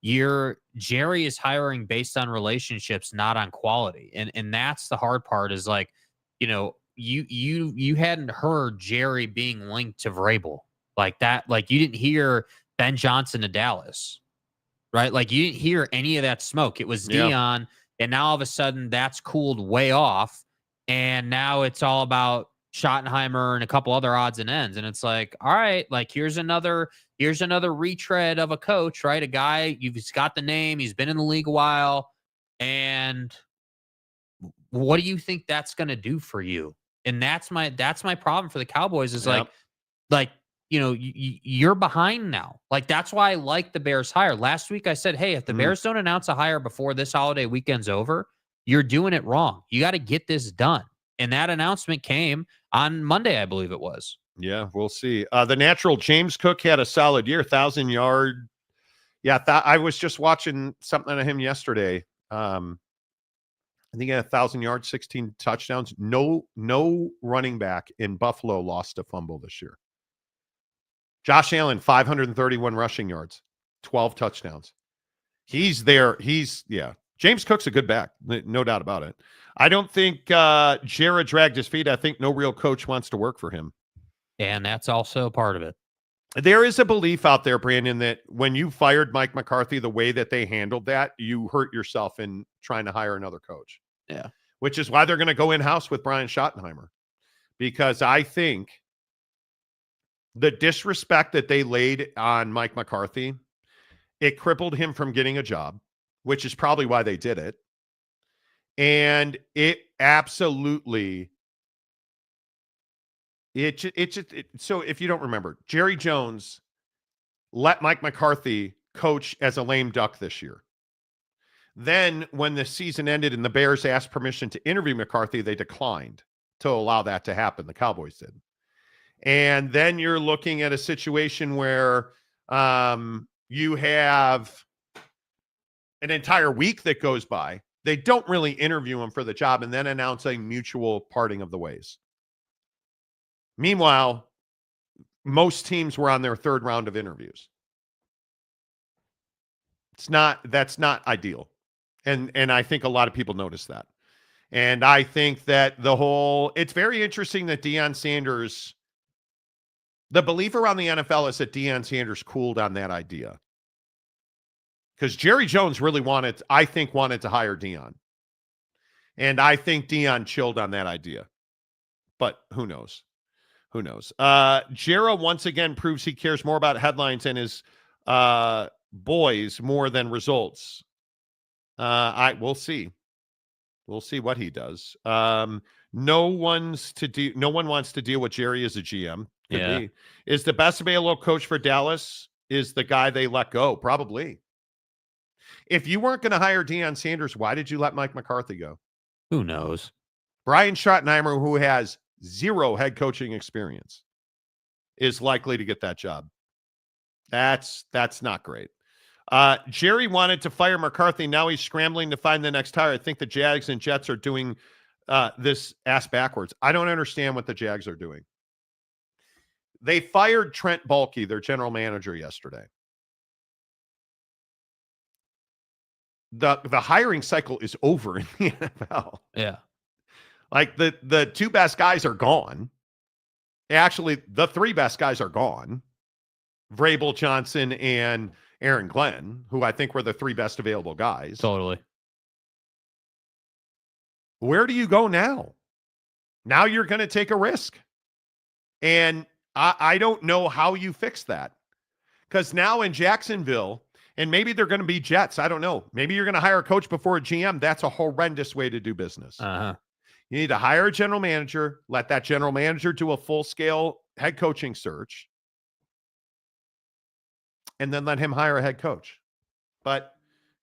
Jerry is hiring based on relationships, not on quality. And that's the hard part is you hadn't heard Jerry being linked to Vrabel like that. Like, you didn't hear Ben Johnson to Dallas, right? Like, you didn't hear any of that smoke. It was Deion, and now all of a sudden that's cooled way off, and now it's all about Schottenheimer and a couple other odds and ends. And it's like, all right, like here's another retread of a coach, right? A guy, he's got the name, he's been in the league a while, and what do you think that's going to do for you? And that's my problem for the Cowboys is you're behind now. Like, that's why I like the Bears hire. Last week I said, hey, if the Bears don't announce a hire before this holiday weekend's over, you're doing it wrong. You got to get this done. And that announcement came on Monday, I believe it was. Yeah, we'll see. The natural James Cook had a solid year, 1,000-yard. Yeah, I was just watching something of him yesterday. I think he had 1,000 yards, 16 touchdowns. No running back in Buffalo lost a fumble this year. Josh Allen, 531 rushing yards, 12 touchdowns. He's there. James Cook's a good back, no doubt about it. I don't think Jared dragged his feet. I think no real coach wants to work for him. And that's also part of it. There is a belief out there, Brandon, that when you fired Mike McCarthy, the way that they handled that, you hurt yourself in trying to hire another coach. Yeah. Which is why they're going to go in-house with Brian Schottenheimer. Because I think The disrespect that they laid on Mike McCarthy, it crippled him from getting a job, which is probably why they did it. And it absolutely, so if you don't remember, Jerry Jones let Mike McCarthy coach as a lame duck this year. Then when the season ended and the Bears asked permission to interview McCarthy, they declined to allow that to happen. The Cowboys did. And then you're looking at a situation where you have an entire week that goes by. They don't really interview him for the job and then announce a mutual parting of the ways. Meanwhile, most teams were on their third round of interviews. That's not ideal. And I think a lot of people notice that. And I think that it's very interesting that Deion Sanders, the belief around the NFL is that Deion Sanders cooled on that idea. Because Jerry Jones really wanted to hire Deion. And I think Deion chilled on that idea. But who knows? Who knows? Jera once again proves he cares more about headlines and his boys more than results. We'll see. We'll see what he does. No one wants to deal with Jerry as a GM. Could be. Is the best available coach for Dallas is the guy they let go? Probably. If you weren't going to hire Deion Sanders, why did you let Mike McCarthy go? Who knows? Brian Schottenheimer, who has zero head coaching experience, is likely to get that job. That's not great. Jerry wanted to fire McCarthy. Now he's scrambling to find the next hire. I think the Jags and Jets are doing this ass backwards. I don't understand what the Jags are doing. They fired Trent Baalke, their general manager, yesterday. The hiring cycle is over in the NFL. Yeah. Like the two best guys are gone. Actually, the three best guys are gone. Vrabel, Johnson, and Aaron Glenn, who I think were the three best available guys. Totally. Where do you go now? Now you're going to take a risk. And I don't know how you fix that. Because now in Jacksonville, and maybe they're going to be Jets. I don't know. Maybe you're going to hire a coach before a GM. That's a horrendous way to do business. Uh-huh. You need to hire a general manager, let that general manager do a full-scale head coaching search, and then let him hire a head coach. But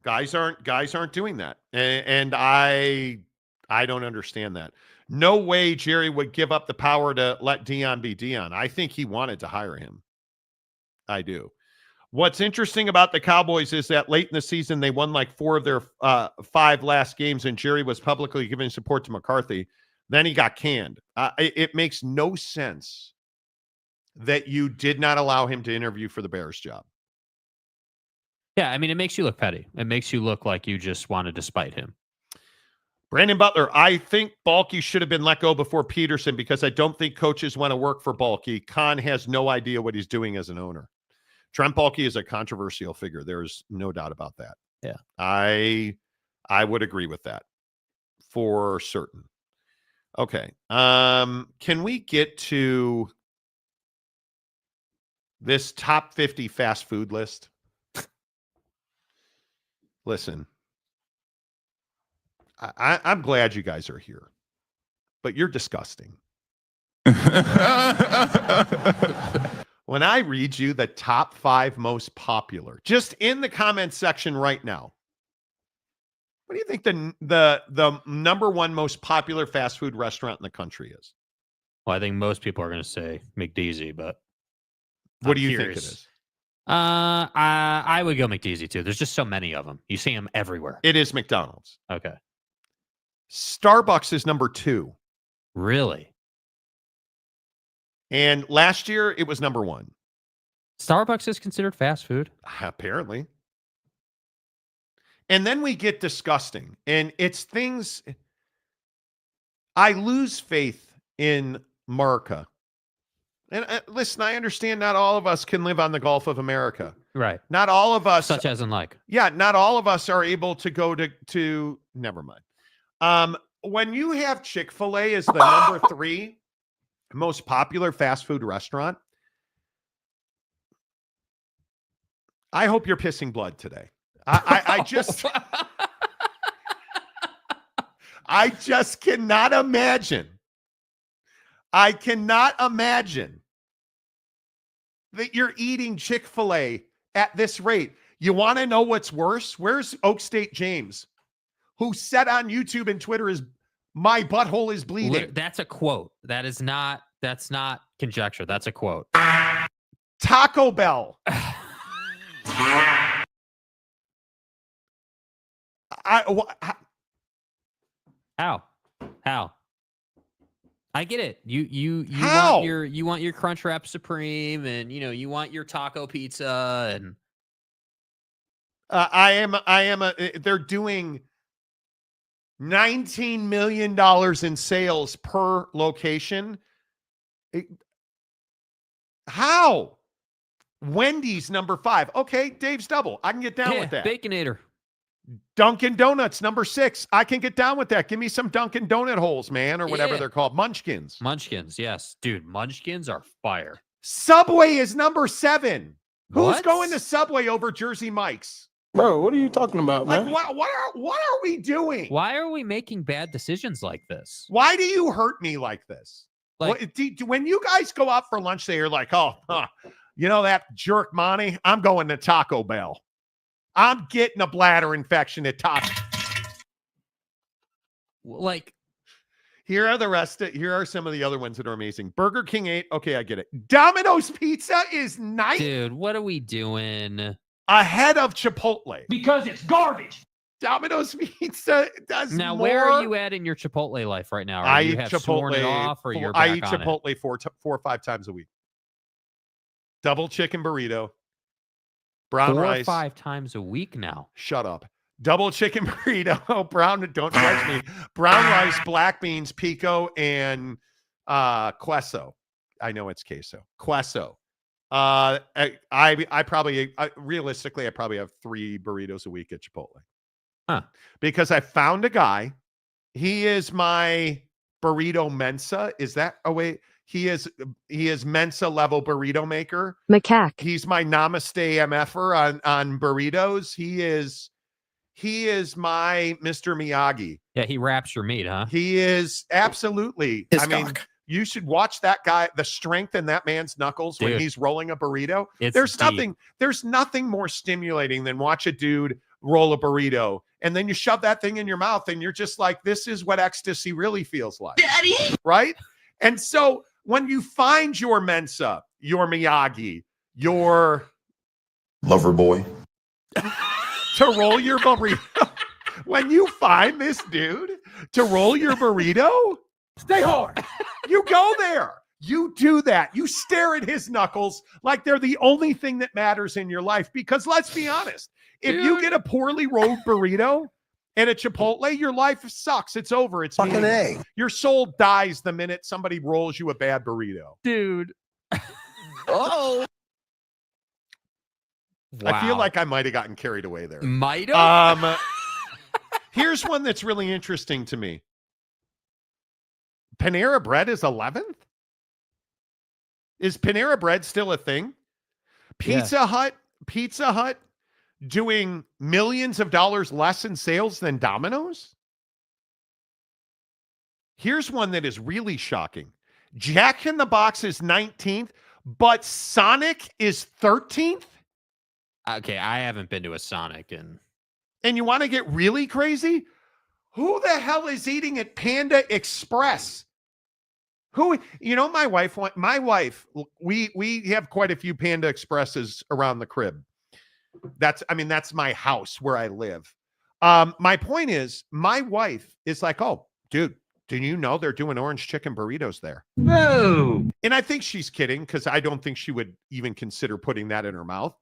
guys aren't doing that. And I don't understand that. No way Jerry would give up the power to let Deion be Deion. I think he wanted to hire him. I do. What's interesting about the Cowboys is that late in the season, they won like 4 of their 5 last games, and Jerry was publicly giving support to McCarthy. Then he got canned. It makes no sense that you did not allow him to interview for the Bears job. Yeah, I mean, it makes you look petty. It makes you look like you just wanted to spite him. Brandon Butler, I think Baalke should have been let go before Peterson because I don't think coaches want to work for Baalke. Khan has no idea what he's doing as an owner. Trent Baalke is a controversial figure. There's no doubt about that. Yeah. I would agree with that for certain. Okay. Can we get to this top 50 fast food list? Listen, I'm glad you guys are here, but you're disgusting. When I read you the top 5 most popular, just in the comments section right now, what do you think the number 1 most popular fast food restaurant in the country is? Well, I think most people are going to say McDeezy, but what do you think it is? I would go McDeezy too. There's just so many of them. You see them everywhere. It is McDonald's. Okay. Starbucks is number 2. Really? And last year, it was number 1. Starbucks is considered fast food? Apparently. And then we get disgusting. And it's things... I lose faith in America. And listen, I understand not all of us can live on the Gulf of America. Right. Not all of us... Such as in like... Yeah, not all of us are able to go to never mind. When you have Chick-fil-A as the number 3... most popular fast food restaurant, I hope you're pissing blood today. I just I just cannot imagine. I cannot imagine that you're eating Chick-fil-A at this rate. You want to know what's worse? Where's Oak State James, who said on YouTube and Twitter is my butthole is bleeding? That's a quote. That's not conjecture. That's a quote. Taco Bell. How? I get it. You want your Crunchwrap Supreme, and you want your taco pizza, and they're doing $19 million in sales per location. How? Wendy's number 5. Okay, Dave's double. I can get down with that. Baconator. Dunkin' Donuts number 6. I can get down with that. Give me some Dunkin' Donut holes, man, or whatever they're called. Munchkins. Munchkins, yes. Dude, Munchkins are fire. Subway is number 7. What? Who's going to Subway over Jersey Mike's? Bro, what are you talking about, man? Like, what are we doing? Why are we making bad decisions like this? Why do you hurt me like this? Like, when you guys go out for lunch, they're like, that jerk Monty, I'm going to Taco Bell. I'm getting a bladder infection at Taco. Like, here are some of the other ones that are amazing. Burger King 8. Okay, I get it. Domino's Pizza is 9. Dude, what are we doing? Ahead of Chipotle. Because it's garbage. Domino's Pizza does now, more. Where are you at in your Chipotle life right now? I you eat have Chipotle. sworn it off, or you're back I eat on Chipotle it? 4 or 5 times a week. Double chicken burrito. Brown 4 rice. or 5 times a week now. Shut up. Double chicken burrito. Don't judge me. Brown rice, black beans, pico, and queso. I know it's queso. Queso. Realistically, I probably have 3 burritos a week at Chipotle. Huh. Because I found a guy. He is my burrito Mensa. Is that he is Mensa level burrito maker. Macaque. He's my namaste MFer on burritos. He is my Mr. Miyagi. Yeah, he wraps your meat, huh? He is absolutely. You should watch that guy, the strength in that man's knuckles when he's rolling a burrito. There's nothing more stimulating than watch a dude roll a burrito, and then you shove that thing in your mouth, and you're just like, this is what ecstasy really feels like. Daddy. Right? And so when you find your Mensa, your Miyagi, your lover boy, to roll your burrito, when you find this dude to roll your burrito, stay hard. You go there. You do that. You stare at his knuckles like they're the only thing that matters in your life. Because let's be honest, if you get a poorly rolled burrito at a Chipotle, your life sucks. It's over. It's fucking A. Your soul dies the minute somebody rolls you a bad burrito. Dude. Oh. Wow. I feel like I might have gotten carried away there. Might have? Here's one that's really interesting to me. Panera Bread is 11th? Is Panera Bread still a thing? Pizza Hut doing millions of dollars less in sales than Domino's? Here's one that is really shocking. Jack in the Box is 19th, but Sonic is 13th? Okay, I haven't been to a Sonic And you want to get really crazy? Who the hell is eating at Panda Express? My wife, we have quite a few Panda Expresses around the crib. That's my house where I live. My point is, my wife is like, oh, dude, do you know they're doing orange chicken burritos there? No. And I think she's kidding, because I don't think she would even consider putting that in her mouth.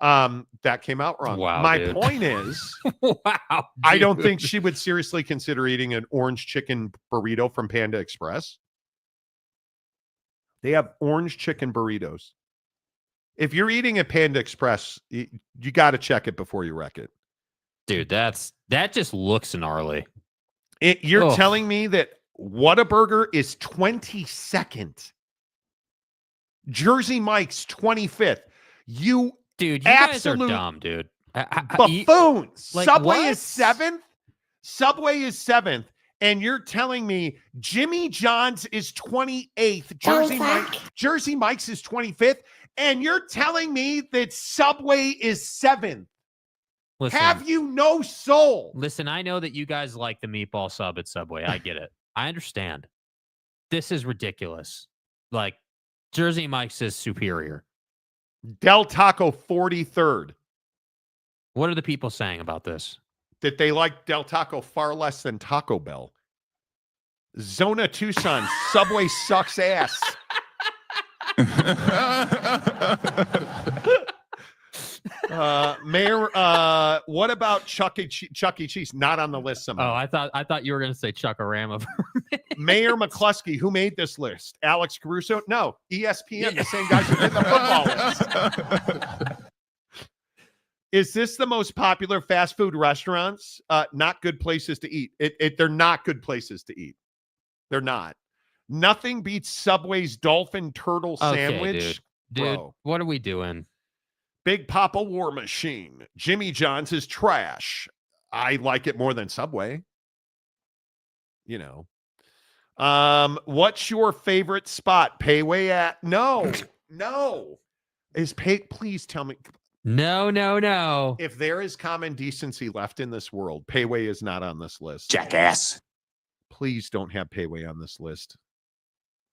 That came out wrong. Wow, my dude. point is, wow, I don't think she would seriously consider eating an orange chicken burrito from Panda Express. They have orange chicken burritos. If you're eating at Panda Express, you got to check it before you wreck it. Dude, that just looks gnarly. You're telling me that Whataburger is 22nd. Jersey Mike's 25th. You Dude, you guys are dumb, dude. Buffoons. Like, Subway what? is 7th. Subway is 7th. And you're telling me Jimmy John's is 28th. Jersey Mike's is 25th. And you're telling me that Subway is 7th. Listen, have you no soul? Listen, I know that you guys like the meatball sub at Subway. I get it. I understand. This is ridiculous. Like, Jersey Mike's is superior. Del Taco 43rd. What are the people saying about this? That they like Del Taco far less than Taco Bell. Zona Tucson, Subway sucks ass. Mayor, what about Chuck E. Cheese? Not on the list somehow. Oh, I thought you were going to say Chuck-a-Rama. Mayor McCluskey, who made this list? Alex Caruso? No, ESPN, the same guys who did the football list. Is this the most popular fast food restaurants? Not good places to eat. They're not good places to eat. They're not. Nothing beats Subway's Dolphin Turtle Sandwich. Dude, Bro. What are we doing? Big Papa War Machine. Jimmy John's is trash. I like it more than Subway. You know. What's your favorite spot? Payway at? No. Please tell me. No. If there is common decency left in this world, Payway is not on this list. Jackass. Please don't have Payway on this list.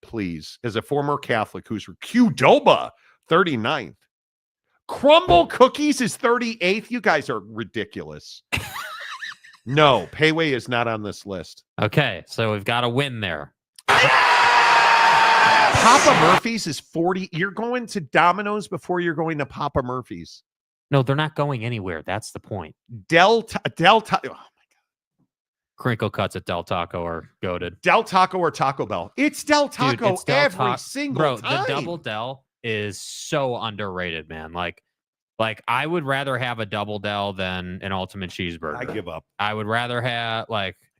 Please. As a former Catholic who's Qdoba, 39th. Crumble Cookies is 38th. You guys are ridiculous. No, Payway is not on this list. Okay, so we've got a win there. Papa Murphy's is 40. You're going to Domino's before you're going to Papa Murphy's. No, they're not going anywhere. That's the point. Del Taco. Oh my God. Crinkle cuts at Del Taco are goated. Del Taco or Taco Bell. It's Del Taco. Dude, it's every single time. The double Del is so underrated, man. Like I would rather have a double Del than an ultimate cheeseburger. I give up. I would rather have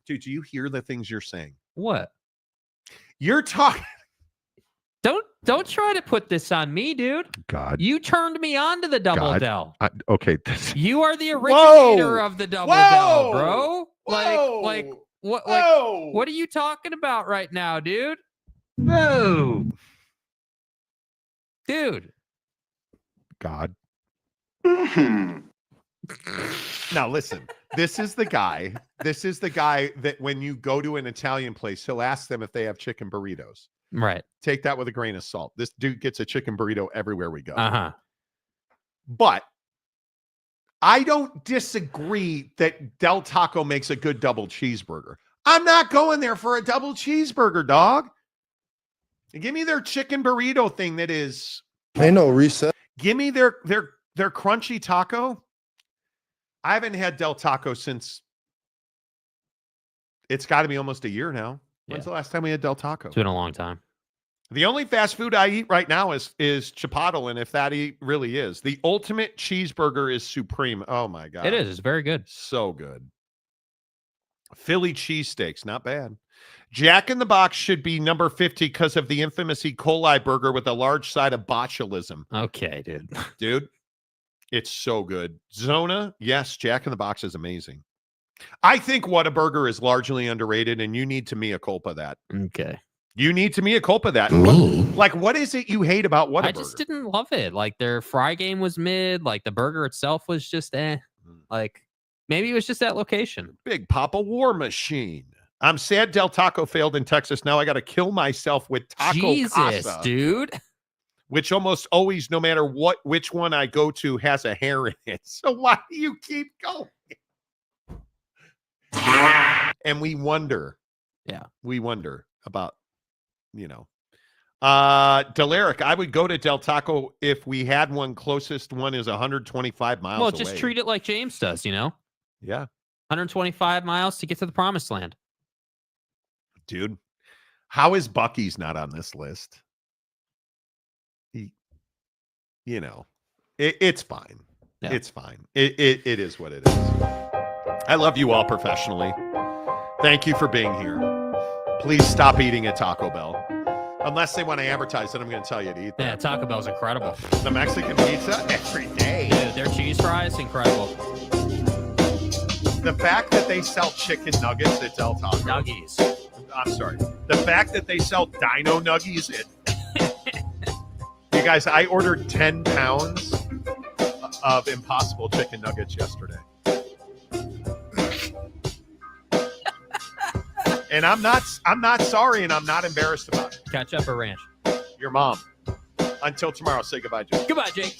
dude, do you hear the things you're saying? What? You're talking. Don't try to put this on me, dude. God. You turned me on to the double Del. Okay. You are the originator of the double Del, bro. What are you talking about right now, dude? Whoa. Dude. God. Now listen, this is the guy that when you go to an Italian place, he'll ask them if they have chicken burritos. Right. Take that with a grain of salt. This dude gets a chicken burrito everywhere we go. Uh-huh. But I don't disagree that Del Taco makes a good double cheeseburger. I'm not going there for a double cheeseburger, dog. Give me their chicken burrito thing that is. Ain't no reset. Give me their crunchy taco. I haven't had Del Taco since it's got to be almost a year now. When's the last time we had Del Taco? It's been a long time. The only fast food I eat right now is Chipotle, and if that really is. The ultimate cheeseburger is supreme. Oh, my God. It is. It's very good. So good. Philly cheesesteaks, not bad. Jack in the Box should be number 50 because of the infamous E. coli burger with a large side of botulism. Okay, dude. Dude, it's so good. Zona, yes, Jack in the Box is amazing. I think Whataburger is largely underrated, and you need to mea culpa that. Okay. You need to mea culpa that. What is it you hate about Whataburger? I just didn't love it. Like, their fry game was mid. Like, the burger itself was just Like, maybe it was just that location. Big Papa War Machine. I'm sad Del Taco failed in Texas. Now I got to kill myself with Taco Casa, dude. Which almost always, no matter which one I go to, has a hair in it. So why do you keep going? And we wonder. Yeah. We wonder about, Delaric, I would go to Del Taco if we had one. Closest one is 125 miles away. Well, just treat it like James does, Yeah. 125 miles to get to the promised land. Dude, how is Buc-ee's not on this list? It's fine. Yeah. It's fine. It is what it is. I love you all professionally. Thank you for being here. Please stop eating at Taco Bell. Unless they want to advertise it, I'm going to tell you to eat that. Yeah, Taco Bell's incredible. The Mexican pizza every day. Dude, their cheese fries, incredible. The fact that they sell chicken nuggets at Del Taco. Nuggies. I'm sorry. The fact that they sell dino nuggies at... You guys, I ordered 10 pounds of Impossible chicken nuggets yesterday. And I'm not sorry, and I'm not embarrassed about it. Ketchup or ranch? Your mom. Until tomorrow, say goodbye, Jake. Goodbye, Jake.